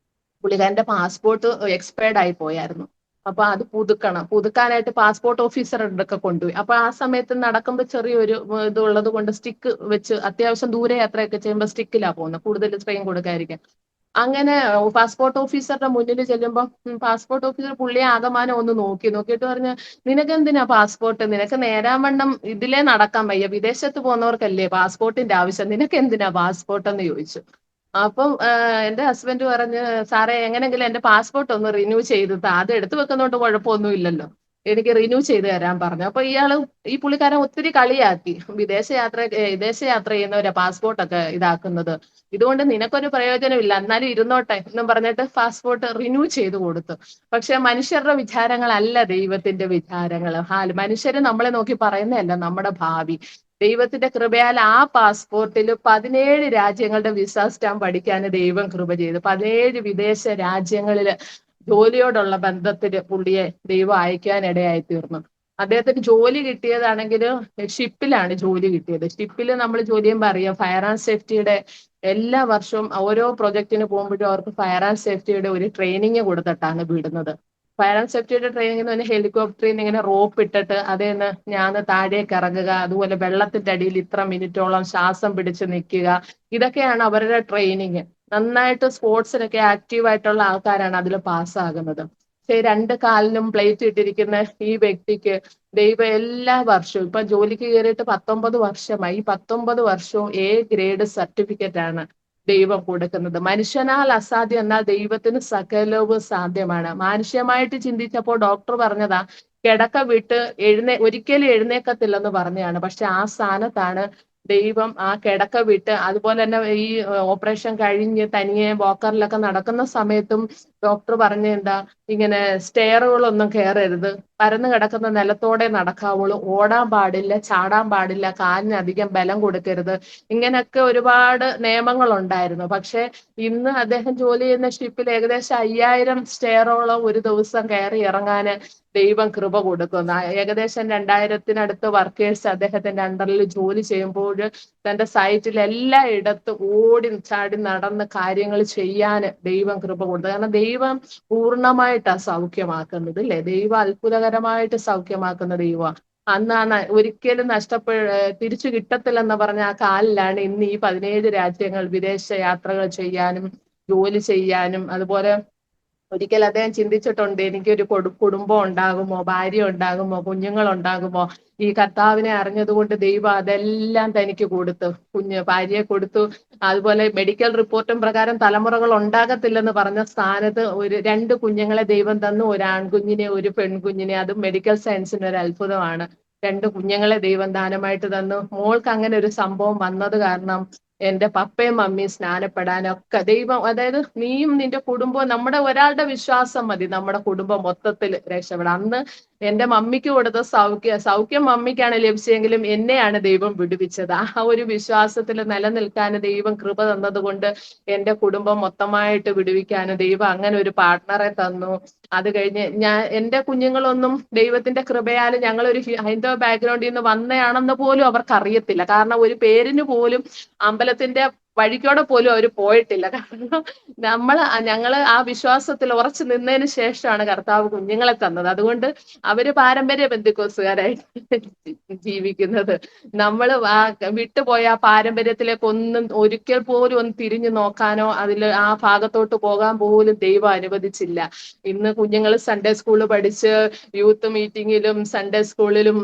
Speaker 3: പുള്ളിക്കാരന്റെ പാസ്പോർട്ട് എക്സ്പയർഡ് ആയി പോയായിരുന്നു. അപ്പൊ അത് പുതുക്കാനായിട്ട് പാസ്പോർട്ട് ഓഫീസറുടെ കൊണ്ടുപോയി. അപ്പൊ ആ സമയത്ത് നടക്കുമ്പോൾ ചെറിയൊരു ഇതുള്ളത് കൊണ്ട് സ്റ്റിക്ക് വെച്ച് അത്യാവശ്യം ദൂരെ യാത്രയൊക്കെ ചെയ്യുമ്പോൾ സ്റ്റിക്കിലാ പോകുന്നത്, കൂടുതൽ സ്ട്രെയിൻ കൊടുക്കാതിരിക്കാൻ. അങ്ങനെ പാസ്പോർട്ട് ഓഫീസറുടെ മുന്നിൽ ചെല്ലുമ്പോൾ പാസ്പോർട്ട് ഓഫീസർ പുള്ളിയെ ആകമാനം ഒന്ന് നോക്കിയിട്ട് പറഞ്ഞു, നിനക്ക് എന്തിനാ പാസ്പോർട്ട്, നിനക്ക് നേരാവണ്ണം ഇതിലേ നടക്കാൻ വയ്യ, വിദേശത്ത് പോകുന്നവർക്കല്ലേ പാസ്പോർട്ടിന്റെ ആവശ്യം, നിനക്ക് എന്തിനാ പാസ്പോർട്ട് എന്ന് ചോദിച്ചു. അപ്പം എന്റെ ഹസ്ബൻഡ് പറഞ്ഞ്, സാറേ എങ്ങനെങ്കിലും എന്റെ പാസ്പോർട്ട് ഒന്ന് റിന്യൂ ചെയ്ത് താ, അത് എടുത്തു വെക്കുന്നതുകൊണ്ട് കുഴപ്പമൊന്നും ഇല്ലല്ലോ, എനിക്ക് റിന്യൂ ചെയ്ത് തരാൻ പറഞ്ഞു. അപ്പൊ ഈ പുള്ളിക്കാരൻ ഒത്തിരി കളിയാക്കി, വിദേശയാത്ര ചെയ്യുന്നവരാ പാസ്പോർട്ടൊക്കെ ഇതാക്കുന്നത്, ഇതുകൊണ്ട് നിനക്കൊരു പ്രയോജനമില്ല, എന്നാലും ഇരുന്നോട്ടെ എന്നും പറഞ്ഞിട്ട് പാസ്പോർട്ട് റിന്യൂ ചെയ്ത് കൊടുത്തു. പക്ഷെ മനുഷ്യരുടെ വിചാരങ്ങളല്ല ദൈവത്തിന്റെ വിചാരങ്ങൾ. മനുഷ്യര് നമ്മളെ നോക്കി പറയുന്നതല്ല നമ്മുടെ ഭാവി. ദൈവത്തിന്റെ കൃപയാൽ ആ പാസ്പോർട്ടിൽ 17 രാജ്യങ്ങളുടെ വിസ സ്റ്റാമ്പ് അടിക്കാൻ ദൈവം കൃപ ചെയ്തു. 17 വിദേശ രാജ്യങ്ങളില് ജോലിയോടുള്ള ബന്ധത്തിൽ പുള്ളിയെ ദൈവം അയക്കാനിടയായി തീർന്നു. അദ്ദേഹത്തിന് ജോലി കിട്ടിയതാണെങ്കിൽ ഷിപ്പിലാണ് ജോലി കിട്ടിയത്. ഷിപ്പിൽ നമ്മൾ ജോലി ചെയ്യുമ്പോൾ അറിയാം, ഫയർ ആൻഡ് സേഫ്റ്റിയുടെ എല്ലാ വർഷവും ഓരോ പ്രൊജക്ടിന് പോകുമ്പോഴും അവർക്ക് ഫയർ ആൻഡ് സേഫ്റ്റിയുടെ ഒരു ട്രെയിനിങ് കൊടുത്തിട്ടാണ് വിടുന്നത്. ഫയർ ആൻഡ് സേഫ്റ്റിയുടെ ട്രെയിനിങ് എന്ന് പറഞ്ഞാൽ ഹെലികോപ്റ്ററിൽ നിന്ന് ഇങ്ങനെ റോപ്പ് ഇട്ടിട്ട് അതേന്ന് ഞാൻ താഴേക്ക് ഇറങ്ങുക, അതുപോലെ വെള്ളത്തിന്റെ അടിയിൽ ഇത്ര മിനിറ്റോളം ശ്വാസം പിടിച്ച് നിൽക്കുക, ഇതൊക്കെയാണ് അവരുടെ ട്രെയിനിങ്. നന്നായിട്ട് സ്പോർട്സിലൊക്കെ ആക്റ്റീവ് ആയിട്ടുള്ള ആൾക്കാരാണ് അതിൽ പാസ്സാകുന്നത്. പക്ഷേ 2 കാലിനും പ്ലേറ്റ് ഇട്ടിരിക്കുന്ന ഈ വ്യക്തിക്ക് ദൈവം എല്ലാ വർഷവും, ഇപ്പൊ ജോലിക്ക് കയറിയിട്ട് 19 വർഷമായി, 19 വർഷവും ഗ്രേഡ് സർട്ടിഫിക്കറ്റ് ആണ് ദൈവം കൊടുക്കുന്നത്. മനുഷ്യനാൽ അസാധ്യം എന്നാൽ ദൈവത്തിന് സകലവും സാധ്യമാണ്. മാനുഷ്യമായിട്ട് ചിന്തിച്ചപ്പോൾ ഡോക്ടർ പറഞ്ഞതാ, കിടക്ക വിട്ട് ഒരിക്കലും എഴുന്നേക്കത്തില്ലെന്ന് പറഞ്ഞതാണ്. പക്ഷെ ആ സ്ഥാനത്താണ് ദൈവം ആ കിടക്ക വിട്ട്, അതുപോലെ തന്നെ ഈ ഓപ്പറേഷൻ കഴിഞ്ഞ് തനിയെ വാക്കറിലൊക്കെ നടക്കുന്ന സമയത്തും ഡോക്ടർ പറഞ്ഞ എന്താ, ഇങ്ങനെ സ്റ്റെയറുകളൊന്നും കയറരുത്, പരന്നു കിടക്കുന്ന നിലത്തോടെ നടക്കാവുള്ളൂ, ഓടാൻ പാടില്ല, ചാടാൻ പാടില്ല, കാലിന് അധികം ബലം കൊടുക്കരുത്, ഇങ്ങനെയൊക്കെ ഒരുപാട് നിയമങ്ങൾ ഉണ്ടായിരുന്നു. പക്ഷെ ഇന്ന് അദ്ദേഹം ജോലി ചെയ്യുന്ന ഷിപ്പിൽ ഏകദേശം 5000 സ്റ്റെയറോളം ഒരു ദിവസം കയറി ഇറങ്ങാന് ദൈവം കൃപ കൊടുക്കുന്നു. ഏകദേശം 2000-നടുത്ത് വർക്കേഴ്സ് അദ്ദേഹത്തിന്റെ അണ്ടറിൽ ജോലി ചെയ്യുമ്പോൾ തന്റെ സൈറ്റിൽ എല്ലായിടത്തും ഓടി ചാടി നടന്ന് കാര്യങ്ങൾ ചെയ്യാൻ ദൈവം കൃപ കൊടുത്തു. കാരണം ദൈവം പൂർണ്ണമായിട്ടാണ് സൗഖ്യമാക്കുന്നത്, അല്ലെ? ദൈവം അത്ഭുതകരമായിട്ട് സൗഖ്യമാക്കുന്ന ദൈവമാണ്. അന്നാണ് ഒരിക്കലും തിരിച്ചു കിട്ടത്തില്ലെന്ന് പറഞ്ഞ ആ കാലിലാണ് ഇന്ന് ഈ 17 രാജ്യങ്ങൾ വിദേശ യാത്രകൾ ചെയ്യാനും ജോലി ചെയ്യാനും അതുപോലെ ഒരിക്കൽ അദ്ദേഹം ചിന്തിച്ചിട്ടുണ്ട്, എനിക്കൊരു കുടുംബം ഉണ്ടാകുമോ, ഭാര്യ ഉണ്ടാകുമോ, കുഞ്ഞുങ്ങൾ ഉണ്ടാകുമോ? ഈ കർത്താവിനെ അറിഞ്ഞതുകൊണ്ട് ദൈവം അതെല്ലാം തനിക്ക് കൊടുത്തു. ഭാര്യയെ കൊടുത്തു. അതുപോലെ മെഡിക്കൽ റിപ്പോർട്ടും പ്രകാരം തലമുറകൾ ഉണ്ടാകത്തില്ലെന്ന് പറഞ്ഞ സ്ഥാനത്ത് ഒരു 2 കുഞ്ഞുങ്ങളെ ദൈവം തന്നു, ഒരു ആൺകുഞ്ഞിനെ ഒരു പെൺകുഞ്ഞിനെ. അതും മെഡിക്കൽ സയൻസിന് ഒരു അത്ഭുതമാണ്. 2 കുഞ്ഞുങ്ങളെ ദൈവം ദാനമായിട്ട് തന്നു. മോൾക്ക് അങ്ങനെ ഒരു സംഭവം വന്നത് കാരണം എന്റെ പപ്പയും മമ്മിയും സ്നാനപ്പെടാനൊക്കെ ദൈവം, അതായത് നീയും നിന്റെ കുടുംബവും, നമ്മുടെ ഒരാളുടെ വിശ്വാസം മതി നമ്മുടെ കുടുംബം മൊത്തത്തിൽ രക്ഷപ്പെടാം. അന്ന് എന്റെ മമ്മിക്ക് കൊടുത്ത സൗഖ്യം മമ്മിക്കാണ് ലഭിച്ചെങ്കിലും എന്നെയാണ് ദൈവം വിടുവിച്ചത്. ആ ഒരു വിശ്വാസത്തിൽ നിലനിൽക്കാൻ ദൈവം കൃപ തന്നത് കൊണ്ട് എന്റെ കുടുംബം മൊത്തമായിട്ട് വിടുവിക്കാൻ ദൈവം അങ്ങനെ ഒരു പാർട്ട്ണറെ തന്നു. അത് കഴിഞ്ഞ് എന്റെ കുഞ്ഞുങ്ങളൊന്നും ദൈവത്തിന്റെ കൃപയാൽ ഞങ്ങളൊരു ഹൈന്ദവ ബാക്ക്ഗ്രൗണ്ടിൽ നിന്ന് വന്നയാണെന്ന് പോലും അവർക്ക് അറിയത്തില്ല. കാരണം ഒരു പേരിന് പോലും അമ്പലത്തിന്റെ വഴിക്കോടെ പോലും അവർ പോയിട്ടില്ല. കാരണം ഞങ്ങള് ആ വിശ്വാസത്തിൽ ഉറച്ചു നിന്നതിന് ശേഷമാണ് കർത്താവ് കുഞ്ഞുങ്ങളെ തന്നത്. അതുകൊണ്ട് അവര് പാരമ്പര്യ ബന്ധുക്കോസുകാരായിട്ട് ജീവിക്കുന്നത്. നമ്മൾ വിട്ടുപോയ ആ പാരമ്പര്യത്തിലേക്ക് ഒരിക്കൽ പോലും ഒന്ന് തിരിഞ്ഞു നോക്കാനോ ആ ഭാഗത്തോട്ട് പോകാൻ പോലും ദൈവം അനുവദിച്ചില്ല. ഇന്ന് കുഞ്ഞുങ്ങൾ സൺഡേ സ്കൂളിൽ പഠിച്ച് യൂത്ത് മീറ്റിങ്ങിലും സൺഡേ സ്കൂളിലും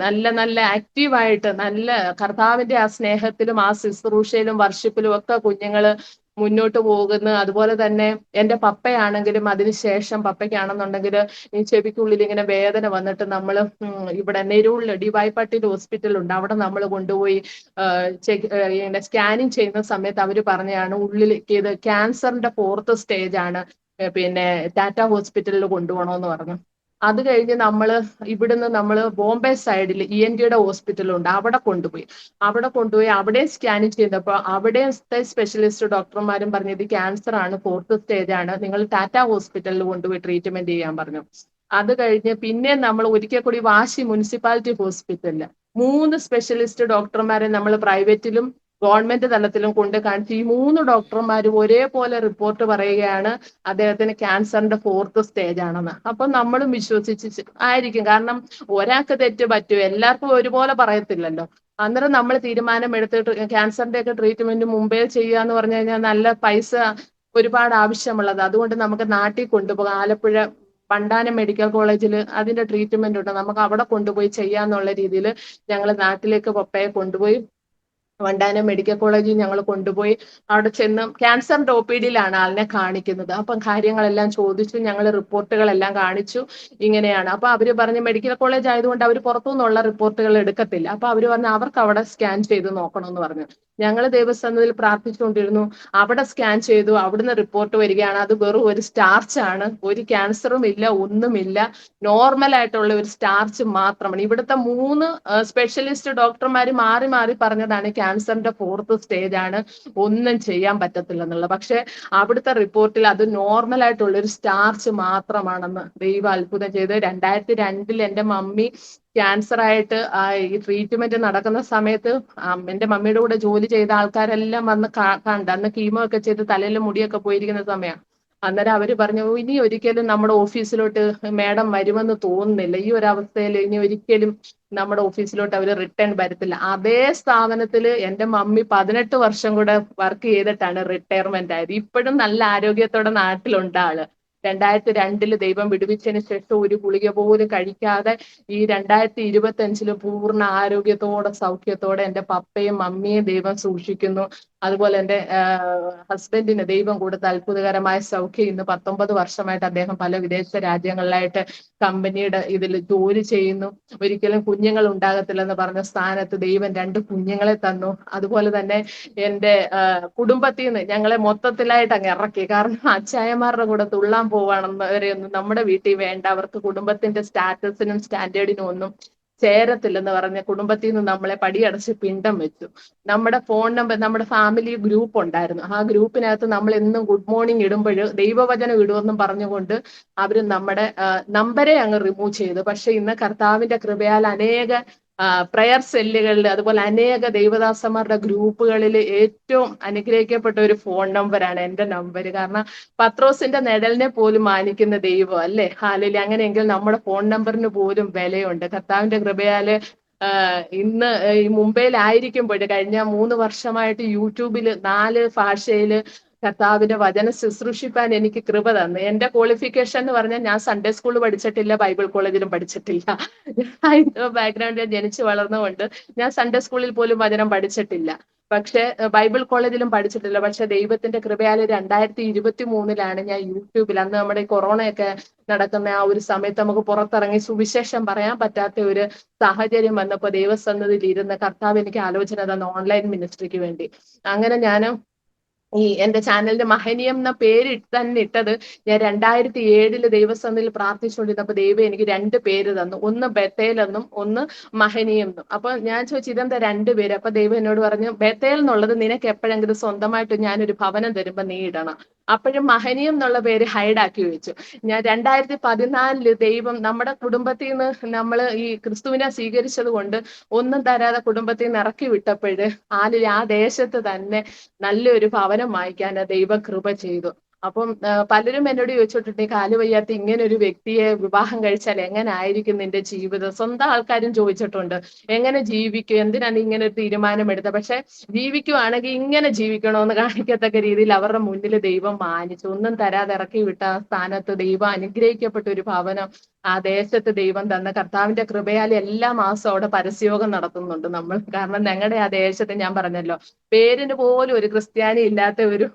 Speaker 3: നല്ല നല്ല ആക്റ്റീവായിട്ട് നല്ല കർത്താവിന്റെ ആ സ്നേഹത്തിലും ആ ശുശ്രൂഷയിലും വർഷിപ്പിലും ഒക്കെ കുഞ്ഞുങ്ങള് മുന്നോട്ട് പോകുന്നു. അതുപോലെ തന്നെ എന്റെ പപ്പയാണെങ്കിലും അതിനുശേഷം പപ്പയ്ക്കാണെന്നുണ്ടെങ്കിൽ ഈ ചെവിക്കുള്ളിൽ ഇങ്ങനെ വേദന വന്നിട്ട് നമ്മൾ ഇവിടെ നെരൂളിൽ ഡിവൈപ്പട്ടിയിൽ ഹോസ്പിറ്റലുണ്ട്, അവിടെ നമ്മൾ കൊണ്ടുപോയി ഇങ്ങനെ സ്കാനിങ് ചെയ്യുന്ന സമയത്ത് അവർ പറഞ്ഞതാണ് ഉള്ളിലേക്ക് ഇത് ക്യാൻസറിന്റെ 4th സ്റ്റേജ് ആണ്, പിന്നെ ടാറ്റ ഹോസ്പിറ്റലിൽ കൊണ്ടുപോകണമെന്ന് പറഞ്ഞു. അത് കഴിഞ്ഞ് നമ്മൾ ബോംബെ സൈഡിൽ ENTയുടെ ഹോസ്പിറ്റലുണ്ട്, അവിടെ കൊണ്ടുപോയി അവിടെ സ്കാനിങ് ചെയ്തപ്പോൾ അവിടെത്തെ സ്പെഷ്യലിസ്റ്റ് ഡോക്ടർമാരും പറഞ്ഞു ഇത് ക്യാൻസർ ആണ്, 4th സ്റ്റേജ് ആണ്, നിങ്ങൾ ടാറ്റ ഹോസ്പിറ്റലിൽ കൊണ്ടുപോയി ട്രീറ്റ്മെന്റ് ചെയ്യാൻ പറഞ്ഞു. അത് കഴിഞ്ഞ് പിന്നെ നമ്മൾ ഒരിക്കൽ കൂടി വാശി മുനിസിപ്പാലിറ്റി ഹോസ്പിറ്റലിൽ 3 സ്പെഷ്യലിസ്റ്റ് ഡോക്ടർമാരെ നമ്മൾ പ്രൈവറ്റിലും ഗവൺമെന്റ് തലത്തിലും കൊണ്ട് കാണിച്ചു. ഈ 3 ഡോക്ടർമാരും ഒരേപോലെ റിപ്പോർട്ട് പറയുകയാണ് അദ്ദേഹത്തിന് ക്യാൻസറിന്റെ 4th സ്റ്റേജ് ആണെന്ന്. അപ്പൊ നമ്മളും വിശ്വസിച്ച് ആയിരിക്കും, കാരണം ഒരാൾക്ക് തെറ്റ് പറ്റും, എല്ലാവർക്കും ഒരുപോലെ പറയത്തില്ലല്ലോ. അന്നേരം നമ്മൾ തീരുമാനം എടുത്തിട്ട് ക്യാൻസറിന്റെ ഒക്കെ ട്രീറ്റ്മെന്റ് മുമ്പേ ചെയ്യാന്ന് പറഞ്ഞു കഴിഞ്ഞാൽ നല്ല പൈസ ഒരുപാട് ആവശ്യമുള്ളത്. അതുകൊണ്ട് നമുക്ക് നാട്ടിൽ കൊണ്ടുപോകാം, ആലപ്പുഴ പണ്ടാനം മെഡിക്കൽ കോളേജിൽ അതിന്റെ ട്രീറ്റ്മെന്റ് ഉണ്ട്, നമുക്ക് അവിടെ കൊണ്ടുപോയി ചെയ്യാന്നുള്ള രീതിയിൽ ഞങ്ങൾ നാട്ടിലേക്ക് പപ്പയെ കൊണ്ടുപോയി വണ്ടാനം മെഡിക്കൽ കോളേജിൽ ഞങ്ങൾ കൊണ്ടുപോയി. അവിടെ ചെന്ന് ക്യാൻസറിന്റെ OPDയിലാണ് ആളിനെ കാണിക്കുന്നത്. അപ്പം കാര്യങ്ങളെല്ലാം ചോദിച്ചു, ഞങ്ങൾ റിപ്പോർട്ടുകളെല്ലാം കാണിച്ചു, ഇങ്ങനെയാണ്. അപ്പൊ അവര് പറഞ്ഞു മെഡിക്കൽ കോളേജ് ആയതുകൊണ്ട് അവർ പുറത്തുനിന്നുള്ള റിപ്പോർട്ടുകൾ എടുക്കത്തില്ല. അപ്പൊ അവര് പറഞ്ഞു അവർക്ക് അവിടെ സ്കാൻ ചെയ്ത് നോക്കണമെന്ന് പറഞ്ഞു. ഞങ്ങൾ ദേവസ്ഥാനത്തിൽ പ്രാർത്ഥിച്ചുകൊണ്ടിരുന്നു. അവിടെ സ്കാൻ ചെയ്തു, അവിടുന്ന് റിപ്പോർട്ട് വരികയാണ് അത് വെറും ഒരു സ്റ്റാർച്ച് ആണ്, ഒരു ക്യാൻസറും ഇല്ല, ഒന്നുമില്ല, നോർമൽ ആയിട്ടുള്ള ഒരു സ്റ്റാർച്ച് മാത്രമാണ്. ഇവിടുത്തെ 3 സ്പെഷ്യലിസ്റ്റ് ഡോക്ടർമാർ മാറി മാറി പറഞ്ഞതാണ് ക്യാൻസറിന്റെ 4th സ്റ്റേജ് ആണ്, ഒന്നും ചെയ്യാൻ പറ്റത്തില്ലെന്നുള്ളത്. പക്ഷെ അവിടുത്തെ റിപ്പോർട്ടിൽ അത് നോർമൽ ആയിട്ടുള്ള ഒരു സ്റ്റാർച്ച് മാത്രമാണെന്ന് ദൈവം അത്ഭുതം ചെയ്ത് 2002 എന്റെ മമ്മി ക്യാൻസർ ആയിട്ട് ഈ ട്രീറ്റ്മെന്റ് നടക്കുന്ന സമയത്ത് എന്റെ മമ്മിയുടെ കൂടെ ജോലി ചെയ്ത ആൾക്കാരെല്ലാം വന്ന് കണ്ട്, അന്ന് കീമോ ഒക്കെ ചെയ്ത് തലയിൽ മുടിയൊക്കെ പോയിരിക്കുന്ന സമയം. അന്നേരം അവര് പറഞ്ഞു ഇനി ഒരിക്കലും നമ്മുടെ ഓഫീസിലോട്ട് മാഡം വരുമെന്ന് തോന്നുന്നില്ല, ഈ ഒരു അവസ്ഥയിൽ ഇനി ഒരിക്കലും നമ്മുടെ ഓഫീസിലോട്ട് അവർ റിട്ടേൺ വരത്തില്ല. അതേ സ്ഥാപനത്തിൽ എന്റെ മമ്മി 18 വർഷം കൂടെ വർക്ക് ചെയ്തിട്ടാണ് റിട്ടയർമെന്റ് ആയത്. ഇപ്പോഴും നല്ല ആരോഗ്യത്തോടെ നാട്ടിലുണ്ട് ആള്. 2002 ദൈവം വിടുവിച്ചതിന് ശേഷം ഒരു ഗുളിക പോലും കഴിക്കാതെ ഈ 2025 പൂർണ്ണ ആരോഗ്യത്തോടെ സൗഖ്യത്തോടെ എന്റെ പപ്പയും മമ്മിയും ദൈവം സൂക്ഷിക്കുന്നു. അതുപോലെ എന്റെ ഹസ്ബൻഡിന് ദൈവം കൊടുത്ത അത്ഭുതകരമായ സൗഖ്യം. ഇന്ന് 19 വർഷമായിട്ട് അദ്ദേഹം പല വിദേശ രാജ്യങ്ങളിലായിട്ട് കമ്പനിയുടെ ഇതിൽ ജോലി ചെയ്യുന്നു. ഒരിക്കലും കുഞ്ഞുങ്ങൾ ഉണ്ടാകത്തില്ലെന്ന് പറഞ്ഞ സ്ഥാനത്ത് ദൈവം 2 കുഞ്ഞുങ്ങളെ തന്നു. അതുപോലെ തന്നെ എന്റെ കുടുംബത്തിൽ നിന്ന് ഞങ്ങളെ മൊത്തത്തിലായിട്ട് അങ്ങ് ഇറക്കി. കാരണം അച്ചായമാരുടെ കൂടെ തുള്ളാൻ പോവാണെന്നവരെയൊന്നും നമ്മുടെ വീട്ടിൽ വേണ്ട, അവർക്ക് കുടുംബത്തിന്റെ സ്റ്റാറ്റസിനും സ്റ്റാൻഡേർഡിനും ഒന്നും ചേരത്തില്ലെന്ന് പറഞ്ഞ് കുടുംബത്തിൽ നിന്ന് നമ്മളെ പടിയടച്ച് പിണ്ടം വെച്ചു. നമ്മുടെ ഫോൺ നമ്പർ, നമ്മുടെ ഫാമിലി ഗ്രൂപ്പ് ഉണ്ടായിരുന്നു, ആ ഗ്രൂപ്പിനകത്ത് നമ്മൾ എന്നും ഗുഡ് മോർണിംഗ് ഇടുമ്പോൾ ദൈവവചനം ഇടുമെന്നും പറഞ്ഞുകൊണ്ട് അവര് നമ്മുടെ നമ്പരെ അങ്ങ് റിമൂവ് ചെയ്തു. പക്ഷെ ഇന്ന് കർത്താവിന്റെ കൃപയാൽ അനേക പ്രയർ സെല്ലുകളിൽ അതുപോലെ അനേക ദൈവദാസന്മാരുടെ ഗ്രൂപ്പുകളിൽ ഏറ്റവും അനുഗ്രഹിക്കപ്പെട്ട ഒരു ഫോൺ നമ്പറാണ് എന്റെ നമ്പർ. കാരണം പത്രോസിന്റെ നിഴലിനെ പോലും മാനിക്കുന്ന ദൈവം അല്ലേ, ഹാലലി. അങ്ങനെയെങ്കിൽ നമ്മുടെ ഫോൺ നമ്പറിന് പോലും വിലയുണ്ട്. കർത്താവിന്റെ കൃപയാല് ഇന്ന് ഈ മുംബൈയിലായിരിക്കുമ്പോൾ കഴിഞ്ഞ 3 വർഷമായിട്ട് യൂട്യൂബിൽ 4 ഭാഷയില് കർത്താവിന്റെ വചനം ശുശ്രൂഷിപ്പാൻ എനിക്ക് കൃപ തന്നു. എന്റെ ക്വാളിഫിക്കേഷൻ എന്ന് പറഞ്ഞാൽ ഞാൻ സൺഡേ സ്കൂളിൽ പഠിച്ചിട്ടില്ല, ബൈബിൾ കോളേജിലും പഠിച്ചിട്ടില്ല. ഹൈന്ദവ ബാക്ക്ഗ്രൗണ്ടിൽ ജനിച്ചു വളർന്നുകൊണ്ട് ഞാൻ സൺഡേ സ്കൂളിൽ പോലും വചനം പഠിച്ചിട്ടില്ല. പക്ഷെ ബൈബിൾ കോളേജിലും പഠിച്ചിട്ടില്ല. പക്ഷെ ദൈവത്തിന്റെ കൃപയാൽ 2023 ഞാൻ യൂട്യൂബിൽ, അന്ന് നമ്മുടെ ഈ കൊറോണയൊക്കെ നടക്കുന്ന ആ ഒരു സമയത്ത് നമുക്ക് പുറത്തിറങ്ങി സുവിശേഷം പറയാൻ പറ്റാത്ത ഒരു സാഹചര്യം വന്നപ്പോൾ ദൈവസന്നിധിയിൽ ഇരുന്ന് കർത്താവ് എനിക്ക് ആലോചന തന്ന ഓൺലൈൻ മിനിസ്ട്രിക്ക് വേണ്ടി. അങ്ങനെ ഞാൻ ഈ എന്റെ ചാനലിന്റെ മഹനീയം എന്ന പേര് തന്നെ ഇട്ടത് ഞാൻ 2007 ദൈവസന്നിധിയിൽ പ്രാർത്ഥിച്ചുകൊണ്ടിരുന്നപ്പോ ദൈവം എനിക്ക് 2 പേര് തന്നു. ഒന്ന് ബത്തേൽ എന്നും ഒന്ന് മഹനീയം എന്നും. അപ്പൊ ഞാൻ ചോദിച്ചു ഇതെന്താ 2 പേര്? അപ്പൊ ദൈവം എന്നോട് പറഞ്ഞു, ബത്തേൽ എന്നുള്ളത് നിനക്ക് എപ്പോഴെങ്കിലും സ്വന്തമായിട്ട് ഞാനൊരു ഭവനം തരുമ്പോ നീ ഇടണം. അപ്പോഴും മഹനീയം എന്നുള്ള പേര് ഹൈഡാക്കി വെച്ചു. ഞാൻ 2014 ദൈവം നമ്മുടെ കുടുംബത്തിൽ നിന്ന് നമ്മൾ ഈ ക്രിസ്തുവിനെ സ്വീകരിച്ചത് കൊണ്ട് ഒന്നും തരാതെ കുടുംബത്തിൽ നിന്ന് ഇറക്കി വിട്ടപ്പോഴ് ആ ദേശത്ത് തന്നെ നല്ലൊരു ഭവനം വാങ്ങിക്കാൻ ദൈവം കൃപ ചെയ്തു. അപ്പം പലരും എന്നോട് ചോദിച്ചോട്ടിട്ട് കാല് വയ്യാത്ത ഇങ്ങനെ ഒരു വ്യക്തിയെ വിവാഹം കഴിച്ചാൽ എങ്ങനെ ആയിരിക്കും നിന്റെ ജീവിതം? സ്വന്തം ആൾക്കാരും ചോദിച്ചിട്ടുണ്ട്, എങ്ങനെ ജീവിക്കും, എന്തിനാണ് ഇങ്ങനെ ഒരു തീരുമാനം എടുത്തത്? പക്ഷെ ജീവിക്കുവാണെങ്കിൽ ഇങ്ങനെ ജീവിക്കണമെന്ന് കാണിക്കത്തക്ക രീതിയിൽ അവരുടെ മുന്നിൽ ദൈവം മാനിച്ചു. ഒന്നും തരാതെ ഇറക്കി വിട്ട ആ സ്ഥാനത്ത് ദൈവം അനുഗ്രഹിക്കപ്പെട്ട ഒരു ഭവനം ആ ദേശത്ത് ദൈവം തന്ന കർത്താവിന്റെ കൃപയാൽ എല്ലാ മാസവും അവിടെ പരസ്യയോഗം നടത്തുന്നുണ്ട് നമ്മൾ. കാരണം ഞങ്ങളുടെ ആ ദേശത്ത് ഞാൻ പറഞ്ഞല്ലോ, പേരിന് പോലും ഒരു ക്രിസ്ത്യാനി ഇല്ലാത്ത ഒരു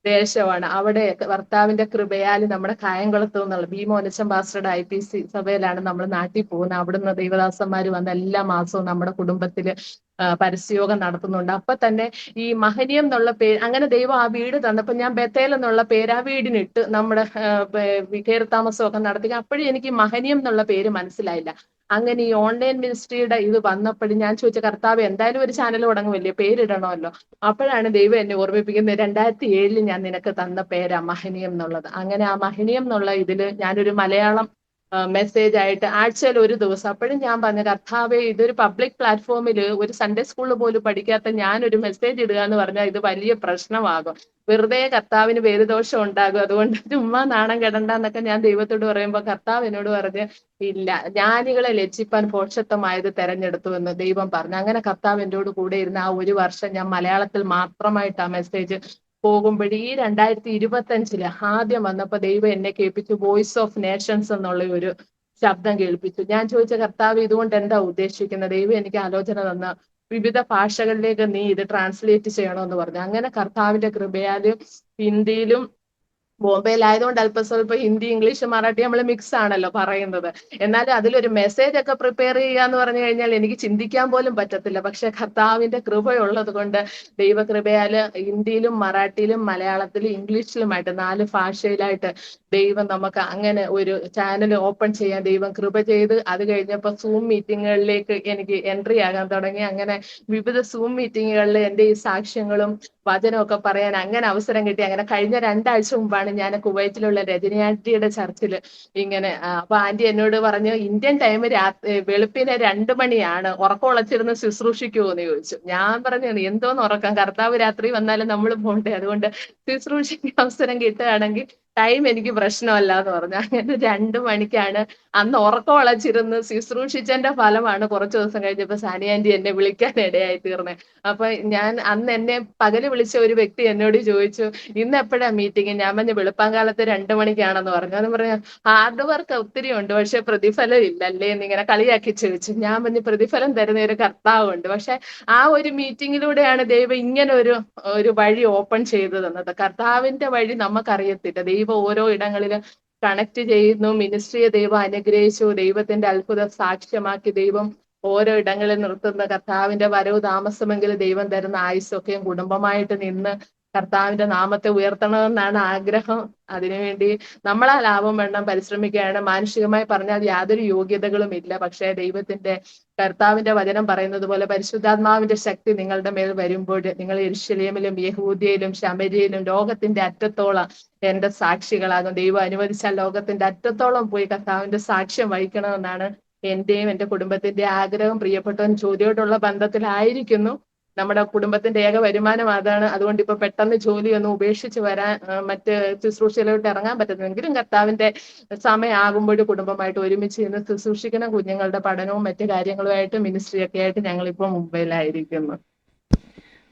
Speaker 3: ദേശമാണ്. അവിടെ കർത്താവിന്റെ കൃപയാൽ നമ്മുടെ കായംകുളത്ത് നിന്നുള്ള ഭീമോനച്ചൻ പാസ്റ്ററുടെ IPC സഭയിലാണ് നമ്മൾ നാട്ടിൽ പോകുന്നത്. അവിടുന്ന് ദൈവദാസന്മാർ വന്ന എല്ലാ മാസവും നമ്മുടെ കുടുംബത്തില് പരസ്യയോഗം നടത്തുന്നുണ്ട്. അപ്പൊ തന്നെ ഈ മഹനീയം എന്നുള്ള പേര്, അങ്ങനെ ദൈവം ആ വീട് തന്നപ്പോ ഞാൻ ബത്തേൽ എന്നുള്ള പേര് ആ വീടിനിട്ട് നമ്മുടെ കയറി താമസമൊക്കെ നടത്തി. അപ്പോഴും എനിക്ക് മഹനീയം എന്നുള്ള പേര് മനസ്സിലായില്ല. അങ്ങനെ ഈ ഓൺലൈൻ മിനിസ്ട്രിയുടെ ഇത് വന്നപ്പോഴും ഞാൻ ചോദിച്ച കർത്താവ് എന്തായാലും ഒരു ചാനൽ തുടങ്ങുമല്ലേ, പേരിടണമല്ലോ. അപ്പോഴാണ് ദൈവം എന്നെ ഓർമ്മിപ്പിക്കുന്നത് 2007 ഞാൻ നിനക്ക് തന്ന പേരാ മഹനീയം എന്നുള്ളത്. അങ്ങനെ ആ മഹനീയം എന്നുള്ള ഇതില് ഞാനൊരു മലയാളം മെസ്സേജ് ആയിട്ട് ആഴ്ചയിൽ ഒരു ദിവസം, അപ്പോഴും ഞാൻ പറഞ്ഞ കർത്താവേ, ഇതൊരു പബ്ലിക് പ്ലാറ്റ്ഫോമിൽ ഒരു സൺഡേ സ്കൂളിൽ പോലും പഠിക്കാത്ത ഞാനൊരു മെസ്സേജ് ഇടുക എന്ന് പറഞ്ഞാൽ ഇത് വലിയ പ്രശ്നമാകും, വെറുതെ കർത്താവിന് പേരുദോഷം ഉണ്ടാകും, അതുകൊണ്ട് ചുമ്മാ നാണം കെടണ്ടെന്നൊക്കെ ഞാൻ ദൈവത്തോട് പറയുമ്പോൾ കർത്താവ് എന്നോട് പറഞ്ഞ് ഇല്ല, ജ്ഞാനികളെ ലജ്ജിപ്പാൻ ഭോഷത്വമായത് തെരഞ്ഞെടുത്തു എന്ന് ദൈവം പറഞ്ഞു. അങ്ങനെ കർത്താവ് എന്നോട് കൂടെ ഇരുന്ന് ആ ഒരു വർഷം ഞാൻ മലയാളത്തിൽ മാത്രമായിട്ട് ആ മെസ്സേജ് പോകുമ്പോഴേ ഈ 2025 ആദ്യം വന്നപ്പോ ദൈവം എന്നെ കേൾപ്പിച്ചു വോയിസ് ഓഫ് നേഷൻസ് എന്നുള്ള ഒരു ശബ്ദം കേൾപ്പിച്ചു. ഞാൻ ചോദിച്ച കർത്താവ് ഇതുകൊണ്ട് എന്താ ഉദ്ദേശിക്കുന്നത്? ദൈവം എനിക്ക് ആലോചന തന്ന വിവിധ ഭാഷകളിലേക്ക് നീ ഇത് ട്രാൻസ്ലേറ്റ് ചെയ്യണമെന്ന് പറഞ്ഞു. അങ്ങനെ കർത്താവിന്റെ കൃപയാല് ഹിന്ദിയിലും, ബോംബെയിലായതുകൊണ്ട് അല്പസ്വല്പം ഹിന്ദി, ഇംഗ്ലീഷ്, മറാഠി നമ്മൾ മിക്സ് ആണല്ലോ പറയുന്നത്. എന്നാലും അതിലൊരു മെസ്സേജ് ഒക്കെ പ്രിപ്പയർ ചെയ്യുക എന്ന് പറഞ്ഞു കഴിഞ്ഞാൽ എനിക്ക് ചിന്തിക്കാൻ പോലും പറ്റത്തില്ല. പക്ഷെ കർത്താവിന്റെ കൃപയുള്ളത് കൊണ്ട് ദൈവകൃപയാല് ഹിന്ദിയിലും മറാഠിയിലും മലയാളത്തിലും ഇംഗ്ലീഷിലുമായിട്ട് 4 ഭാഷയിലായിട്ട് ദൈവം നമുക്ക് അങ്ങനെ ഒരു ചാനൽ ഓപ്പൺ ചെയ്യാൻ ദൈവം കൃപ ചെയ്ത്, അത് കഴിഞ്ഞപ്പോൾ സൂം മീറ്റിങ്ങുകളിലേക്ക് എനിക്ക് എൻട്രി ആകാൻ തുടങ്ങി. അങ്ങനെ വിവിധ സൂം മീറ്റിങ്ങുകളിൽ എൻ്റെ ഈ സാക്ഷ്യങ്ങളും വചനമൊക്കെ പറയാൻ അങ്ങനെ അവസരം കിട്ടി. അങ്ങനെ കഴിഞ്ഞ 2 ആഴ്ച മുമ്പാണ് ഞാൻ കുവൈറ്റിലുള്ള രജനി ആന്റിയുടെ ചർച്ചിൽ ഇങ്ങനെ അപ്പൊ ആന്റി എന്നോട് പറഞ്ഞു, ഇന്ത്യൻ ടൈം വെളുപ്പിനെ 2 മണിയാണ്, ഉറക്കം ഉളച്ചിരുന്ന് ശുശ്രൂഷിക്കുമോ എന്ന് ചോദിച്ചു. ഞാൻ പറഞ്ഞു എന്തോന്ന് ഉറക്കം, കർത്താവ് രാത്രി വന്നാലും നമ്മൾ പോകണ്ടേ, അതുകൊണ്ട് ശുശ്രൂഷിക്കാൻ അവസരം കിട്ടുകയാണെങ്കിൽ ടൈം എനിക്ക് പ്രശ്നമല്ല എന്ന് പറഞ്ഞു. അങ്ങനെ 2 മണിക്കാണ് അന്ന് ഉറക്കം ഉളച്ചിരുന്ന് ശുശ്രൂഷിച്ചതിന്റെ ഫലമാണ് കുറച്ചു ദിവസം കഴിഞ്ഞപ്പോ സാനി ആന്റി എന്നെ വിളിക്കാൻ ഇടയായി തീർന്നത്. അപ്പൊ ഞാൻ അന്ന് എന്നെ പകല് വിളിച്ച ഒരു വ്യക്തി എന്നോട് ചോദിച്ചു ഇന്ന് എപ്പോഴാ മീറ്റിംഗ്? ഞാൻ പറഞ്ഞു വെളുപ്പാങ്കാലത്ത് 2 മണിക്കാണെന്ന് പറഞ്ഞു. അത് പറഞ്ഞു ഹാർഡ് വർക്ക് ഒത്തിരി ഉണ്ട്, പക്ഷെ പ്രതിഫലം ഇല്ലല്ലേ എന്നിങ്ങനെ കളിയാക്കി ചോദിച്ചു. ഞാൻ പറഞ്ഞു പ്രതിഫലം തരുന്ന ഒരു കർത്താവുണ്ട്. പക്ഷെ ആ ഒരു മീറ്റിങ്ങിലൂടെയാണ് ദൈവം ഇങ്ങനെ ഒരു വഴി ഓപ്പൺ ചെയ്തു തന്നത്. കർത്താവിന്റെ വഴി നമുക്കറിയത്തില്ല, ദൈവം ഓരോ ഇടങ്ങളിലും കണക്ട് ചെയ്യുന്നു. മിനിസ്ട്രിയെ ദൈവം അനുഗ്രഹിച്ചു, ദൈവത്തിന്റെ അത്ഭുതം സാക്ഷ്യമാക്കി ദൈവം ഓരോ ഇടങ്ങളിൽ നിർത്തുന്ന കർത്താവിന്റെ വരവ് താമസമെങ്കിലും ദൈവം തരുന്ന ആയുസ്സൊക്കെയും കുടുംബമായിട്ട് നിന്ന് കർത്താവിന്റെ നാമത്തെ ഉയർത്തണമെന്നാണ് ആഗ്രഹം. അതിനുവേണ്ടി നമ്മളാ ലാഭം വേണം പരിശ്രമിക്കുകയാണ്. മാനുഷികമായി പറഞ്ഞാൽ യാതൊരു യോഗ്യതകളും ഇല്ല. പക്ഷേ ദൈവത്തിന്റെ കർത്താവിന്റെ വചനം പറയുന്നത് പോലെ പരിശുദ്ധാത്മാവിന്റെ ശക്തി നിങ്ങളുടെ മേൽ വരുമ്പോൾ നിങ്ങൾ യെരൂശലേമിലും യഹൂദ്യയിലും ശമര്യയിലും ലോകത്തിന്റെ അറ്റത്തോളം എന്റെ സാക്ഷികളാകും. ദൈവം അനുവദിച്ചാൽ ലോകത്തിന്റെ അറ്റത്തോളം പോയി കർത്താവിന്റെ സാക്ഷ്യം വഹിക്കണമെന്നാണ് എന്റെയും എന്റെ കുടുംബത്തിന്റെ ആഗ്രഹം. പ്രിയപ്പെട്ടവൻ ജോലിയോടുള്ള ബന്ധത്തിലായിരിക്കുന്നു. നമ്മുടെ കുടുംബത്തിന്റെ ഏക വരുമാനം അതാണ്. അതുകൊണ്ട് ഇപ്പൊ പെട്ടെന്ന് ജോലിയൊന്നും ഉപേക്ഷിച്ച് വരാൻ മറ്റ് ശുശ്രൂഷയിലോട്ട് ഇറങ്ങാൻ പറ്റുന്നെങ്കിലും കർത്താവിന്റെ സമയമാകുമ്പോൾ കുടുംബമായിട്ട് ഒരുമിച്ച് ഇന്ന് ശുശ്രൂഷിക്കണം. കുഞ്ഞുങ്ങളുടെ പഠനവും മറ്റു കാര്യങ്ങളുമായിട്ട് മിനിസ്ട്രിയൊക്കെ ആയിട്ട് ഞങ്ങളിപ്പോ മുംബൈയിലായിരിക്കുന്നു.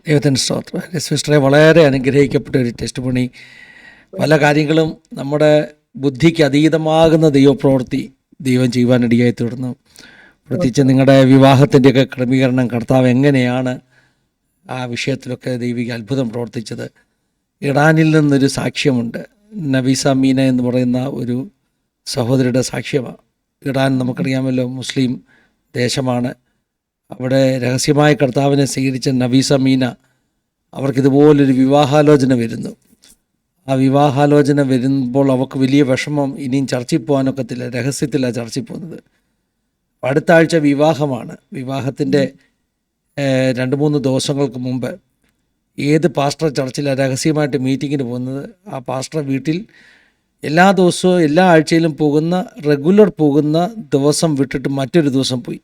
Speaker 2: ദൈവത്തിൻ്റെ സ്തോത്രം. സിസ്റ്ററെ, വളരെ അനുഗ്രഹിക്കപ്പെട്ട ഒരു ടെസ്റ്റ് പണി. പല കാര്യങ്ങളും നമ്മുടെ ബുദ്ധിക്ക് അതീതമാകുന്ന ദൈവപ്രവൃത്തി ദൈവം ചെയ്യുവാനിടയായി തീർന്നു. പ്രത്യേകിച്ച് നിങ്ങളുടെ വിവാഹത്തിൻ്റെയൊക്കെ ക്രമീകരണം കർത്താവ് എങ്ങനെയാണ് ആ വിഷയത്തിലൊക്കെ ദൈവിക അത്ഭുതം പ്രവർത്തിച്ചത്. ഇറാനിൽ നിന്നൊരു സാക്ഷ്യമുണ്ട്. നവീസ മീന എന്ന് പറയുന്ന ഒരു സഹോദരിയുടെ സാക്ഷ്യമാണ്. ഇറാൻ നമുക്കറിയാമല്ലോ, മുസ്ലിം ദേശമാണ്. അവിടെ രഹസ്യമായ കർത്താവിനെ സ്വീകരിച്ച നവീസ മീന, അവർക്കിതുപോലൊരു വിവാഹാലോചന വരുന്നു. ആ വിവാഹാലോചന വരുമ്പോൾ അവർക്ക് വലിയ വിഷമം. ഇനിയും ചർച്ചയിൽ പോകാനൊക്കത്തില്ല, രഹസ്യത്തിലാണ് ചർച്ചയിൽ പോകുന്നത്. അടുത്ത ആഴ്ച വിവാഹമാണ്. വിവാഹത്തിൻ്റെ 2-3 ദിവസങ്ങൾക്ക് മുമ്പ് ഏത് പാസ്റ്റർ ചർച്ചിലാണ് രഹസ്യമായിട്ട് മീറ്റിങ്ങിന് പോകുന്നത്, ആ പാസ്റ്റർ വീട്ടിൽ എല്ലാ ദിവസവും എല്ലാ ആഴ്ചയിലും പോകുന്ന റെഗുലർ പോകുന്ന ദിവസം വിട്ടിട്ട് മറ്റൊരു ദിവസം പോയി.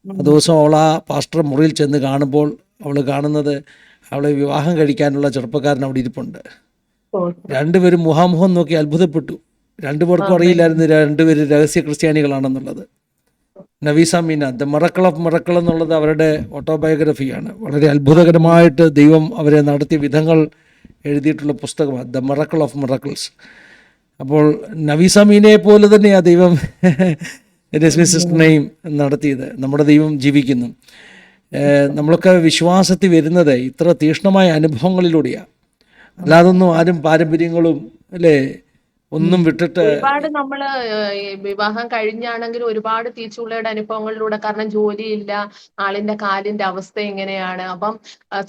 Speaker 2: ആ ദിവസം അവൾ ആ പാസ്റ്റർ മുറിയിൽ ചെന്ന് കാണുമ്പോൾ അവൾ കാണുന്നത് അവളെ വിവാഹം കഴിക്കാനുള്ള ചെറുപ്പക്കാരൻ അവിടെ ഇരിപ്പുണ്ട്. രണ്ടുപേരും മുഖാമുഖം നോക്കി അത്ഭുതപ്പെട്ടു. രണ്ടുപേർക്കും അറിയില്ലായിരുന്നു രണ്ടുപേരും രഹസ്യ ക്രിസ്ത്യാനികളാണെന്നുള്ളത്. നവീസ മീന, ദ മിറക്കിൾ ഓഫ് മിറക്കിൾ എന്നുള്ളത് അവരുടെ ഓട്ടോബയോഗ്രഫിയാണ്. വളരെ അത്ഭുതകരമായിട്ട് ദൈവം അവരെ നടത്തിയ വിധങ്ങൾ എഴുതിയിട്ടുള്ള പുസ്തകമാണ് ദ മിറക്കിൾ ഓഫ് മിറക്കിൾസ്. അപ്പോൾ നവീസ മീനയെ പോലെ തന്നെയാണ് ദൈവം രശ്മി സിസ്റ്ററിനെയും നടത്തിയത്. നമ്മുടെ ദൈവം ജീവിക്കുന്നു. നമ്മളൊക്കെ വിശ്വാസത്തിൽ വരുന്നത് ഇത്ര തീക്ഷ്ണമായ അനുഭവങ്ങളിലൂടെയാണ്. അല്ലാതൊന്നും ആരും പാരമ്പര്യങ്ങളും അല്ലേ ഒന്നും വിട്ടിട്ട്.
Speaker 3: ഒരുപാട് നമ്മള് ഈ വിവാഹം കഴിഞ്ഞാണെങ്കിൽ ഒരുപാട് തീച്ചുള്ളയുടെ അനുഭവങ്ങളിലൂടെ, കാരണം ജോലിയില്ല, ആളിന്റെ കാലിന്റെ അവസ്ഥ ഇങ്ങനെയാണ്. അപ്പം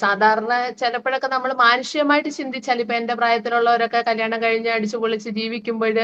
Speaker 3: സാധാരണ ചിലപ്പോഴൊക്കെ നമ്മൾ മാനുഷികമായിട്ട് ചിന്തിച്ചാൽ, ഇപ്പൊ എന്റെ പ്രായത്തിലുള്ളവരൊക്കെ കല്യാണം കഴിഞ്ഞ് അടിച്ചു പൊളിച്ച് ജീവിക്കുമ്പോൾ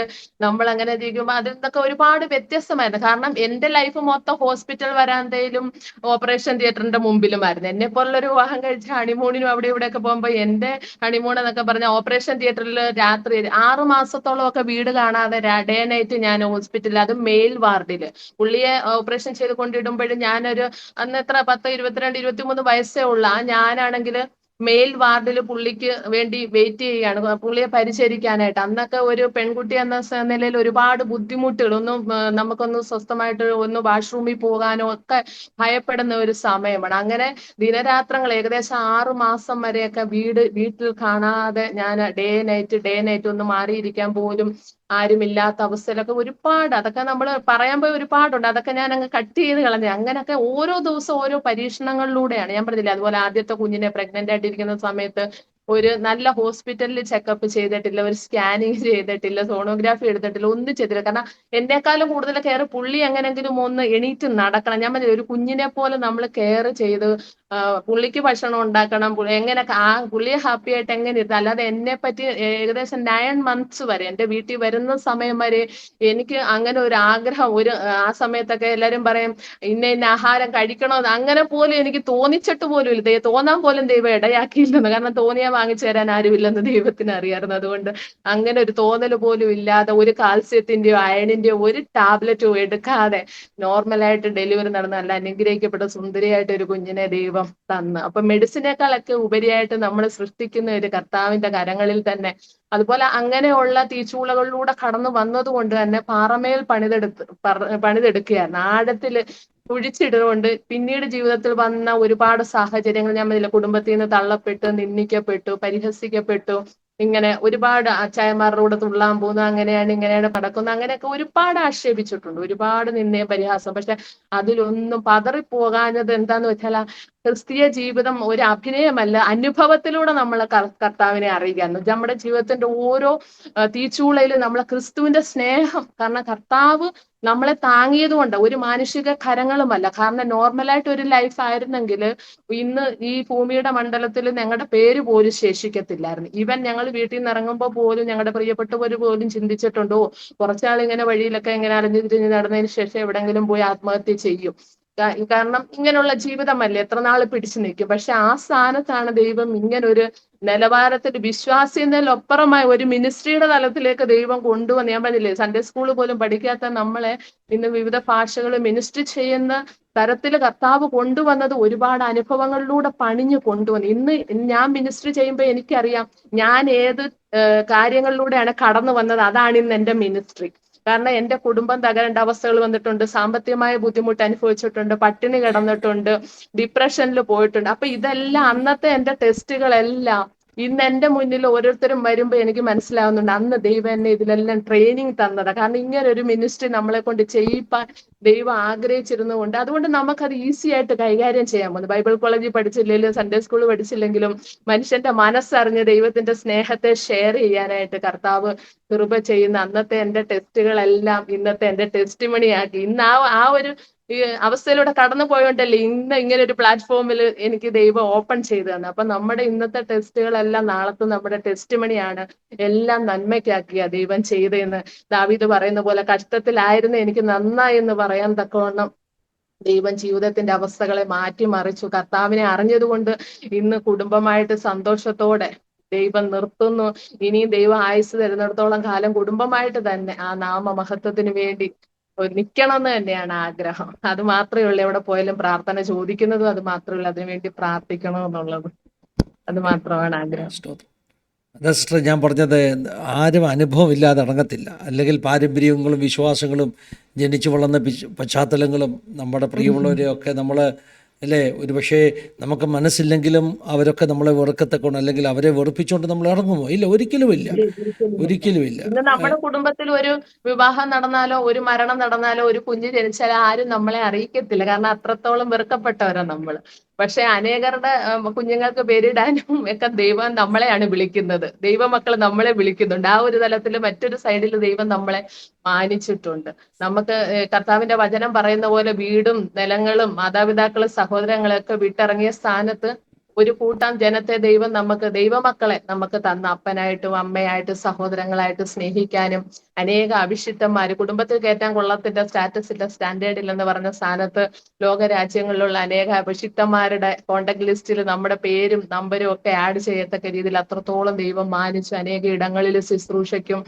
Speaker 3: നമ്മൾ അങ്ങനെ ജീവിക്കുമ്പോൾ അതിൽ നിന്നൊക്കെ ഒരുപാട് വ്യത്യസ്തമായിരുന്നു. കാരണം എന്റെ ലൈഫ് മൊത്തം ഹോസ്പിറ്റൽ വരാന്തയിലും ഓപ്പറേഷൻ തിയേറ്ററിന്റെ മുമ്പിലുമായിരുന്നു. എന്നെ പോലുള്ളൊരു വിവാഹം കഴിച്ച ഹണിമൂണിനും അവിടെ ഇവിടെയൊക്കെ പോകുമ്പോൾ എന്റെ ഹണിമൂൺ എന്നൊക്കെ പറഞ്ഞ ഓപ്പറേഷൻ തിയേറ്ററിൽ രാത്രി 6 മാസത്തോളം ഒക്കെ വീട് കാണാതെ ഡേ നൈറ്റ് ഞാൻ ഹോസ്പിറ്റലിൽ, അത് മെയിൽ വാർഡില് പുള്ളിയെ ഓപ്പറേഷൻ ചെയ്ത് കൊണ്ടിടുമ്പോഴും ഞാനൊരു അന്ന് എത്ര 10, 22, 23 വയസ്സേ ഉള്ള ഞാനാണെങ്കിൽ മെയിൽ വാർഡിൽ പുള്ളിക്ക് വേണ്ടി വെയിറ്റ് ചെയ്യുകയാണ്, പുള്ളിയെ പരിചരിക്കാനായിട്ട്. അന്നൊക്കെ ഒരു പെൺകുട്ടി എന്ന നിലയിൽ ഒരുപാട് ബുദ്ധിമുട്ടുകൾ, ഒന്നും നമുക്കൊന്ന് സ്വസ്ഥമായിട്ട് ഒന്ന് വാഷ്റൂമിൽ പോകാനോ ഒക്കെ ഭയപ്പെടുന്ന ഒരു സമയമാണ്. അങ്ങനെ ദിനരാത്രങ്ങൾ ഏകദേശം 6 മാസം വരെയൊക്കെ വീട്ടിൽ കാണാതെ ഞാൻ ഡേ നൈറ്റ് ഒന്ന് മാറിയിരിക്കാൻ പോലും ആരുമില്ലാത്ത അവസ്ഥയിലൊക്കെ ഒരുപാട്, അതൊക്കെ നമ്മൾ പറയാൻ പോയി ഒരുപാടുണ്ട്. അതൊക്കെ ഞാൻ അങ്ങ് കട്ട് ചെയ്ത് കളഞ്ഞു. അങ്ങനെയൊക്കെ ഓരോ ദിവസം ഓരോ പരീക്ഷണങ്ങളിലൂടെയാണ്. ഞാൻ പറഞ്ഞില്ല, അതുപോലെ ആദ്യത്തെ കുഞ്ഞിനെ പ്രഗ്നന്റ് ആയിട്ടിരിക്കുന്ന സമയത്ത് ഒരു നല്ല ഹോസ്പിറ്റലിൽ ചെക്കപ്പ് ചെയ്തിട്ടില്ല, ഒരു സ്കാനിങ് ചെയ്തിട്ടില്ല, സോണോഗ്രാഫി എടുത്തിട്ടില്ല, ഒന്നും ചെയ്തില്ല. കാരണം എന്നെക്കാളും കൂടുതൽ കെയർ പുള്ളി എങ്ങനെങ്കിലും ഒന്ന് എണീറ്റ് നടക്കണം. ഞാൻ പറഞ്ഞില്ല, ഒരു കുഞ്ഞിനെ പോലെ നമ്മൾ കെയർ ചെയ്ത് പുള്ളിക്ക് ഭക്ഷണം ഉണ്ടാക്കണം, എങ്ങനെ പുള്ളിയെ ഹാപ്പി ആയിട്ട് എങ്ങനെ ഇരുത്തുക. അല്ലാതെ എന്നെ പറ്റി ഏകദേശം 9 months വരെ എന്റെ വീട്ടിൽ വരുന്ന സമയം വരെ എനിക്ക് അങ്ങനെ ഒരു ആഗ്രഹം, ആ സമയത്തൊക്കെ എല്ലാരും പറയും ഇന്ന ആഹാരം കഴിക്കണമെന്ന്, അങ്ങനെ പോലും എനിക്ക് തോന്നിച്ചിട്ട് പോലും ഇല്ല. തോന്നാൻ പോലും ദൈവം ഇടയാക്കിയില്ലെന്ന്. കാരണം തോന്നിയാൽ വാങ്ങിച്ചു തരാൻ ആരുമില്ലെന്ന് ദൈവത്തിന് അറിയാമായിരുന്നു. അതുകൊണ്ട് അങ്ങനെ ഒരു തോന്നൽ പോലും ഇല്ലാതെ, ഒരു കാൽസ്യത്തിന്റെയോ അയണിന്റെയോ ഒരു ടാബ്ലറ്റും എടുക്കാതെ നോർമലായിട്ട് ഡെലിവറി നടന്ന നല്ല അനുഗ്രഹിക്കപ്പെട്ട സുന്ദരിയായിട്ട് ഒരു കുഞ്ഞിനെ ദൈവം തന്ന്. അപ്പൊ മെഡിസിനേക്കാളൊക്കെ ഉപരിയായിട്ട് നമ്മൾ സൃഷ്ടിക്കുന്ന ഒരു കർത്താവിന്റെ കരങ്ങളിൽ തന്നെ. അതുപോലെ അങ്ങനെയുള്ള തീച്ചൂളകളിലൂടെ കടന്നു വന്നത് കൊണ്ട് തന്നെ പാറമേൽ പണിതെടുക്കുകയായിരുന്നു, ആഴത്തില് കുഴിച്ചിടുകൊണ്ട്. പിന്നീട് ജീവിതത്തിൽ വന്ന ഒരുപാട് സാഹചര്യങ്ങൾ, ഞാൻ പറഞ്ഞില്ല, കുടുംബത്തിൽ നിന്ന് തള്ളപ്പെട്ടു, നിന്ദിക്കപ്പെട്ടു, പരിഹസിക്കപ്പെട്ടു, ഇങ്ങനെ ഒരുപാട് അച്ചായന്മാരുടെ കൂടെ തുള്ളാൻ പോകുന്നു, അങ്ങനെയാണ് ഇങ്ങനെയാണ് നടക്കുന്നത്, അങ്ങനെയൊക്കെ ഒരുപാട് ആക്ഷേപിച്ചിട്ടുണ്ട്, ഒരുപാട് നിന്നയും പരിഹാസം. പക്ഷെ അതിലൊന്നും പതറിപ്പോകാഞ്ഞത് എന്താന്ന് വെച്ചാൽ, ക്രിസ്തീയ ജീവിതം ഒരു അഭിനയമല്ല, അനുഭവത്തിലൂടെ നമ്മൾ കർത്താവിനെ അറിയുകയാണ്. നമ്മുടെ ജീവിതത്തിന്റെ ഓരോ തീച്ചൂളയിലും നമ്മളെ ക്രിസ്തുവിന്റെ സ്നേഹം, കാരണം കർത്താവ് നമ്മളെ താങ്ങിയത് കൊണ്ട്, ഒരു മാനുഷിക കരങ്ങളുമല്ല. കാരണം നോർമലായിട്ട് ഒരു ലൈഫ് ആയിരുന്നെങ്കിൽ ഇന്ന് ഈ ഭൂമിയുടെ മണ്ഡലത്തിൽ ഞങ്ങളുടെ പേര് പോലും ശേഷിക്കത്തില്ലായിരുന്നു. ഈവൻ ഞങ്ങൾ വീട്ടിൽ നിന്ന് ഇറങ്ങുമ്പോൾ പോലും ഞങ്ങളുടെ പ്രിയപ്പെട്ടവർ പോലും ചിന്തിച്ചിട്ടുണ്ടോ, കുറച്ചാൾ ഇങ്ങനെ വഴിയിലൊക്കെ ഇങ്ങനെ അലഞ്ഞു തിരിഞ്ഞ് നടന്നതിന് ശേഷം എവിടെങ്കിലും പോയി ആത്മഹത്യ ചെയ്യും. കാരണം ഇങ്ങനെയുള്ള ജീവിതമല്ലേ, എത്ര നാൾ പിടിച്ചു നിൽക്കും. പക്ഷെ ആ സ്ഥാനത്താണ് ദൈവം ഇങ്ങനൊരു നിലവാരത്തിൽ വിശ്വാസി എന്നതിലൊപ്പുറമായ ഒരു മിനിസ്ട്രിയുടെ തലത്തിലേക്ക് ദൈവം കൊണ്ടുവന്ന്. ഞാൻ പറഞ്ഞില്ലേ, സൺഡേ സ്കൂൾ പോലും പഠിക്കാത്ത നമ്മളെ ഇന്ന് വിവിധ ഭാഷകൾ മിനിസ്ട്രി ചെയ്യുന്ന തരത്തിൽ കർത്താവ് കൊണ്ടുവന്നത് ഒരുപാട് അനുഭവങ്ങളിലൂടെ പണിഞ്ഞു കൊണ്ടുവന്നു. ഇന്ന് ഞാൻ മിനിസ്ട്രി ചെയ്യുമ്പോൾ എനിക്കറിയാം ഞാൻ ഏത് കാര്യങ്ങളിലൂടെയാണ് കടന്നു വന്നത്. അതാണ് ഇന്ന് എന്റെ മിനിസ്ട്രി. കാരണം എന്റെ കുടുംബം തകരേണ്ട അവസ്ഥകൾ വന്നിട്ടുണ്ട്, സാമ്പത്തികമായ ബുദ്ധിമുട്ട് അനുഭവിച്ചിട്ടുണ്ട്, പട്ടിണി കിടന്നിട്ടുണ്ട്, ഡിപ്രഷനിൽ പോയിട്ടുണ്ട്. അപ്പൊ ഇതെല്ലാം അന്നത്തെ എന്റെ ടെസ്റ്റുകളെല്ലാം ഇന്ന് എന്റെ മുന്നിൽ ഓരോരുത്തരും വരുമ്പോ എനിക്ക് മനസ്സിലാവുന്നുണ്ട് അന്ന് ദൈവം എന്നെ ഇതിലെല്ലാം ട്രെയിനിങ് തന്നതാ. കാരണം ഇങ്ങനെ ഒരു മിനിസ്ട്രി നമ്മളെ കൊണ്ട് ചെയ്യിപ്പാൻ ദൈവം ആഗ്രഹിച്ചിരുന്നുകൊണ്ട് അതുകൊണ്ട് നമുക്കത് ഈസി ആയിട്ട് കൈകാര്യം ചെയ്യാൻ പോകുന്നു. ബൈബിൾ കോളേജിൽ പഠിച്ചില്ലെങ്കിലും സൺഡേ സ്കൂളിൽ പഠിച്ചില്ലെങ്കിലും മനുഷ്യന്റെ മനസ്സറിഞ്ഞ് ദൈവത്തിന്റെ സ്നേഹത്തെ ഷെയർ ചെയ്യാനായിട്ട് കർത്താവ് കൃപ ചെയ്യുന്ന അന്നത്തെ എന്റെ ടെസ്റ്റുകളെല്ലാം ഇന്നത്തെ എന്റെ ടെസ്റ്റിമണി ആക്കി. ഇന്ന് ആ ഒരു ഈ അവസ്ഥയിലൂടെ കടന്നു പോയോണ്ടല്ലേ ഇന്ന് ഇങ്ങനെ ഒരു പ്ലാറ്റ്ഫോമിൽ എനിക്ക് ദൈവം ഓപ്പൺ ചെയ്തു തന്നെ. അപ്പൊ നമ്മുടെ ഇന്നത്തെ ടെസ്റ്റുകളെല്ലാം നാളത്തെ നമ്മുടെ ടെസ്റ്റിമണിയാണ്. എല്ലാം നന്മയ്ക്കാക്കിയ ദൈവം ചെയ്തെന്ന് ദാവീദ് പറയുന്ന പോലെ കഷ്ടത്തിലായിരുന്നു എനിക്ക് നന്നായി എന്ന് പറയാൻ തക്കവണ്ണം ദൈവം ജീവിതത്തിന്റെ അവസ്ഥകളെ മാറ്റിമറിച്ചു. കർത്താവിനെ അറിഞ്ഞതുകൊണ്ട് ഇന്ന് കുടുംബമായിട്ട് സന്തോഷത്തോടെ ദൈവം നിർത്തുന്നു. ഇനിയും ദൈവം ആയുസ് തരുന്നിടത്തോളം കാലം കുടുംബമായിട്ട് തന്നെ ആ നാമമഹത്വത്തിന് വേണ്ടി നിൽക്കണം എന്ന് തന്നെയാണ് ആഗ്രഹം. അത് മാത്രമേ ഉള്ളൂ. എവിടെ പോയാലും പ്രാർത്ഥന ചോദിക്കുന്നതും അത് മാത്രമേ ഉള്ളൂ. അതിനുവേണ്ടി പ്രാർത്ഥിക്കണം എന്നുള്ളത് അത് മാത്രമാണ് ആഗ്രഹം.
Speaker 2: സ്തോത്രം. അതാ സിസ്റ്റർ ഞാൻ പറഞ്ഞത്, ആരും അനുഭവം ഇല്ലാതെ അടങ്ങത്തില്ല. അല്ലെങ്കിൽ പാരമ്പര്യങ്ങളും വിശ്വാസങ്ങളും ജനിച്ചു വളർന്ന പശ്ചാത്തലങ്ങളും നമ്മുടെ പ്രിയമുള്ളവരെയൊക്കെ നമ്മൾ അല്ലേ, ഒരു പക്ഷേ നമുക്ക് മനസ്സില്ലെങ്കിലും അവരൊക്കെ നമ്മളെ വെറുക്കത്തക്കൊണ്ട് അല്ലെങ്കിൽ അവരെ വെറുപ്പിച്ചുകൊണ്ട് നമ്മൾ ഇറങ്ങുമോ? ഇല്ല, ഒരിക്കലുമില്ല, ഒരിക്കലുമില്ല.
Speaker 3: ഇന്ന് നമ്മുടെ കുടുംബത്തിൽ ഒരു വിവാഹം നടന്നാലോ ഒരു മരണം നടന്നാലോ ഒരു കുഞ്ഞ് ജനിച്ചാലോ ആരും നമ്മളെ അറിയിക്കത്തില്ല. കാരണം അത്രത്തോളം വെറുക്കപ്പെട്ടവരാ നമ്മൾ. പക്ഷെ അനേകരുടെ കുഞ്ഞുങ്ങൾക്ക് പേരിടാനും ഒക്കെ ദൈവം നമ്മളെയാണ് വിളിക്കുന്നത്. ദൈവമക്കൾ നമ്മളെ വിളിക്കുന്നുണ്ട്. ആ ഒരു തലത്തിൽ മറ്റൊരു സൈഡിൽ ദൈവം നമ്മളെ മാനിച്ചിട്ടുണ്ട്. നമുക്ക് കർത്താവിന്റെ വചനം പറയുന്ന പോലെ വീടും നിലങ്ങളും മാതാപിതാക്കളും സഹോദരങ്ങളെയൊക്കെ വിട്ടിറങ്ങിയ സ്ഥാനത്ത് ഒരു കൂട്ടം ജനത്തെ ദൈവം നമുക്ക് ദൈവമക്കളെ നമുക്ക് തന്ന അപ്പനായിട്ടും അമ്മയായിട്ടും സഹോദരങ്ങളായിട്ട് സ്നേഹിക്കാനും അനേക അഭിഷിക്തന്മാര് കുടുംബത്തിൽ കയറ്റാൻ കൊള്ളത്തിന്റെ സ്റ്റാറ്റസ് ഇല്ല സ്റ്റാൻഡേർഡ് ഇല്ലെന്ന് പറഞ്ഞ സ്ഥാനത്ത് ലോകരാജ്യങ്ങളിലുള്ള അനേക അഭിഷിക്തന്മാരുടെ കോണ്ടാക്ട് ലിസ്റ്റിൽ നമ്മുടെ പേരും നമ്പരും ഒക്കെ ആഡ് ചെയ്യത്തക്ക രീതിയിൽ അത്രത്തോളം ദൈവം മാനിച്ചു. അനേക ഇടങ്ങളിൽ ശുശ്രൂഷയ്ക്കും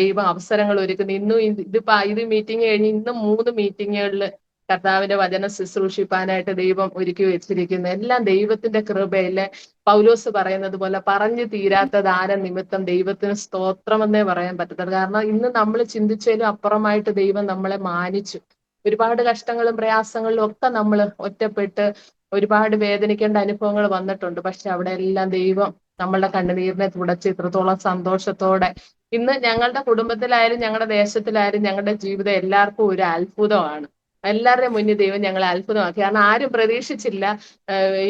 Speaker 3: ദൈവം അവസരങ്ങൾ ഒരുക്കുന്നു. ഇന്നും ഇത് മീറ്റിംഗ് കഴിഞ്ഞ് ഇന്നും 3 മീറ്റിങ്ങുകളിൽ കർത്താവിന്റെ വചനം ശുശ്രൂഷിപ്പാനായിട്ട് ദൈവം ഒരുക്കി വെച്ചിരിക്കുന്നു. എല്ലാം ദൈവത്തിന്റെ കൃപയിലെ പൗലോസ് പറയുന്നത് പോലെ പറഞ്ഞു തീരാത്ത ദാന നിമിത്തം ദൈവത്തിന് സ്തോത്രമെന്നേ പറയാൻ പറ്റത്തുള്ളൂ. കാരണം ഇന്ന് നമ്മൾ ചിന്തിച്ചതിലും അപ്പുറമായിട്ട് ദൈവം നമ്മളെ മാനിച്ചു. ഒരുപാട് കഷ്ടങ്ങളും പ്രയാസങ്ങളിലും ഒക്കെ നമ്മൾ ഒറ്റപ്പെട്ട് ഒരുപാട് വേദനിക്കേണ്ട അനുഭവങ്ങൾ വന്നിട്ടുണ്ട്. പക്ഷെ അവിടെ എല്ലാം ദൈവം നമ്മളുടെ കണ്ണുനീരിനെ തുടച്ച് ഇത്രത്തോളം സന്തോഷത്തോടെ ഇന്ന് ഞങ്ങളുടെ കുടുംബത്തിലായാലും ഞങ്ങളുടെ ദേശത്തിലായാലും ഞങ്ങളുടെ ജീവിതം എല്ലാവർക്കും ഒരു അത്ഭുതമാണ്. എല്ലാവരുടെയും മുന്നിൽ ദൈവം ഞങ്ങളെ അത്ഭുതമാക്കി. കാരണം ആരും പ്രതീക്ഷിച്ചില്ല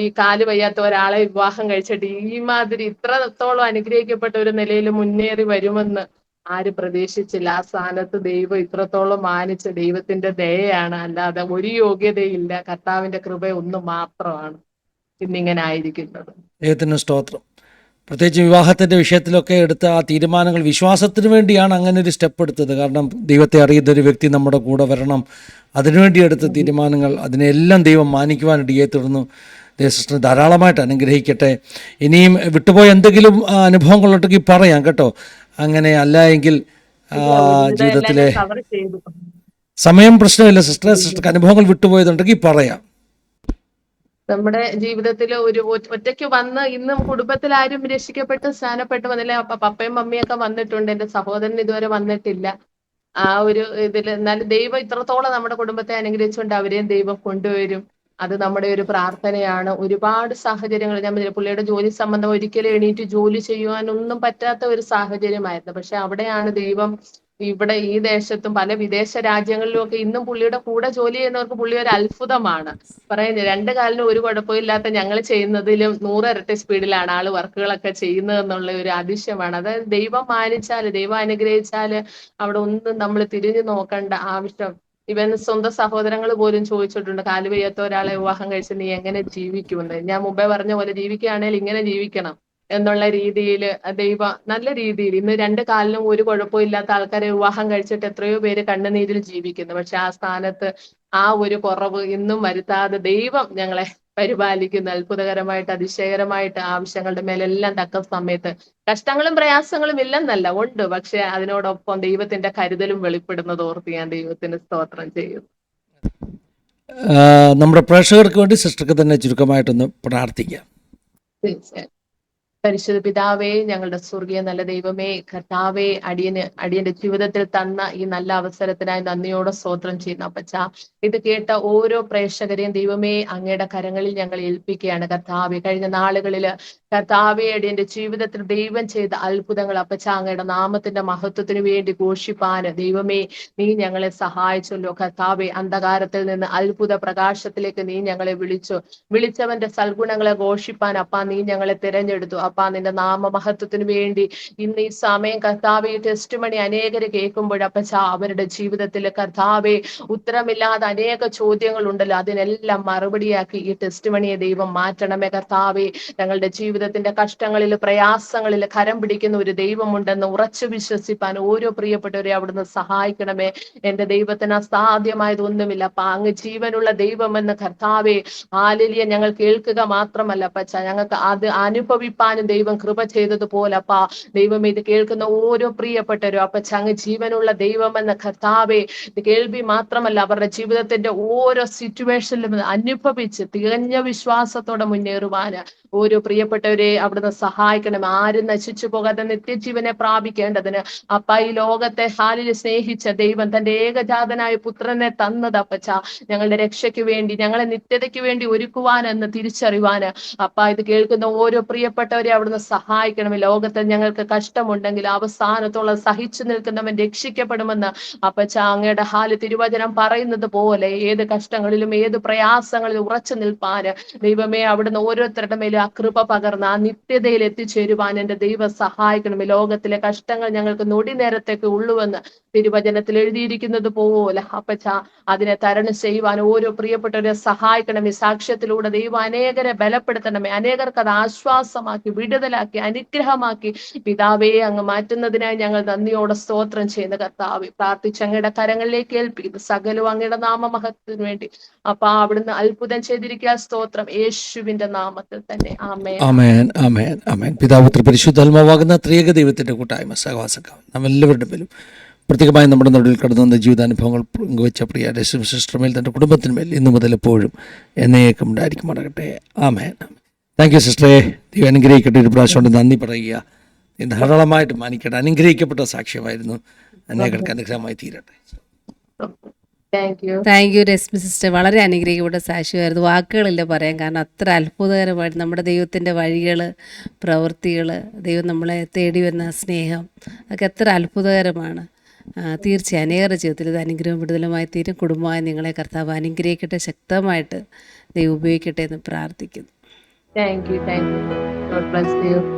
Speaker 3: ഈ കാല് വയ്യാത്ത ഒരാളെ വിവാഹം കഴിച്ചിട്ട് ഈ മാതിരി ഇത്രത്തോളം അനുഗ്രഹിക്കപ്പെട്ട ഒരു നിലയിൽ മുന്നേറി വരുമെന്ന് ആരും പ്രതീക്ഷിച്ചില്ല. ആ സ്ഥാനത്ത് ദൈവം ഇത്രത്തോളം മാനിച്ച ദൈവത്തിന്റെ ദയയാണ്. അല്ലാതെ ഒരു യോഗ്യതയില്ല, കർത്താവിന്റെ കൃപ ഒന്ന് മാത്രമാണ് ഇന്നിങ്ങനെ ആയിരിക്കുന്നത്.
Speaker 2: ദൈവത്തിന് സ്തോത്രം. പ്രത്യേകിച്ച് വിവാഹത്തിൻ്റെ വിഷയത്തിലൊക്കെ എടുത്ത ആ തീരുമാനങ്ങൾ വിശ്വാസത്തിന് വേണ്ടിയാണ് അങ്ങനെ ഒരു സ്റ്റെപ്പ് എടുത്തത്. കാരണം ദൈവത്തെ അറിയുന്ന ഒരു വ്യക്തി നമ്മുടെ കൂടെ വരണം, അതിനുവേണ്ടി എടുത്ത തീരുമാനങ്ങൾ അതിനെല്ലാം ദൈവം മാനിക്കുവാനിടയെ തുടർന്നു. സിസ്റ്റർ ധാരാളമായിട്ട് അനുഗ്രഹിക്കട്ടെ. ഇനിയും വിട്ടുപോയ എന്തെങ്കിലും അനുഭവങ്ങളുണ്ടെങ്കിൽ പറയാം കേട്ടോ. അങ്ങനെ അല്ല എങ്കിൽ ജീവിതത്തിലെ സമയം പ്രശ്നമില്ല സിസ്റ്റർ. സിസ്റ്റർക്ക് അനുഭവങ്ങൾ വിട്ടുപോയതുണ്ടെങ്കിൽ പറയാം.
Speaker 3: നമ്മുടെ ജീവിതത്തിൽ ഒരു ഒറ്റയ്ക്ക് വന്ന് ഇന്നും കുടുംബത്തിൽ ആരും രക്ഷിക്കപ്പെട്ട് സ്നാനപ്പെട്ട് വന്നില്ല. പപ്പയും മമ്മിയൊക്കെ വന്നിട്ടുണ്ട്, എന്റെ സഹോദരൻ ഇതുവരെ വന്നിട്ടില്ല. ആ ഒരു ഇതിൽ എന്നാലും ദൈവം ഇത്രത്തോളം നമ്മുടെ കുടുംബത്തെ അനുഗ്രഹിച്ചുകൊണ്ട് അവരെയും ദൈവം കൊണ്ടുവരും. അത് നമ്മുടെ ഒരു പ്രാർത്ഥനയാണ്. ഒരുപാട് സാഹചര്യങ്ങൾ ഞാൻ പുള്ളിയുടെ ജോലി സംബന്ധം ഒരിക്കലും എണീറ്റ് ജോലി ചെയ്യുവാനൊന്നും പറ്റാത്ത ഒരു സാഹചര്യമായിരുന്നു. പക്ഷെ അവിടെയാണ് ദൈവം ഇവിടെ ഈ ദേശത്തും പല വിദേശ രാജ്യങ്ങളിലും ഒക്കെ ഇന്നും പുള്ളിയുടെ കൂടെ ജോലി ചെയ്യുന്നവർക്ക് പുള്ളി ഒരു അത്ഭുതമാണ്. പറയുന്നത് 2 കാലിനും ഒരു കുഴപ്പമില്ലാത്ത ഞങ്ങൾ ചെയ്യുന്നതിലും 100 ഇരട്ടി സ്പീഡിലാണ് ആള് വർക്കുകളൊക്കെ ചെയ്യുന്നത് എന്നുള്ള ഒരു അതിശയമാണ്. അതായത് ദൈവം മാനിച്ചാല് ദൈവം അനുഗ്രഹിച്ചാല് അവിടെ ഒന്നും നമ്മൾ തിരിഞ്ഞു നോക്കേണ്ട ആവശ്യം. ഇവൻ സ്വന്തം സഹോദരങ്ങൾ പോലും ചോദിച്ചിട്ടുണ്ട്, കാല് വയ്യാത്ത ഒരാളെ വിവാഹം കഴിച്ച് നീ എങ്ങനെ ജീവിക്കുമെന്ന്. ഞാൻ മുമ്പേ പറഞ്ഞ പോലെ ജീവിക്കുകയാണെങ്കിൽ ഇങ്ങനെ ജീവിക്കണം എന്നുള്ള രീതിയിൽ ദൈവം നല്ല രീതിയിൽ ഇന്ന് 2 കാലിനും ഒരു കുഴപ്പവും ഇല്ലാത്ത ആൾക്കാരെ വിവാഹം കഴിച്ചിട്ട് എത്രയോ പേര് കണ്ണുനീരിൽ ജീവിക്കുന്നു. പക്ഷെ ആ സ്ഥാനത്ത് ആ ഒരു കുറവ് ഇന്നും വരുത്താതെ ദൈവം ഞങ്ങളെ പരിപാലിക്കുന്ന അത്ഭുതകരമായിട്ട് അതിശയകരമായിട്ട് ആവശ്യങ്ങളുടെ മേലെല്ലാം തക്ക സമയത്ത് കഷ്ടങ്ങളും പ്രയാസങ്ങളും ഇല്ലെന്നല്ല, ഉണ്ട്. പക്ഷെ അതിനോടൊപ്പം ദൈവത്തിന്റെ കരുതലും വെളിപ്പെടുന്നത് ഓർത്ത് ഞാൻ ദൈവത്തിന് സ്തോത്രം ചെയ്യുന്നു.
Speaker 2: നമ്മുടെ പ്രേക്ഷകർക്ക് വേണ്ടി സിസ്റ്റർക്ക് തന്നെ ചുരുക്കമായിട്ടൊന്ന് പ്രാർത്ഥിക്കാം.
Speaker 3: തീർച്ചയായും പരിശുദ്ധ പിതാവേ, ഞങ്ങളുടെ സ്വർഗീയ നല്ല ദൈവമേ, കർത്താവേ, അടിയന്റെ ജീവിതത്തിൽ തന്ന ഈ നല്ല അവസരത്തിനായി നന്ദിയോടെ സ്തോത്രം ചെയ്യുന്നു അപ്പച്ച. ഇത് കേട്ട ഓരോ പ്രേക്ഷകരെയും ദൈവമേ അങ്ങയുടെ കരങ്ങളിൽ ഞങ്ങൾ ഏൽപ്പിക്കുകയാണ് കർത്താവേ. കഴിഞ്ഞ നാളുകളില് കർത്താവേ, അടിയന്റെ ജീവിതത്തിൽ ദൈവം ചെയ്ത അത്ഭുതങ്ങൾ അപ്പച്ച അങ്ങയുടെ നാമത്തിന്റെ മഹത്വത്തിന് വേണ്ടി ഘോഷിപ്പാന് ദൈവമേ നീ ഞങ്ങളെ സഹായിച്ചല്ലോ കർത്താവേ. അന്ധകാരത്തിൽ നിന്ന് അത്ഭുത പ്രകാശത്തിലേക്ക് നീ ഞങ്ങളെ വിളിച്ചവന്റെ സൽഗുണങ്ങളെ ഘോഷിപ്പാൻ അപ്പാ നീ ഞങ്ങളെ തിരഞ്ഞെടുത്തു അപ്പാ. നിന്റെ നാമമഹത്വത്തിന് വേണ്ടി ഇന്ന് ഈ സമയം കർത്താവെ ടെസ്റ്റ് മണി അനേകര് കേൾക്കുമ്പോഴപ്പച്ച അവരുടെ ജീവിതത്തിൽ കർത്താവെ ഉത്തരമില്ലാതെ അനേക ചോദ്യങ്ങൾ ഉണ്ടല്ലോ, അതിനെല്ലാം മറുപടിയാക്കി ഈ ടെസ്റ്റ് മണിയെ ദൈവം മാറ്റണമേ കർത്താവെ. ഞങ്ങളുടെ ജീവിതത്തിന്റെ കഷ്ടങ്ങളിൽ പ്രയാസങ്ങളിൽ കരം പിടിക്കുന്ന ഒരു ദൈവമുണ്ടെന്ന് ഉറച്ചു വിശ്വസിപ്പാൻ ഓരോ പ്രിയപ്പെട്ടവരെ അവിടുന്ന് സഹായിക്കണമേ. എന്റെ ദൈവത്തിന് അസാധ്യമായതൊന്നുമില്ല അപ്പ. അങ്ങ് ജീവനുള്ള ദൈവമെന്ന് കർത്താവെ ഹാലേലൂയ ഞങ്ങൾ കേൾക്കുക മാത്രമല്ല പച്ച, ഞങ്ങൾക്ക് അത് അനുഭവിപ്പാനും ദൈവം കൃപ ചെയ്തതുപോലെ അപ്പ. ദൈവം ഇത് കേൾക്കുന്ന ഓരോ പ്രിയപ്പെട്ടവരും അപ്പച്ച അങ്ങ് ജീവനുള്ള ദൈവമെന്ന കർത്താവെ ഇത് കേൾവി മാത്രമല്ല അവരുടെ ജീവിതത്തിന്റെ ഓരോ സിറ്റുവേഷനിലും അനുഭവിച്ച് തികഞ്ഞ വിശ്വാസത്തോടെ മുന്നേറുവാന് ഓരോ പ്രിയപ്പെട്ടവരെ അവിടുന്ന് സഹായിക്കണം. ആരും നശിച്ചു പോകാതെ നിത്യജീവനെ പ്രാപിക്കേണ്ടതിന് അപ്പ ഈ ലോകത്തെ ഹാലിൽ സ്നേഹിച്ച ദൈവം തന്റെ ഏകജാതനായ പുത്രനെ തന്നത് അപ്പച്ച ഞങ്ങളുടെ രക്ഷയ്ക്ക് വേണ്ടി, ഞങ്ങളെ നിത്യതയ്ക്ക് വേണ്ടി ഒരുക്കുവാനെന്ന് തിരിച്ചറിവാന് അപ്പ. ഇത് കേൾക്കുന്ന ഓരോ പ്രിയപ്പെട്ടവരെ അവിടുന്ന് സഹായിക്കണം. ലോകത്തിൽ ഞങ്ങൾക്ക് കഷ്ടമുണ്ടെങ്കിൽ അവസാനത്തോളം സഹിച്ചു നിൽക്കുന്നവൻ രക്ഷിക്കപ്പെടുമെന്ന് അപ്പച്ച അങ്ങയുടെ ഹാല് തിരുവചനം പറയുന്നത് പോലെ ഏത് കഷ്ടങ്ങളിലും ഏത് പ്രയാസങ്ങളിലും ഉറച്ചു നിൽപ്പാന് ദൈവമേ അവിടുന്ന് ഓരോരുത്തരുടെ മേലും ആ കൃപ പകർന്ന് ആ നിത്യതയിൽ എത്തിച്ചേരുവാൻ എന്റെ ദൈവം സഹായിക്കണം. ലോകത്തിലെ കഷ്ടങ്ങൾ ഞങ്ങൾക്ക് നൊടി നേരത്തേക്ക് ഉള്ളുവെന്ന് തിരുവചനത്തിൽ എഴുതിയിരിക്കുന്നത് പോലെ അപ്പച്ച അതിനെ തരണം ചെയ്യുവാൻ ഓരോ പ്രിയപ്പെട്ടവരെ സഹായിക്കണമേ. സാക്ഷ്യത്തിലൂടെ ദൈവം അനേകരെ ബലപ്പെടുത്തണമേ, അനേകർക്ക് അത് ആശ്വാസമാക്കി വിടുതലാക്കി അനുഗ്രഹമാക്കി പിതാവേ അങ്ങ് മാറ്റുന്നതിനായി ഞങ്ങൾ നന്ദിയോടെ സ്തോത്രം ചെയ്യുന്ന കർത്താവേ. പ്രാർത്ഥിച്ച് അങ്ങയുടെ കരങ്ങളിലേക്ക് ഏൽപ്പിക്കുന്നു സകലവും അങ്ങയുടെ നാമമഹത്വത്തിന് വേണ്ടി അപ്പ. അവിടുന്ന് അത്ഭുതം ചെയ്തിരിക്കുക സ്തോത്രം യേശുവിന്റെ നാമത്തിൽ തന്നെ ആമേൻ.
Speaker 2: ആമേൻ ആമേൻ ആമേൻ. പിതാപുത്ര പരിശുദ്ധാത്മാവാകുന്ന ത്രിയേക ദൈവത്തിൻ്റെ കൂട്ടായ്മ സഹവാസക്കാം നമ്മെല്ലാവരുടെ മേലും പ്രത്യേകമായി നമ്മുടെ നടുവിൽ കടന്നു വന്ന ജീവിതാനുഭവങ്ങൾ പങ്കുവച്ച പ്രിയ രശ്മി സിസ്റ്റർമേൽ തൻ്റെ കുടുംബത്തിന്മേൽ ഇന്നു മുതൽ എപ്പോഴും എന്നേക്കും ഉണ്ടായിരിക്കുമാറാകട്ടെ. ആമേൻ. താങ്ക് യു സിസ്റ്ററെ. ദൈവം അനുഗ്രഹിക്കട്ടെ. ഒരു പ്രാവശ്യം കൊണ്ട് നന്ദി പറയുക. ധാരാളമായിട്ട് മാനിക്കട്ടെ. അനുഗ്രഹിക്കപ്പെട്ട സാക്ഷ്യമായിരുന്നു. അനേകർക്ക് അനുഗ്രഹമായി തീരട്ടെ.
Speaker 1: Thank you Rashmi sister. വളരെ അനുഗ്രഹിക്കപ്പെട്ട സാക്ഷ്യമായിരുന്നു. വാക്കുകളില്ല പറയാൻ, കാരണം അത്ര അത്ഭുതകരമായിട്ട് നമ്മുടെ ദൈവത്തിൻ്റെ വഴികൾ, പ്രവൃത്തികൾ, ദൈവം നമ്മളെ തേടി വരുന്ന സ്നേഹം അതൊക്കെ എത്ര അത്ഭുതകരമാണ്. തീർച്ചയായും അനേകരുടെ ജീവിതത്തിൽ ഇത് അനുഗ്രഹം വിടുതലുമായി തീരും. കുടുംബമായി നിങ്ങളെ കർത്താവ് അനുഗ്രഹിക്കട്ടെ, ശക്തമായിട്ട് ദൈവം ഉപയോഗിക്കട്ടെ എന്ന് പ്രാർത്ഥിക്കുന്നു.
Speaker 3: Thank you. God bless you.